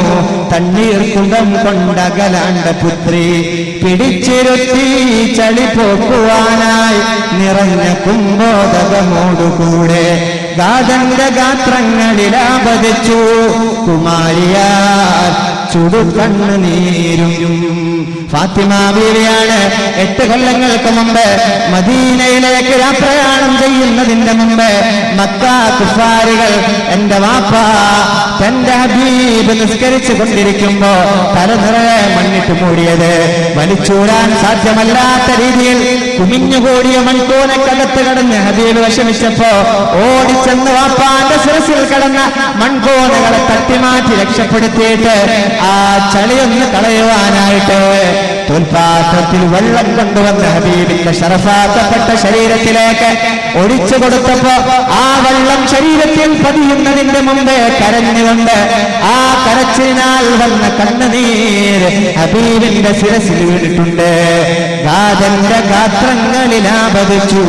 തണ്ണീർ കുടം കൊണ്ടകലാണ്ട പുത്രി പിടിച്ചിരുത്തി ചളി പോക്കുവാനായി നിറഞ്ഞ കുംഭോദകമോടുകൂടെ ഗാതന്റെ ഗാത്രങ്ങളിലാപതിച്ചു കുമാരിയാർ ചുടുകണ്ണു നീരും. ഫാത്തിമ ബീവിയാണ് 8 കൊല്ലങ്ങൾക്ക് മുമ്പ് മദീനയിലേക്ക് യാത്രയാണം ചെയ്യുന്നതിന്റെ മുമ്പ് മക്ക കുഫാരികൾ എന്റെ വാപ്പ തന്റെ ഹബീബ് നിസ്കരിച്ചു കൊണ്ടിരിക്കുമ്പോ തല നിറയെ മണ്ണിട്ട് മൂടിയത്, വലിച്ചൂരാൻ സാധ്യമല്ലാത്ത രീതിയിൽ കുമിഞ്ഞുകൂടിയ മൺകൂനക്കകത്ത് കടന്ന് ഹബീബ് വിഷമിച്ചപ്പോ ഓടിച്ചെന്ന് വാപ്പാന്റെ ശിരസിൽ കടന്ന മൺകൂനകളെ തട്ടിമാറ്റി രക്ഷപ്പെടുത്തിയിട്ട് ആ ചളിയൊന്ന് കളയുവാനായിട്ട് തോൽപാത്രത്തിൽ വെള്ളം കൊണ്ടുവന്ന ഹബീബിന്റെ ശറഫാക്കപ്പെട്ട ശരീരത്തിലേക്ക് ഒഴിച്ചു കൊടുത്തപ്പോ ആ വെള്ളം ശരീരത്തിൽ പതിയുന്നതിന്റെ മുമ്പേ കരഞ്ഞുകൊണ്ട് ആ കരച്ചിനാൽ വന്ന കണ്ണുനീര് ഹബീബിന്റെ ശിരസിൽ വീണിട്ടുണ്ട്. ഗാതന്റെ ഗാത്രങ്ങളിലാപതിച്ചു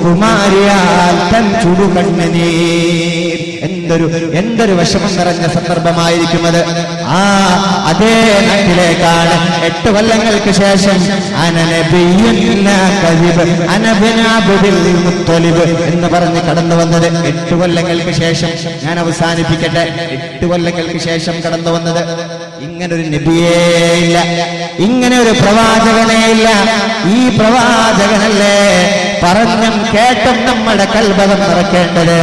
കുമാരിയാൽ തൻ ചുടുകണ്ണുനീർ. എന്തൊരു വിഷമം നിറഞ്ഞ സന്ദർഭമായിരിക്കുന്നത്. അതേ നാട്ടിലേക്കാണ് 8 കൊല്ലങ്ങൾക്ക് ശേഷം എന്ന് പറഞ്ഞ് കടന്നു വന്നത്. 8 കൊല്ലങ്ങൾക്ക് ശേഷം, ഞാൻ അവസാനിപ്പിക്കട്ടെ, 8 കൊല്ലങ്ങൾക്ക് ശേഷം കടന്നു വന്നത്. ഇങ്ങനൊരു നബിയേ ഇല്ല, ഇങ്ങനെ ഒരു പ്രവാചകനേ ഇല്ല. ഈ പ്രവാചകനല്ലേ പറഞ്ഞും കേട്ടും നമ്മുടെ കൽബകം നിറക്കേണ്ടത്.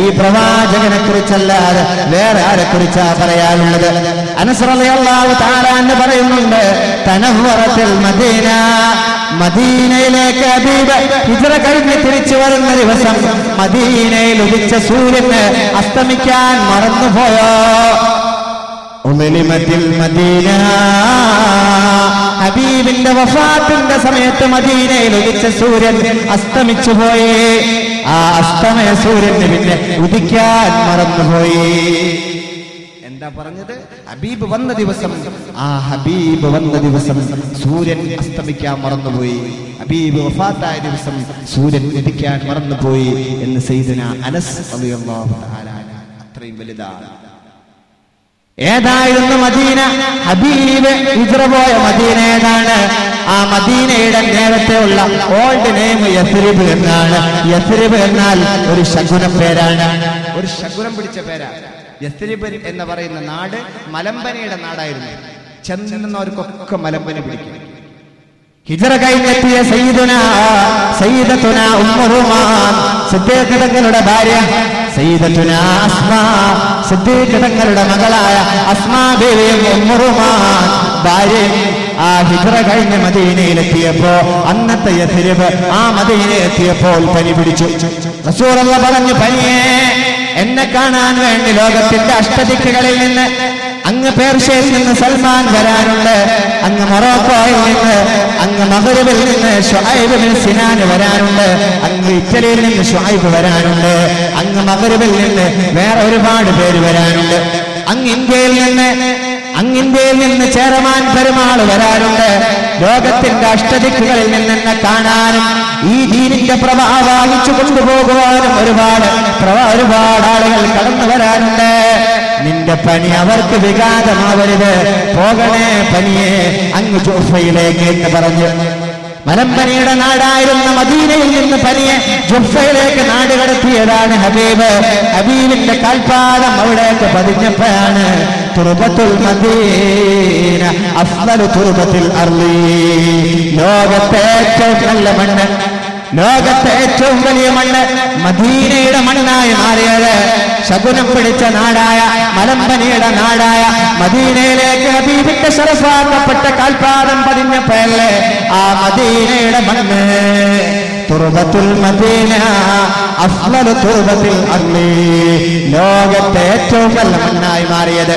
ഈ പ്രവാചകനെ കുറിച്ചല്ലാതെ വേറെ ആരെ കുറിച്ചാ പറയാനുള്ളത്? അനസ് റളിയല്ലാഹു തആല എന്ന് പറയുന്നുണ്ട്, തനവ്വറത്തിൽ മദീന, മദീനയിലേക്ക് ഹബീബ് ഹിജ്റ കഴിഞ്ഞ് തിരിച്ചു വരുന്ന ദിവസം മദീനയിൽ ഉദിച്ച സൂര്യന് അസ്തമിക്കാൻ മറന്നുപോയോ? ഉളിമത്തിൽ മദീന, ഹബീബിന്റെ വഫാത്തിന്റെ സമയത്ത് മദീനയിൽ ഉദിച്ച സൂര്യൻ അസ്തമിച്ചു പോയി. ആ അസ്തമയ സൂര്യന് പിന്നെ ഉദിക്കാൻ മറന്നുപോയി. എന്താ പറഞ്ഞത്? ഹബീബ് വന്ന ദിവസം, ആ ഹബീബ് വന്ന ദിവസം സൂര്യൻ അസ്തമിക്കാൻ മറന്നുപോയി. ഹബീബ് വഫാത്തായ ദിവസം സൂര്യൻ ഉദിക്കാൻ മറന്നുപോയി എന്ന് സയ്യിദുന അനസ് റളിയല്ലാഹു തആല അത്രയും വലുതാണ്. ഏതായിരുന്നു മദീന? ഹബീബ് ഹിജ്റ പോയ മദീന ഏതാണ്? ആ മദീനയുടെ നേരത്തെ ഉള്ള ഓൾഡ് നെയിം യസ്രിബ് എന്നാണ്. യസ്രിബ് എന്നാൽ ഒരു ശകുനം പേരാണ്, ഒരു ശകുനം പിടിച്ച പേരാണ്. യസ്രിബ് എന്ന് പറയുന്ന നാട് മലമ്പനിയുടെ നാടായിരുന്നു. ചെന്നവർക്കൊക്കെ മലമ്പനി പിടിക്കും. ഹിജ്റ കഴിഞ്ഞെത്തിയ സയ്യിദത്തുന ഉമ്മു റുമാൻ സിദ്ദീഖ് തങ്ങളുടെ ഭാര്യ, സയ്യിദത്തുന അസ്മാ സിദ്ദീഖ് തങ്ങളുടെ മകളായ അസ്മാ ബീവിയും ഉമ്മു റുമാൻ ഭാര്യയും ആ ഹിജ്റ കഴിഞ്ഞ് മദീനയിലെത്തിയപ്പോ, അന്നത്തെ യസ്രിബ് ആ മദീനയിലെത്തിയപ്പോൾ പനി പിടിച്ചു. റസൂലുള്ളാഹി പറഞ്ഞു, പനിയെ എന്നെ കാണാൻ വേണ്ടി ലോകത്തിന്റെ അഷ്ടദിക്കുകളിൽ നിന്ന്, അങ്ങ് പേർഷ്യയിൽ നിന്ന് സൽമാൻ വരാനുണ്ട്, അങ്ങ് മൊറോക്കോയിൽ നിന്ന്, അങ്ങ് മഗ്രിബിൽ നിന്ന് ശുഐബ് ബിൻ സിനാൻ വരാനുണ്ട്, അങ്ങ് ഇറ്റലിയിൽ നിന്ന് ശുഐബ് വരാനുണ്ട്, അങ്ങ് മഗ്രിബിൽ നിന്ന് വേറെ ഒരുപാട് പേര് വരാനുണ്ട്, അങ്ങ് ഇന്ത്യയിൽ നിന്ന് ചേരമാൻ പെരുമാൾ വരാനുണ്ട്. ലോകത്തിന്റെ അഷ്ടദിക്കുകളിൽ നിന്ന് കാണാനും ഈ ദീനിന്റെ പ്രവാഹിച്ചു കൊണ്ടുപോകുവാനും ഒരുപാട് ആളുകൾ കടന്നു വരാനുണ്ട്. നിന്റെ പനി അവർക്ക് വിഘാതമാവരുത്, പോകണേ പനിയെ അങ്ങ് ജുഫയിലേക്ക് എന്ന് പറഞ്ഞു. മലമ്പനിയുടെ നാടായിരുന്ന മദീനയിൽ നിന്ന് പനിയെ ജുഫയിലേക്ക് നാട് കടത്തിയതാണ് ഹബീബ്. ഹബീബിന്റെ കാൽപാദം അവിടേക്ക് പതിഞ്ഞപ്പോഴാണ് തുർബത്തുൽ മദീന അഫ്ളലു തുർബത്തിൽ അർളി, ലോകത്തെ ഏറ്റവും നല്ല മണ്ണ്, ലോകത്തെ ഏറ്റവും വലിയ മണ്ണ് മദീനയുടെ മണ്ണായി മാറിയത്. ശകുനം പിടിച്ച നാടായ മലമ്പനിയുടെ നാടായ മദീനയിലേക്ക് ഹബീബിന്റെ ശറഫാക്കപ്പെട്ട കാൽപാദം പതിഞ്ഞപ്പോഴല്ലേ ആ മദീനയുടെ മണ്ണ് തുർബത്തുൽ മദീന അഫ്ളലു തുർബത്തിൽ അർളി, ലോകത്തെ ഏറ്റവും നല്ല മണ്ണായി മാറിയത്.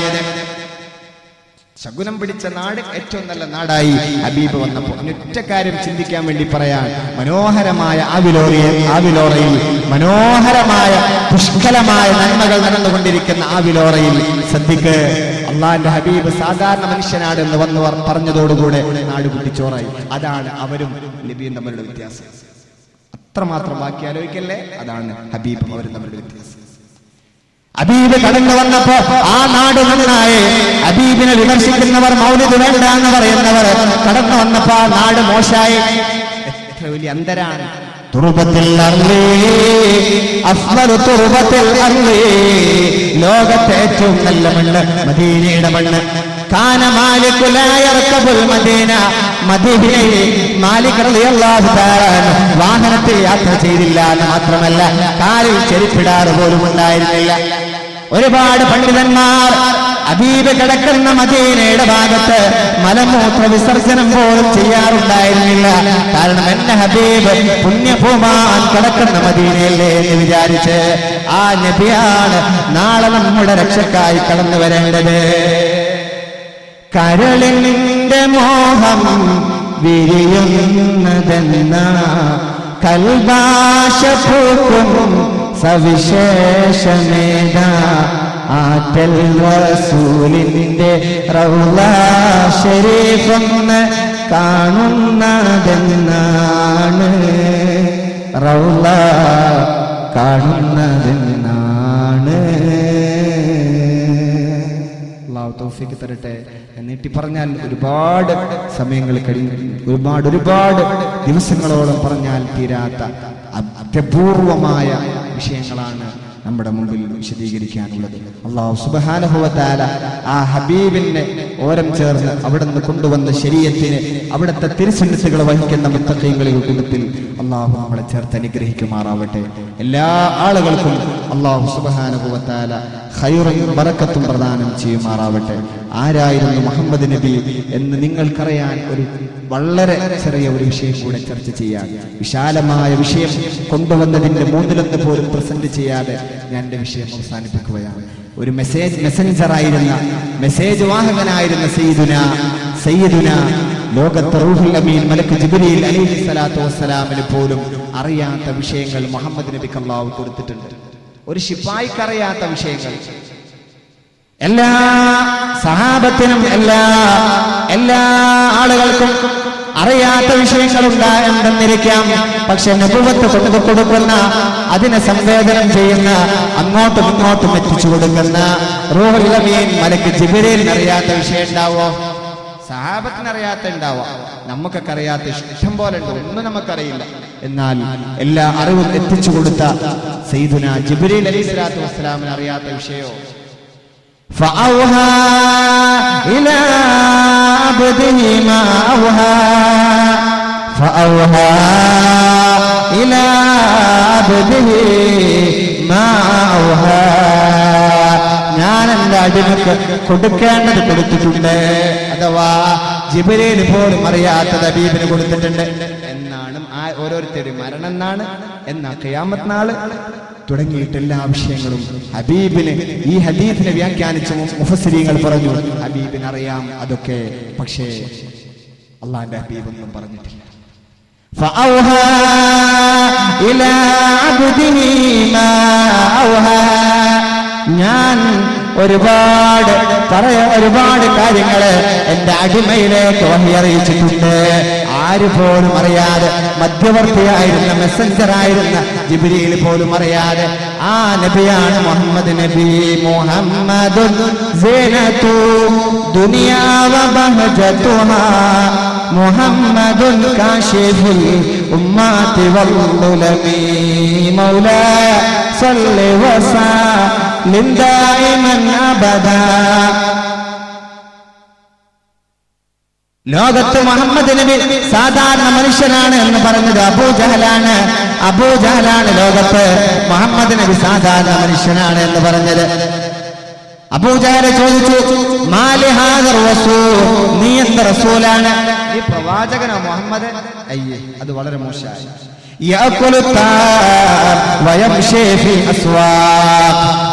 ശകുനം പിടിച്ച നാട് ഏറ്റവും നല്ല നാടായി ഹബീബ് വന്നപ്പോൾ. ഒറ്റ കാര്യം ചിന്തിക്കാൻ വേണ്ടി പറയാൻ, മനോഹരമായ ആവിലോറയിൽ മനോഹരമായ പുഷ്കലമായ നന്മകൾ നടന്നുകൊണ്ടിരിക്കുന്ന ആവിലോറയിൽ സദ്യക്ക് അള്ളാന്റെ ഹബീബ് സാധാരണ മനുഷ്യനാട് എന്ന് വന്ന് പറഞ്ഞതോടുകൂടെ നാട് കുട്ടിച്ചോറായി. അതാണ് അവരും നബിയും തമ്മിലുള്ള വ്യത്യാസം. അത്രമാത്രം ബാക്കി ആലോചിക്കല്ലേ, അതാണ് ഹബീബും അവരും തമ്മിലുള്ള വ്യത്യാസം. ഹബീബ് കടന്നു വന്നപ്പോ ആ നാട് നന്നായി. ഹബീബിനെ വിമർശിക്കുന്നവർ, മൗലിദ് വേണ്ട എന്ന് പറയുന്നവർ കടന്നു വന്നപ്പോ ആ നാട് മോശായി. എത്ര വലിയ അന്തരാണ്. തുർബത്തിൽ അർളി അഫ്ളലു തുർബത്തിൽ അർളി, ലോകത്തെ ഏറ്റവും നല്ല മണ്ണ് മദീനയുടെ മണ്ണ്. കാന മാലികു ലാ യർകബുൽ മദീന, മദീനയിൽ മാലിക് റളിയല്ലാഹു തആല വാഹനത്തിൽ യാത്ര ചെയ്തില്ല എന്ന് മാത്രമല്ല കാലിൽ ചെരുപ്പിടാറ് പോലും ഉണ്ടായിരുന്നില്ല. ഒരുപാട് പണ്ഡിതന്മാർ ഹബീബ് കിടക്കുന്ന മദീനയുടെ ഭാഗത്ത് മലമൂത്ര വിസർജനം പോലും ചെയ്യാറുണ്ടായിരുന്നില്ല. കാരണം എന്റെ ഹബീബ് പുണ്യഭൂമാൻ കിടക്കുന്ന മദീനയല്ലേ എന്ന് വിചാരിച്ച് ആ നബിയാണ് നാളെ നമ്മുടെ രക്ഷക്കായി കടന്നു വരേണ്ടത്. കരളിന്റെ മോഹം വിരിയുന്നതെന്ന കൽഭാഷ പൂക്കും സവിശേഷമേതാ ആറ്റൽ റസൂലിന്റെ റൗള ശരീഫൊന്ന് കാണുന്നതെന്നാണ് റൗള കാണുന്നതെന്നാണ്. അല്ലാഹു തൗഫീഖ് തരട്ടെ. എന്നിട്ട് പറഞ്ഞാൽ ഒരുപാട് സമയങ്ങൾ കഴിഞ്ഞു, ഒരുപാട് ദിവസങ്ങളോളം പറഞ്ഞാൽ തീരാത്ത അത്യപൂർവമായ വിഷയങ്ങളാണ് നമ്മുടെ മുമ്പിൽ വിശദീകരിക്കാനുള്ളത്. അല്ലാഹു സുബ്ഹാനഹു വ തആല ആ ഹബീബിനെ ഓരം ചേർന്ന് അവിടെ നിന്ന് കൊണ്ടുവന്ന ശരീഅത്തിനെ അവിടുത്തെ തിരുസുന്നത്തുകൾ വഹിക്കുന്ന മുത്തഖീങ്ങളുടെ കൂട്ടത്തിൽ അല്ലാഹു നമ്മളെ ചേർത്ത് അനുഗ്രഹിക്കുമാറാവട്ടെ. എല്ലാ ആളുകൾക്കും അല്ലാഹു സുബ്ഹാനഹു വ തആല ഖൈറും ബറക്കത്തും പ്രദാനം ചെയ്യുമാറാവട്ടെ. ആരായിരുന്നു മുഹമ്മദ് നബി എന്ന് നിങ്ങൾക്കറിയാൻ ഒരു വളരെ ചെറിയ ഒരു വിഷയം കൂടെ ചർച്ച ചെയ്യാൻ, വിശാലമായ വിഷയം കൊണ്ടുവന്നതിന്റെ മൂന്നിലൊന്ന് പോലും പ്രസന്റ് ചെയ്യാതെ ഞാൻ എൻ്റെ വിഷയം അവസാനിപ്പിക്കുകയാണ്. ഒരു മെസ്സഞ്ചറായിരുന്ന മെസ്സേജ് വാഹകനായിരുന്ന സയ്യിദുന ലോകത്ത് റൂഹുൽ അമീൻ മലക്ക് ജിബ്രീൽ അലൈഹിസ്സലാത്തു വസ്സലാമിന് പോലും അറിയാത്ത വിഷയങ്ങൾ മുഹമ്മദ് നബിക്ക് അല്ലാഹു കൊടുത്തിട്ടുണ്ട്. ഒരു ശിപ്പായിക്ക് അറിയാത്ത വിഷയങ്ങൾ എല്ലാ സഹാബത്തിനും എല്ലാ ആളുകൾക്കും അറിയാത്ത വിഷയങ്ങളുണ്ടെന്നിരിക്കാം. പക്ഷെ നബുവത്ത് കൊണ്ടു കൊടുക്കുന്ന, അതിനെ സംവേദനം ചെയ്യുന്ന, അങ്ങോട്ടും ഇങ്ങോട്ടും എത്തിച്ചു കൊടുക്കുന്ന റൂഹുൽ അമീൻ മലക്ക് ജിബ്രീലിന് അറിയാത്ത വിഷയം ഉണ്ടാവോ? സഹാബത്തിന് അറിയാത്ത ഉണ്ടാവോ? നമുക്കൊക്കെ അറിയാത്ത ഇഷ്ടം പോലെ ഉണ്ട്, ഒന്നും നമുക്കറിയില്ല. എന്നാൽ എല്ലാ അറിവും എത്തിച്ചു കൊടുത്ത സയ്യിദുന ജിബ്രീൽ അലൈഹിസ്സലാത്തു വസ്സലാമിന് അറിയാത്ത വിഷയോ? فأوحى إلى عبده ما أوحى فأوحى إلى عبده ما أوحى. ഞാൻ എൻ്റെ അടിമക്ക് കൊടുക്കേണ്ടത് കൊടുത്തിട്ടുണ്ട്, അഥവാ ജിബ്രീൽ പോലും അറിയാത്തത് ഹബീബിന് കൊടുത്തിട്ടുണ്ട് എന്നാണ്. ഓരോരുത്തരും മരണം എന്നാണ്, എന്നാ ഖിയാമത്ത് നാള് തുടങ്ങിയിട്ട് എല്ലാ വിഷയങ്ങളും ഹബീബിന്, ഈ ഹദീസിനെ വ്യാഖ്യാനിച്ച മുഫസ്സിരീങ്ങൾ പറഞ്ഞു ഹബീബിന് അറിയാം അതൊക്കെ, പക്ഷേ അള്ളാന്റെ ഹബീബ് ഒന്നും പറഞ്ഞിട്ടില്ല. ഫഅൗഹാ ഇലാ അബ്ദിഹി മാ ഔഹാ. ഞാൻ ഒരുപാട് കാര്യങ്ങള് എന്റെ അടിമയിലേക്ക് വഹി അറിയിച്ചിട്ടുണ്ട്, ആരുപോലും അറിയാതെ. മധ്യവർത്തിയായിരുന്ന മെസ്സഞ്ചറായിരുന്ന ജിബ്രീൽ പോലും അറിയാതെ ആ നബിയാണ് മുഹമ്മദ് നബി. മുഹമ്മദുൻ സീനത്തു ദുനിയാ വ ബഹജതുഹാ മുഹമ്മദുൻ കാശിഫുൽ ഉമ്മത്തി വൽ ഉലമി. മൗലാ സല്ലി വസല്ലിം ദായിമൻ അബദാ. ലോകത്ത് മുഹമ്മദ് നബി സാധാരണ മനുഷ്യനാണ് എന്ന് പറഞ്ഞത് അബൂജഹലാണ്. ലോകത്ത് മുഹമ്മദ് നബി സാധാരണ മനുഷ്യനാണ് എന്ന് പറഞ്ഞത്. അബൂജഹല് ചോദിച്ചു, മാലി ഹാദർ റസൂൽ, നീ എന്ത് റസൂലാണ്? നീ പ്രവാചകനോ മുഹമ്മദ്? അയ്യേ, അത് വളരെ മോശമായി.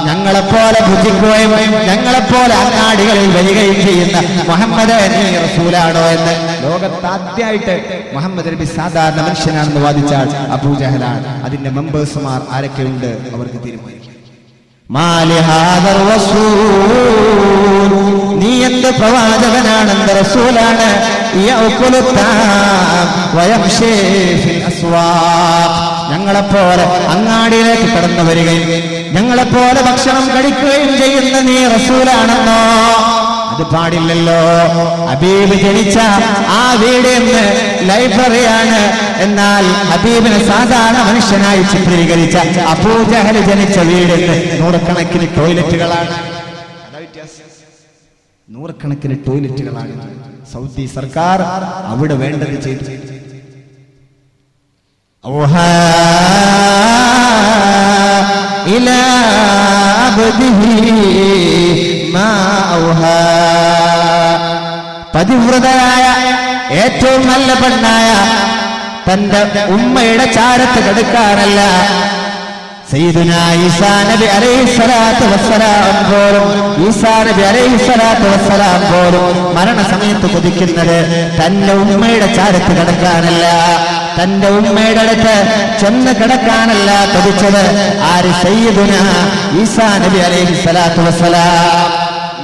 ഞങ്ങളെപ്പോലെ ഭുജിക്കുകയും ഞങ്ങളെപ്പോലെ അങ്ങാടികളിൽ വരികയും ചെയ്യുന്ന മുഹമ്മദ് നീ റസൂലാണോ എന്ന്. ലോകത്ത് ആദ്യമായിട്ട് മുഹമ്മദ് നബി സാധാരണ മനുഷ്യനാണെന്ന് വാദിച്ചാൽ അബൂജഹലാണ്. അതിന്റെ മെമ്പേഴ്സുമാർ ആരൊക്കെയുണ്ട് അവർക്ക് തീരുമാനിക്കും. നീ എന്ത് പ്രവാചകനാണ്, എന്ത് റസൂലാണ്? ഞങ്ങളെപ്പോലെ അങ്ങാടിയിലേക്ക് കടന്നു വരികയും ഞങ്ങളെപ്പോലെ ഭക്ഷണം കഴിക്കുകയും ചെയ്യുന്ന നീ റസൂലാണെന്നോ? അത് പാടില്ലല്ലോ. ഹബീബ് ജനിച്ച ആ വീട് എന്ന് ലൈബ്രറിയാണ്. എന്നാൽ ഹബീബിനെ സാധാരണ മനുഷ്യനായി ചിത്രീകരിച്ച അബൂജഹൽ ജനിച്ച വീട് നൂറുകണക്കിന് ടോയ്ലറ്റുകളാണ്. നൂറുകണക്കിന് ടോയ്ലറ്റുകളാണ്. സൗദി സർക്കാർ അവിടെ വേണ്ടത് ചെയ്തു. പതിവ്രതയായ ഏറ്റവും നല്ല പെണ്ണായ തന്റെ ഉമ്മയുടെ ചാരത്ത് കെടുക്കാനല്ല, സയ്യിദുനാ ഈസാ നബി അലൈഹിസ്സലാത്തു വസ്സലാം പോലും മരണസമയത്ത് കൊതിക്കുന്നത് തന്റെ ഉമ്മയുടെ ചാരത്ത് കിടക്കാനല്ല, തന്റെ ഉമ്മയുടെ അടുത്ത് ചെന്ന് കിടക്കാനല്ല കൊതിച്ചത്. ആര്? സയ്യിദുനാ ഈസാ നബി അലൈഹിസ്സലാത്തു വസ്സലാം.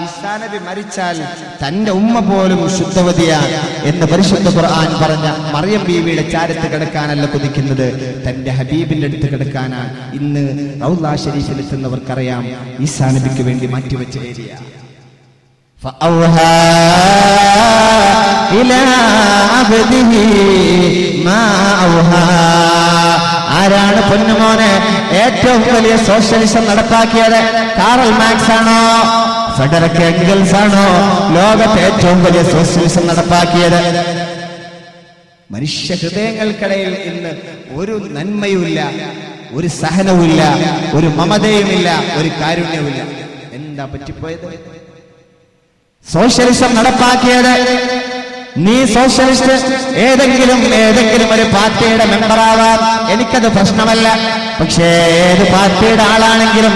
ഈസാ നബി മരിച്ചാൽ തന്റെ ഉമ്മ പോലും ശുദ്ധവതിയാണ് എന്ന് പരിശുദ്ധ ഖുർആൻ പറഞ്ഞ മറിയം ബീവിയുടെ ചാരത്ത് കിടക്കാനല്ല കൊതിക്കുന്നത്, തന്റെ ഹബീബിന്റെ അടുത്ത് കിടക്കാനാണ്. ഇന്ന് റൗള ശരീഫിൽ എത്തുന്നവർക്കറിയാം ഈസാ നബിക്ക് വേണ്ടി മാറ്റിവെച്ച ഏരിയ. فأوحى إلى عبده ما أوحى. ആരാണ് പൊന്നുമോനെ ഏറ്റവും വലിയ സോഷ്യലിസം നടപ്പാക്കിയത്? കാറൽ മാർക്സ് ആണോ? ഫെഡറിക് എംഗൽസ് ആണോ ലോകത്തെ ഏറ്റവും വലിയ സോഷ്യലിസം നടപ്പാക്കിയത്? മനുഷ്യ ഹൃദയങ്ങൾക്കിടയിൽ ഇന്ന് ഒരു നന്മയുമില്ല, ഒരു സഹനവുമില്ല, ഒരു മമതയുമില്ല, ഒരു കാരുണ്യവുമില്ല. എന്താ പറ്റിപ്പോയത്? സോഷ്യലിസം നടപ്പാക്കിയത്. നീ സോഷ്യലിസ്റ്റ് ഏതെങ്കിലും ഒരു പാർട്ടിയുടെ മെമ്പറാവാം, എനിക്കത് പ്രശ്നമല്ല. പക്ഷേ ഏത് പാർട്ടിയുടെ ആളാണെങ്കിലും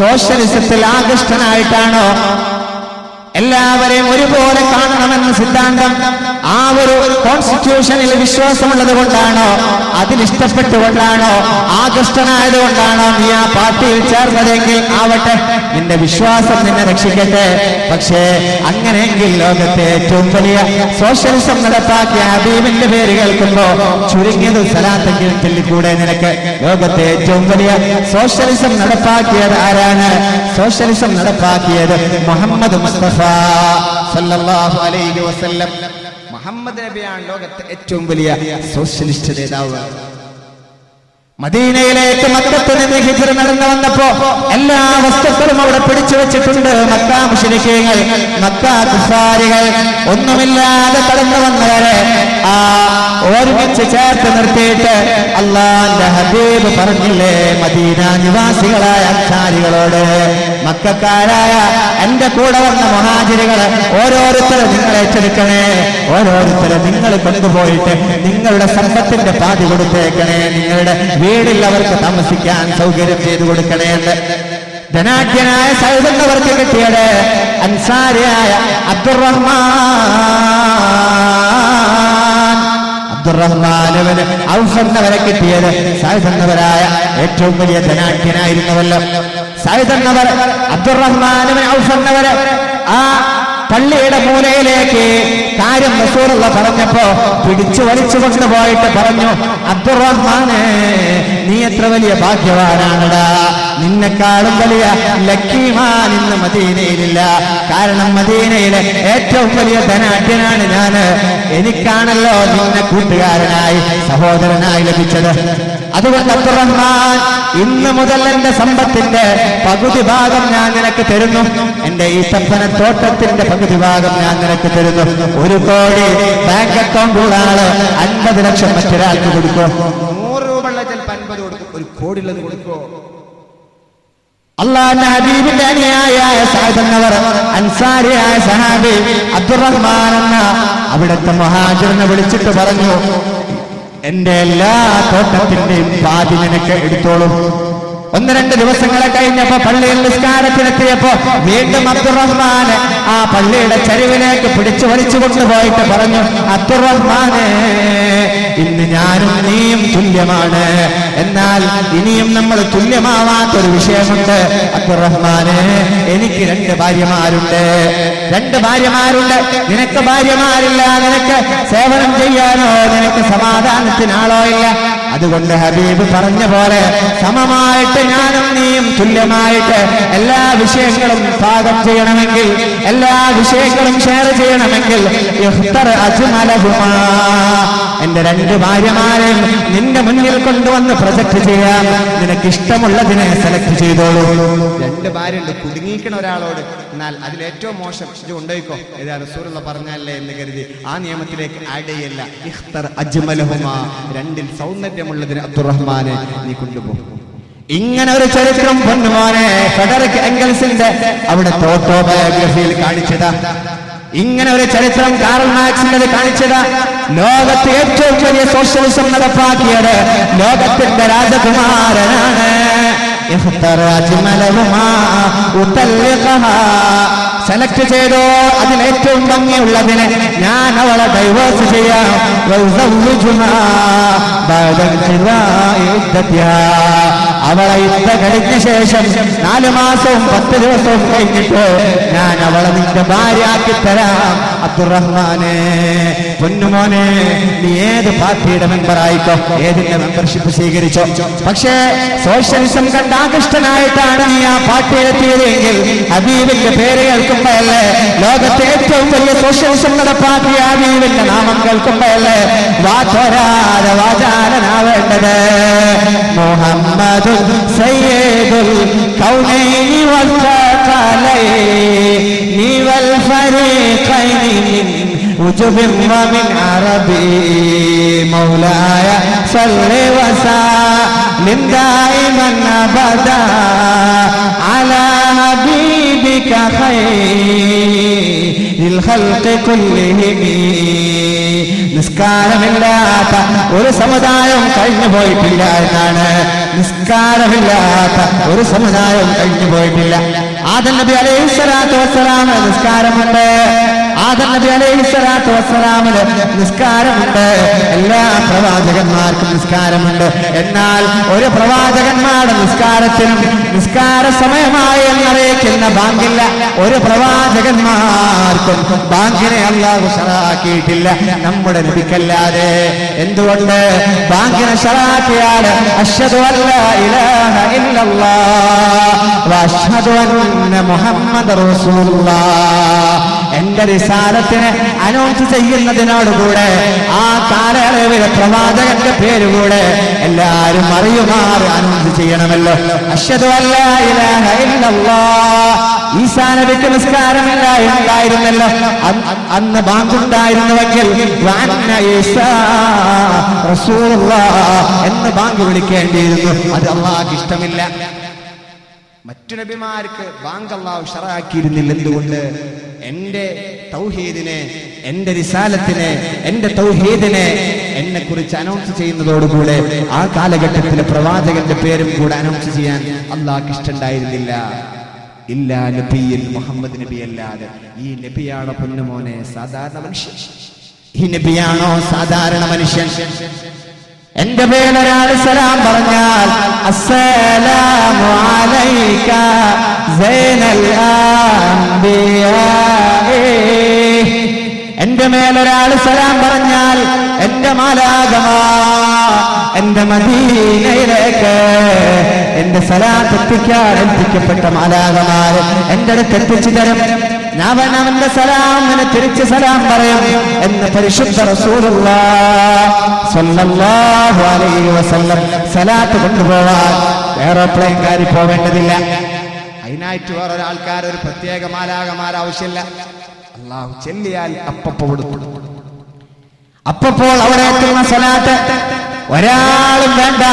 സോഷ്യലിസത്തിൽ ആകൃഷ്ടനായിട്ടാണോ? എല്ലാവരെയും ഒരുപോലെ കാണണമെന്ന സിദ്ധാന്തം ആ ഒരു കോൺസ്റ്റിറ്റ്യൂഷനിൽ വിശ്വാസമുള്ളത് കൊണ്ടാണോ? അതിലിഷ്ടപ്പെട്ടുകൊണ്ടാണോ? ആകൃഷ്ടനായതുകൊണ്ടാണോ നീ ആ പാർട്ടിയിൽ ചേർന്നതെങ്കിൽ ആവട്ടെ, നിന്റെ വിശ്വാസം നിന്നെ രക്ഷിക്കട്ടെ. പക്ഷേ അങ്ങനെയെങ്കിൽ ലോകത്തെ ഏറ്റവും വലിയ സോഷ്യലിസം നടപ്പാക്കിയ ഹബീബിന്റെ പേര് കേൾക്കുമ്പോ ചുരുങ്ങിയത് സലാത്തെങ്കിൽ ചൊല്ലിക്കൂടെ നിനക്ക്? ലോകത്തെ ഏറ്റവും വലിയ സോഷ്യലിസം നടപ്പാക്കിയത് ആരാണ്? സോഷ്യലിസം നടപ്പാക്കിയത് മുഹമ്മദ് മുസ്തഫ സല്ലല്ലാഹു അലൈഹി വസല്ലം. മുഹമ്മദ് നബിയാണ് ലോകത്തെ ഏറ്റവും വലിയ സോഷ്യലിസ്റ്റ് നേതാവ്. മദീനയിലേക്ക് മക്കത്ത് നിന്ന് ഹിജ്റ നടന്നു വന്നപ്പോ എല്ലാ വസ്തുക്കളും അവിടെ പിടിച്ചു വെച്ചിട്ടുണ്ട്. മക്ക മുശ്രിക്കീങ്ങൾ, മക്ക കുഫാരികൾ ഒന്നുമില്ലാതെ കടന്നു വന്നവരെ ആ ഒരുമിച്ച് ചേർത്ത് നിർത്തിയിട്ട് അള്ളാന്റെ ഹബീബ് പറഞ്ഞില്ലേ മദീന നിവാസികളായ അൻസാരികളോട്, മക്കക്കാരായ എന്റെ കൂടെ വന്ന മുഹാജിറുകളെ ഓരോരുത്തരും നിങ്ങൾ ഏറ്റെടുക്കണേ, ഓരോരുത്തരും നിങ്ങൾ കൊണ്ടുപോയിട്ട് നിങ്ങളുടെ സമ്പത്തിന്റെ പാതി കൊടുത്തേക്കണേ, നിങ്ങളുടെ വീടിൽ അവർക്ക് താമസിക്കാൻ സൗകര്യം ചെയ്തു കൊടുക്കണേ എന്ന്. ധനാഢ്യനായ സയ്യിദ് എന്നവർക്ക് കിട്ടിയത് അൻസാരിയായ അബ്ദുറഹ്മാൻ ഔഫ് എന്നവരെ കിട്ടിയത് സയ്യിദ് എന്നവരായ ഏറ്റവും വലിയ ധനാഢ്യനായിരുന്നുവല്ലോ. സയ്യിദ് എന്നവർ അബ്ദുറഹ്മാൻ ഔഫ് എന്നവര് ആ പള്ളിയുടെ മൂലയിലേക്ക് കാര്യം റസൂലുള്ള പറഞ്ഞപ്പോ പിടിച്ചു വലിച്ചു കൊണ്ടുപോയിട്ട് പറഞ്ഞു, അബ്ദുറഹ്മാനെ നീ എത്ര വലിയ ഭാഗ്യവാനാണടാ, നിന്നെക്കാളും വലിയ ലക്കീമാൻ ഇന്ന് മദീനയിലില്ല. കാരണം മദീനയിലെ ഏറ്റവും വലിയ ധനാഢ്യനാണ് ഞാന്, എനിക്കാണല്ലോ നിന്നെ കൂട്ടുകാരനായി സഹോദരനായി ലഭിച്ചത്. അതുകൊണ്ട് അബ്ദുറഹ്മാൻ ഇന്ന് മുതൽ എന്റെ സമ്പത്തിന്റെ പകുതി ഭാഗം ഞാൻ നിനക്ക് തരുന്നു, എന്റെ ഈ തപ്പന തോട്ടത്തിന്റെ പകുതി ഭാഗം ഞാൻ നിനക്ക് തരുന്നു. 1 കോടി ബാങ്ക് അക്കൗണ്ട് ഉള്ള ആള് 50 ലക്ഷം മറ്റൊരാൾക്ക് കൊടുക്കോ? 100 രൂപ ഉള്ള ചിലപ്പോൾ 50 കൊടുക്കും, 1 കോടി ഉള്ളത് കൊടുക്കോ? അള്ളാഹുവിന്റെ ഹബീബിന്റെ അനുയായിയായ സഅദ് എന്നവർ അൻസാരിയായ സഹാബി അബ്ദുറഹ്മാൻ എന്ന അവിടുത്തെ മുഹാജിറിനെ വിളിച്ചിട്ട് പറഞ്ഞു, എന്റെ എല്ലാ തോട്ടത്തിന്റെയും പാതി നിനക്ക് എടുത്തോളൂ. 1-2 ദിവസങ്ങളെ കഴിഞ്ഞപ്പോ പള്ളിയിൽ നിസ്കാരത്തിനെത്തിയപ്പോ വീണ്ടും അബ്ദുറഹ്മാൻ ആ പള്ളിയുടെ ചരിവിലേക്ക് പിടിച്ചു വലിച്ചു കൊണ്ടുപോയിട്ട് പറഞ്ഞു, അബ്ദുറഹ്മാനെ ഇന്ന് ഞാനും നീയും തുല്യമാണ്, എന്നാൽ ഇനിയും നമ്മൾ തുല്യമാവാത്തൊരു വിഷയമുണ്ട്. അബ്ദുറഹ്മാനെ എനിക്ക് 2 ഭാര്യമാരുണ്ട്, 2 ഭാര്യമാരുണ്ട്. നിനക്ക് ഭാര്യമാരില്ല, നിനക്ക് സേവനം ചെയ്യാനോ നിനക്ക് സമാധാനത്തിനാളോ ഇല്ല. അതുകൊണ്ട് ഹബീബ് പറഞ്ഞ പോലെ സമമായിട്ട് ഞാനും നീയും തുല്യമായിട്ട് എല്ലാ വിഷയങ്ങളും ഭാഗം ചെയ്യണമെങ്കിൽ, എല്ലാ വിഷയങ്ങളും ഷെയർ ചെയ്യണമെങ്കിൽ എന്റെ 2 ഭാര്യമാരെയും നിന്റെ മുന്നിൽ കൊണ്ടുവന്ന് പ്രൊജക്ട് ചെയ്യാം, നിനക്ക് ഇഷ്ടമുള്ളതിനെ സെലക്ട് ചെയ്തോളൂ. 2 ഭാര്യയുണ്ട്, കുടുങ്ങിക്കണ ഒരാളോട്, എന്നാൽ അതിലേറ്റവും മോശം ഇത് കൊണ്ടുപോയിക്കോ, ഏതാ റസൂലുള്ള പറഞ്ഞല്ലേ എന്ന് കരുതി ആ നിയമത്തിലേക്ക് ആഡ് ചെയ്യല്ല. ഇഖ്തർ അജ്മലഹുമാ, 2ൽ സൗന്ദര്യമുള്ളതിന് അബ്ദുറഹ്മാനെ നീ കൊണ്ടുപോകും. ഇങ്ങനെ ഒരു ചരിത്രം പൊന്നുമോനെ ഫെഡറിക് എംഗൽസിന്റെ അവിടുത്തെ ഓട്ടോബയോഗ്രഫിയിൽ കാണിച്ചതാ. ഇങ്ങനെ ഒരു ചരിത്രം കാറൽ മാർക്സിന്റെ കാണിച്ചതാ. ലോകത്തെ ഏറ്റവും വലിയ സോഷ്യലിസം നടപ്പാക്കിയത് ലോകത്തിന്റെ രാജകുമാരനാണ്. സെലക്ട് ചെയ്തോ അതിലേറ്റവും ഭംഗിയുള്ളതിനെ ഞാൻ അവളെ ഡൈവേഴ്സ് ചെയ്യാം. അവളെ യുദ്ധ കഴിഞ്ഞ ശേഷം 4 മാസവും 10 ദിവസവും കഴിഞ്ഞിട്ട് ഞാൻ അവളെ നിന്റെ ഭാര്യയാക്കി തരാം. അബ്ദുറഹ്മാനെ, പൊന്നുമോനെ, നീ ഏത് പാർട്ടിയുടെ മെമ്പറായിക്കോ, ഏതിന്റെ മെമ്പർഷിപ്പ് സ്വീകരിച്ചോ, പക്ഷേ സോഷ്യലിസം കണ്ട് ആകൃഷ്ടനായിട്ടാണ് നീ ആ പാർട്ടിയിലെത്തിയതെങ്കിൽ ഹബീബിന്റെ പേര് കേൾക്കുമ്പോഴല്ലേ, ലോകത്തെ ഏറ്റവും വലിയ സോഷ്യലിസം നടപ്പാക്കിയ ഹബീബിന്റെ നാമം കേൾക്കുമ്പോഴല്ലേ വാചോരാതെ വാചാലനാവേണ്ടത്. മുഹമ്മദ് സയ്യിദുൽ കൗനൈനി വൽ ഖലൈനി വൽ ഫരീഖൈനി മിൻ ഉജുബിൻ വമിൻ അറബി മൗലായ സല്ലി വസല്ലിം ദായിമൻ അബദാ അലാ ഹബീബിക ഖൈറിൽ ഖൽഖി കുല്ലിഹിം. നിസ്കാരമില്ലാത്ത ഒരു സമുദായം കഴിഞ്ഞു പോയിട്ടില്ല എന്നാണ്. നിസ്കാരമില്ലാത്ത ഒരു സമുദായം കഴിഞ്ഞു പോയിട്ടില്ല. ആദം നബി അലൈഹിസ്സലാത്തു വസ്സലാമിന് നിസ്കാരമുണ്ട്. ആദം നബി അലൈഹിസ്സലാത്തു വസ്സലാമിന് നിസ്കാരമുണ്ട്. എല്ലാ പ്രവാചകന്മാർക്കും നിസ്കാരമുണ്ട്. എന്നാൽ ഒരു പ്രവാചകന്മാരുടെ നിസ്കാരത്തിനും നിസ്കാര സമയമായി എന്നറിയിക്കുന്ന ബാങ്കില്ല. ഒരു പ്രവാചകന്മാർക്കും ബാങ്കിനെ അല്ലാഹു ശറഅാക്കിയിട്ടില്ല, നമ്മുടെ നബിക്കല്ലാതെ. എന്തുകൊണ്ട്? ബാങ്കിനെ ശറഅാക്കിയാൽ അശ്ഹദു അല്ലാ ഇലാഹ ഇല്ലല്ലാഹ് വ അശ്ഹദു അന്ന മുഹമ്മദർ റസൂലുള്ളാഹ് എന്റെ റിസാലത്തിനെ അനൗൺസ് ചെയ്യുന്നതിനോടുകൂടെ ആ കാലയളവിലെ പ്രവാചകന്റെ പേരുകൂടെ എല്ലാവരും അറിയുമാറ് അനൗൺസ് ചെയ്യണമല്ലോ. അശ്ഹദു അല്ലാ ഇലാഹ ഇല്ലല്ലാഹ്. ഈസാ നബിക്ക് നിസ്കാരമില്ല ഉണ്ടായിരുന്നല്ലോ. അന്ന് ബാങ്കുണ്ടായിരുന്നുവെങ്കിൽ വഅന്ന ഈസാ റസൂലുള്ളാഹ് എന്ന് ബാങ്ക് വിളിക്കേണ്ടിയിരുന്നു. അത് അല്ലാഹുവിന് ഇഷ്ടമില്ല. മറ്റു നബിമാർക്ക് ബാങ്ക് അല്ലാഹു ശറഅാക്കിയിരുന്നില്ല. എന്തുകൊണ്ട്? എന്റെ തൗഹീദിനെ, എന്റെ റിസാലത്തിനെ, എന്റെ തൗഹീദിനെ എന്നെ കുറിച്ച് അനൗൺസ് ചെയ്യുന്നതോടുകൂടെ ആ കാലഘട്ടത്തിലെ പ്രവാചകന്റെ പേരും കൂടെ അനൗൺസ് ചെയ്യാൻ അല്ലാഹുവിന് ഇഷ്ടമുണ്ടായിരുന്നില്ല. ഇല്ലാ നബിയിൽ മുഹമ്മദ് നബി അല്ലാതെ. ഈ നബിയാണോ പൊന്നുമോനെ സാധാരണ മനുഷ്യൻ? ഈ നബിയാണോ സാധാരണ മനുഷ്യൻ? എന്റെ പേരൊരാൾ സലാം പറഞ്ഞാൽ അസ്സലാമു അലൈക സൈനൽ അംബിയാ. എന്റെ മേലൊരാൾ സലാം പറഞ്ഞാൽ എന്റെ മാലാഖമാ എന്റെ മദീനയിലേക്ക് എന്റെ സലാത്ത് എത്തിക്കാൻ എത്തിക്കപ്പെട്ട മാലാഖമാര് എന്റെ അടുത്ത് എത്തിച്ചു തരും. ഞാൻ അവന്റെ സലാമിന് തിരിച്ച് സലാം പറയും എന്ന് പരിശുദ്ധ റസൂലുള്ളാഹി സ്വല്ലല്ലാഹു അലൈഹി വസല്ലം. സലാത്ത് കൊണ്ടുപോവാൻ എയറോപ്ലെയിൻ കയറി പോവേണ്ടതില്ല. അതിനായിട്ട് വേറൊരാൾക്കാർ ഒരു പ്രത്യേക മാലാഖമാർ ആവശ്യമില്ല. അല്ലാഹു ചെല്ലിയാൽ അപ്പോൾ അവിടെ എത്തുന്ന സലാത്ത് ഒരാളും വേണ്ട.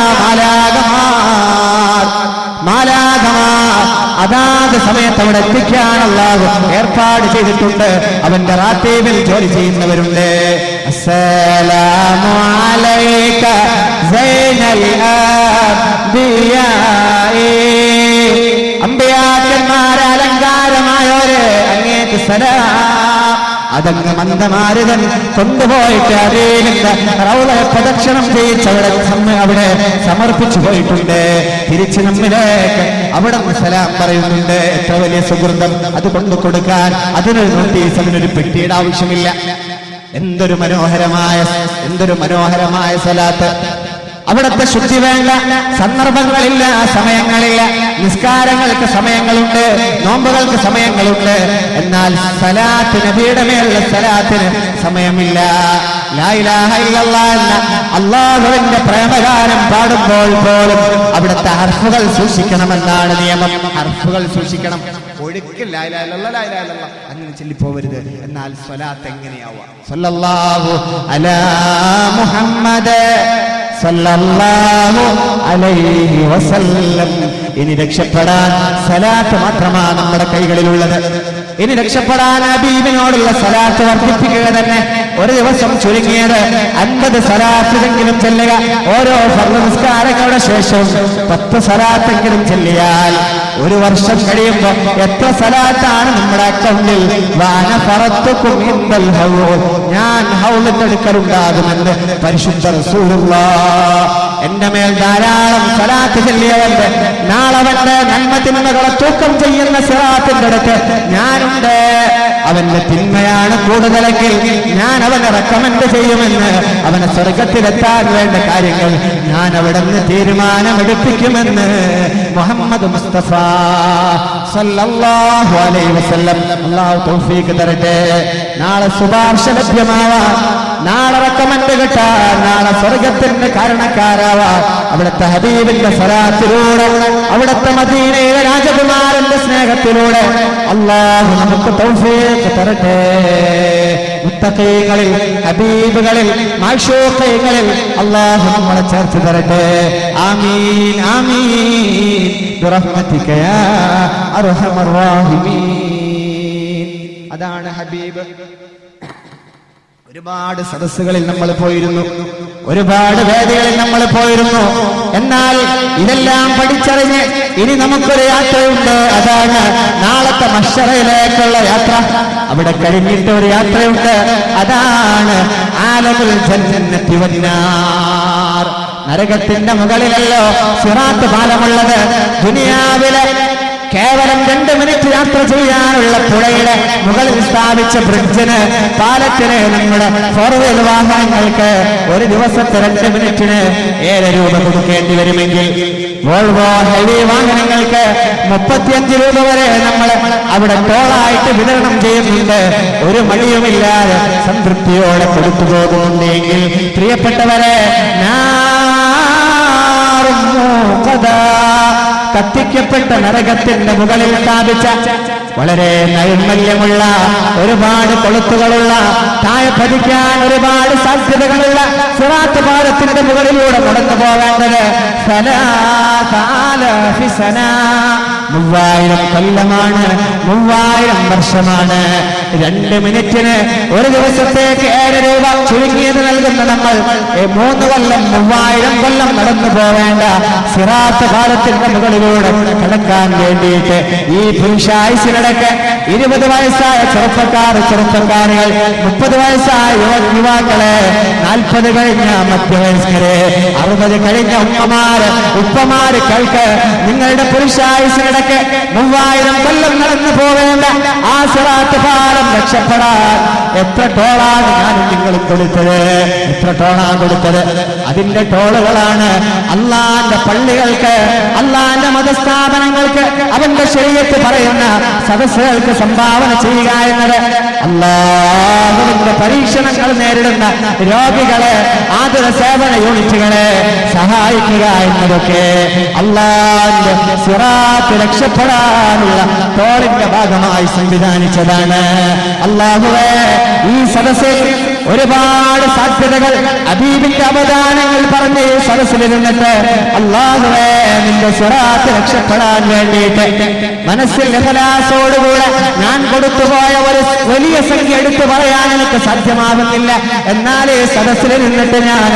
മാലാഖമാർ അതാത് സമയത്ത് അവിടെ എത്തിക്കാൻ അല്ലാഹു ഏർപ്പാട് ചെയ്തിട്ടുണ്ട്. അവന്റെ റാത്തീബിൽ ജോലി ചെയ്യുന്നവരുണ്ട്. അസ്സലാമു അലൈക സൈനൽ അംബിയാ. അമ്പിയാക്കന്മാരെ അലങ്കാരമായോര് അങ്ങേക്ക് സലാം. അതങ്ങ് മന്ദമാരുതൻ കൊണ്ടുപോയിട്ട് അറിയില്ല റൗളയെ പ്രദക്ഷിണം ചെയ്യിച്ചവിടെ അവിടെ സമർപ്പിച്ചു പോയിട്ടുണ്ട്. തിരിച്ച് നമ്മിലേക്ക് അവിടെ സലാം പറയുന്നുണ്ട്. എത്ര വലിയ സുഹൃതം അത് കൊണ്ടു കൊടുക്കാൻ. അതിനൊരു നോട്ടീസ്, അതിനൊരു പെട്ടിയുടെ ആവശ്യമില്ല. എന്തൊരു മനോഹരമായ സലാത്ത്. അവിടുത്തെ ശുദ്ധി വേണ്ട. സന്ദർഭങ്ങളില്ല, സമയങ്ങളില്ല. നിസ്കാരങ്ങൾക്ക് സമയങ്ങളുണ്ട്, നോമ്പുകൾക്ക് സമയങ്ങളുണ്ട്. എന്നാൽ സലാത്ത്, നബിയുടെ മേലുള്ള സലാത്തിന് സമയമില്ല. ലാ ഇലാഹ ഇല്ലല്ലാഹ് എന്ന അല്ലാഹുവിന്റെ പ്രേമഗാനം പാടുമ്പോൾ പോലും അവിടുത്തെ ഹർഫുകൾ സൂക്ഷിക്കണമെന്നാണ് നിയമം. ഹർഫുകൾ സൂക്ഷിക്കണം. ഒഴുക്കിൽ ലാ ഇലാഹ ഇല്ലല്ലാഹ് ലാ ഇലാഹ ഇല്ലല്ലാഹ് അങ്ങനെ ചൊല്ലിപ്പോവരുത്. എന്നാൽ സ്വലാത്ത് എങ്ങനെയാവുക? സല്ലല്ലാഹു അലാ മുഹമ്മദ് സല്ലല്ലാഹു അലൈഹി വസല്ലം. ഇനി രക്ഷപ്പെടാൻ സലാത്ത് മാത്രമാണ് നമ്മുടെ കൈകളിലുള്ളത്. ഇനി രക്ഷപ്പെടാൻ ഹബീബിനോടുള്ള സലാത്ത് വർദ്ധിപ്പിക്കുക തന്നെ. ഒരു ദിവസം ചുരുങ്ങിയത് 50 സലാത്തെങ്കിലും ചെല്ലുക. ഓരോ ഫർദ് നിസ്കാരങ്ങളുടെ ശേഷവും 10 സലാത്തെങ്കിലും ചെല്ലിയാൽ ഒരു വർഷം കഴിയുമ്പോൾ എത്ര സലാത്താണ് നമ്മുടെ അക്കൗണ്ടിൽ? ഞാൻ ഹൗളിന്റെ അടുക്കലുണ്ടാകുമെന്ന് പരിശുദ്ധ റസൂലുള്ളാഹ്. എന്റെ മേൽ ധാരാളം സലാത്ത് ചെല്ലിയവന്റെ നാളവന്റെ നന്മ തിന്മകളെ തൂക്കം ചെയ്യുന്ന സിറാത്തിന്റെ അടുത്ത് ഞാനുണ്ട്. അവന്റെ തിന്മയാണ് കൂടുതലെങ്കിൽ ഞാൻ അവനെ റെക്കമെൻഡ് ചെയ്യുമെന്ന്, അവനെ സ്വർഗത്തിലെത്താൻ വേണ്ട കാര്യങ്ങൾ ഞാൻ അവിടെ നിന്ന് തീരുമാനമെടുപ്പിക്കുമെന്ന് മുഹമ്മദ് മുസ്തഫ സല്ലല്ലാഹു അലൈഹി വസല്ലം. അല്ലാഹു തൗഫീഖ് തരട്ടെ. നാളെ ശുപാർശ ലഭ്യമാവാൻ, നാളെ റെക്കമെൻഡ് കിട്ടാൻ, നാളെ സ്വർഗത്തിന്റെ കാരണക്കാരാവാൻ അവിടുത്തെ ഹബീബിന്റെ സലാത്തിലൂടെ, അവിടുത്തെ മദീനയിലെ രാജകുമാരന്റെ സ്നേഹത്തിലൂടെ അല്ലാഹു നമുക്ക് തൗഫീഖ് തരട്ടെ. മുത്തഖീകളിൽ, ഹബീബുകളിൽ, മാശൂഖീകളിൽ അല്ലാഹു നമ്മളെ ചേർത്ത് തരട്ടെ. ആമീൻ ആമീൻ ബിറഹ്മതിക യാ അർഹമർ റഹീമീൻ. അതാണ് ഹബീബ്. ഒരുപാട് സദസ്സുകളിൽ നമ്മൾ പോയിരുന്നു, ഒരുപാട് വേദികളിൽ നമ്മൾ പോയിരുന്നു. എന്നാൽ ഇതെല്ലാം പഠിച്ചറിഞ്ഞ് ഇനി നമുക്കൊരു യാത്രയുണ്ട്. അതാണ് നാളത്തെ മഹ്ശറിലേക്കുള്ള യാത്ര. അവിടെ കഴിഞ്ഞിട്ട് ഒരു യാത്രയുണ്ട്. അതാണ് ആലമുൽ ജന്നത്തി വന്നാർ. നരകത്തിന്റെ മുകളിലല്ലോ സിറാത്ത് പാലമുള്ളത്. ദുനിയാവിലെ കേവലം 2 മിനിറ്റ് യാത്ര ചെയ്യാനുള്ള പുഴയുടെ മുകളിൽ സ്ഥാപിച്ച ബ്രിഡ്ജിന്, പാലത്തിന്, നമ്മുടെ 4-wheel വാഹനങ്ങൾക്ക് ഒരു ദിവസത്തെ 2 മിനിറ്റിന് 7 രൂപ കൊടുക്കേണ്ടി വരുമെങ്കിൽ വോൾവോ ഹെവി വാഹനങ്ങൾക്ക് 35 രൂപ വരെ നമ്മൾ അവിടെ ടോളായിട്ട് വിതരണം ചെയ്യുന്നുണ്ട്. ഒരു മടിയുമില്ലാതെ സംതൃപ്തിയോടെ കൊടുത്തു പോകുന്നുണ്ടെങ്കിൽ പ്രിയപ്പെട്ടവരെ, കത്തിക്കപ്പെട്ട നരകത്തിന്റെ മുകളിൽ സ്ഥാപിച്ച വളരെ നൈർമല്യമുള്ള, ഒരുപാട് കൊളുത്തുകളുള്ള, താഴെ പതിക്കാൻ ഒരുപാട് സാധ്യതകളുള്ള സിറാത്ത് പാലത്തിന്റെ മുകളിലൂടെ കടന്നു പോകേണ്ടത് 3000 കൊല്ലമാണ്, 3000 വർഷമാണ്. 2 മിനിറ്റിന് ഒരു ദിവസത്തേക്ക് 7 രൂപ ചുരുങ്ങിയത് നൽകുന്ന നമ്മൾ 3 കൊല്ലം 3000 കൊല്ലം നടന്നു പോവേണ്ട സിറാത്ത് പാലത്തിന്റെ മുകളിലൂടെ കടക്കാൻ വേണ്ടിയിട്ട് ഈ പുരുഷായുസിനിടയ്ക്ക് 20 വയസ്സായ ചെറുപ്പക്കാരികൾ, 30 വയസ്സായ യുവാക്കളെ, 40 കഴിഞ്ഞ മധ്യവയസ്കരെ, 60 കഴിഞ്ഞ ഉപ്പമാര് കേൾക്ക്. നിങ്ങളുടെ പുരുഷായുസിനിടയ്ക്ക് 3000 കൊല്ലം നടന്നു പോവേണ്ട ആ സിറാത്ത് പാലം രക്ഷപ്പെടാൻ എത്ര ടോളാണ് ഞാനും നിങ്ങൾ കൊടുത്തത്? എത്ര ടോളാണ് കൊടുത്തത്? അതിന്റെ ടോളുകളാണ് അള്ളാന്റെ പള്ളികൾക്ക്, അള്ളാന്റെ മതസ്ഥാപനങ്ങൾക്ക്, അവന്റെ ശരീഅത്ത് പറയുന്ന സദസ്സുകൾക്ക് സംഭാവന ചെയ്യുക എന്നത്. അള്ളാഹുവിന്റെ പരീക്ഷണങ്ങൾ നേരിടുന്ന രോഗികളെ, ആതുര സേവന യൂണിറ്റുകളെ സഹായിക്കുക എന്നതൊക്കെ അള്ളാന്റെ സിറാത്ത് രക്ഷപ്പെടാനുള്ള ടോളിന്റെ ഭാഗമായി സംവിധാനിച്ചതാണ്. അള്ളാഹുവേ, ഈ സദസ്സിൽ ഒരുപാട് സാധ്യതകൾ, ഹബീബിന്റെ അവദാനങ്ങൾ പറഞ്ഞ് ഈ സദസ്സിലിരുന്നിട്ട് അല്ലാഹുവേ, നിന്റെ സിറാത്ത് രക്ഷപ്പെടാൻ വേണ്ടിയിട്ട് മനസ്സിൽ ഇഖ്ലാസോടുകൂടെ ഞാൻ കൊടുത്തുപോയ ഒരു വലിയ സംഖ്യ എടുത്തു പറയാൻ എനിക്ക് സാധ്യമാകുന്നില്ല. എന്നാൽ ഈ സദസ്സിൽ നിന്നിട്ട് ഞാൻ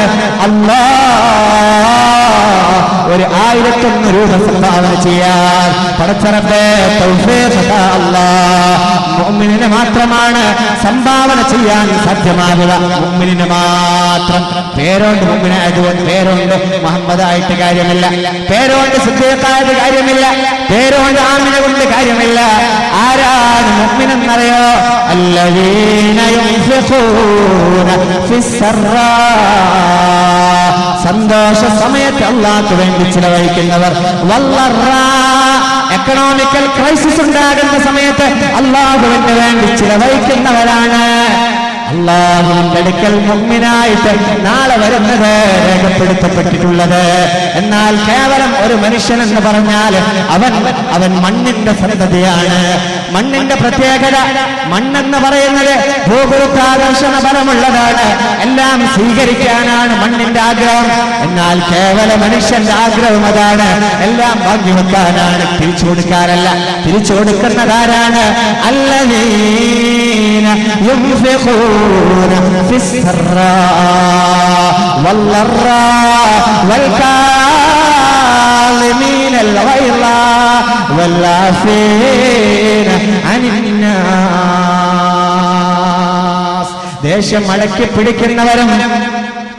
ഒരു 1001 രൂപ സംഭാവന ചെയ്യാൻ പടച്ചറബേ തൗഫീഖ് താ അല്ലാഹ്. മുഅ്മിനിന് മാത്രമാണ് സംഭാവന ചെയ്യാൻ സാധ്യമാകുക, മുഅ്മിനിന് മാത്രം. പേരോണ്ട് മുഅ്മിനായതുകൊണ്ട്, പേരോണ്ട് മുഹമ്മദായിട്ട് കാര്യമില്ല, പേരോണ്ട് സിദ്ദീഖായിട്ട് കാര്യമില്ല, പേരോണ്ട് ആമിന കൊണ്ട് കാര്യമില്ല. ആരാണ് മുഅ്മിനെന്നറിയോ? അല്ലദീന യുൻഫിഖൂന ഫിസ്സറാ, സന്തോഷ സമയത്ത് അല്ലാഹുവിന് വേണ്ടി ചിലവഴിക്കുന്നവർ, വല്ലറാ, എക്കണോമിക്കൽ ക്രൈസിസ് ഉണ്ടാകുന്ന സമയത്ത് അല്ലാഹുവിന് വേണ്ടി ചിലവഴിക്കുന്നവരാണ്. അല്ലാഹുവിന്റെ അടുക്കൽ മുഅ്മിനായിട്ട് നാളെ വരുന്നത് രേഖപ്പെടുത്തപ്പെട്ടിട്ടുള്ളത്. എന്നാൽ കേവലം ഒരു മനുഷ്യൻ എന്ന് പറഞ്ഞാൽ അവൻ മണ്ണിന്റെ സന്തതിയാണ്. മണ്ണിന്റെ പ്രത്യേകത, മണ്ണെന്ന് പറയുന്നത് ഭൂഗുരുത്വാകർഷണ ബലമുള്ളതാണ്. എല്ലാം സ്വീകരിക്കാനാണ് മണ്ണിന്റെ ആഗ്രഹം. എന്നാൽ കേവല മനുഷ്യന്റെ ആഗ്രഹം അതാണ്, എല്ലാം വാങ്ങി വെക്കാനാണ്, തിരിച്ചു കൊടുക്കാനല്ല. തിരിച്ചു കൊടുക്കുന്നതാരാണ്? അല്ലദീന യുൻഫിഖൂന ഫിസ്സറാ വല്ലറാ വൽകാളിമീനൽ ഗൈള വല്ലാഫീന അനിന്നാസ്. ദേഷ്യം അടക്കി പിടിക്കുന്നവരും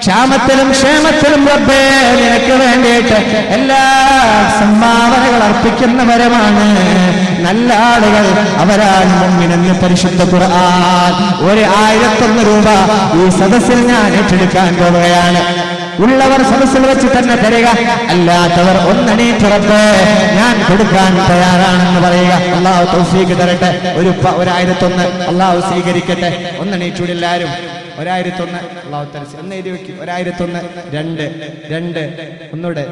ക്ഷാമത്തിലും ക്ഷേമത്തിലും റബ്ബേ നിനക്ക് വേണ്ടിയിട്ട് എല്ലാ സംഭാവനകൾ അർപ്പിക്കുന്നവരുമാണ് നല്ല ആളുകൾ. അവരാണ് മുഅ്മിനെന്ന് പരിശുദ്ധ ഖുർആൻ. 1001 രൂപ ഈ സദസ്സിൽ ഞാൻ ഏറ്റെടുക്കാൻ പോവുകയാണ്. ഉള്ളവർ സദസ്സിൽ വെച്ച് തന്നെ തരിക, അല്ലാത്തവർ ഒന്നണീറ്റ് റബ്ബേ ഞാൻ കൊടുക്കാൻ തയ്യാറാണെന്ന് പറയുക. അള്ളാഹു തൗഫീഖ് തരട്ടെ. 1001 അള്ളാഹു സ്വീകരിക്കട്ടെ. ഒന്നണീറ്റൂടെ എല്ലാവരും. 1001 അള്ളാഹു തആല ഒന്ന് എഴുതി വെക്കും. 1001 2 2 ഒന്നൂടെ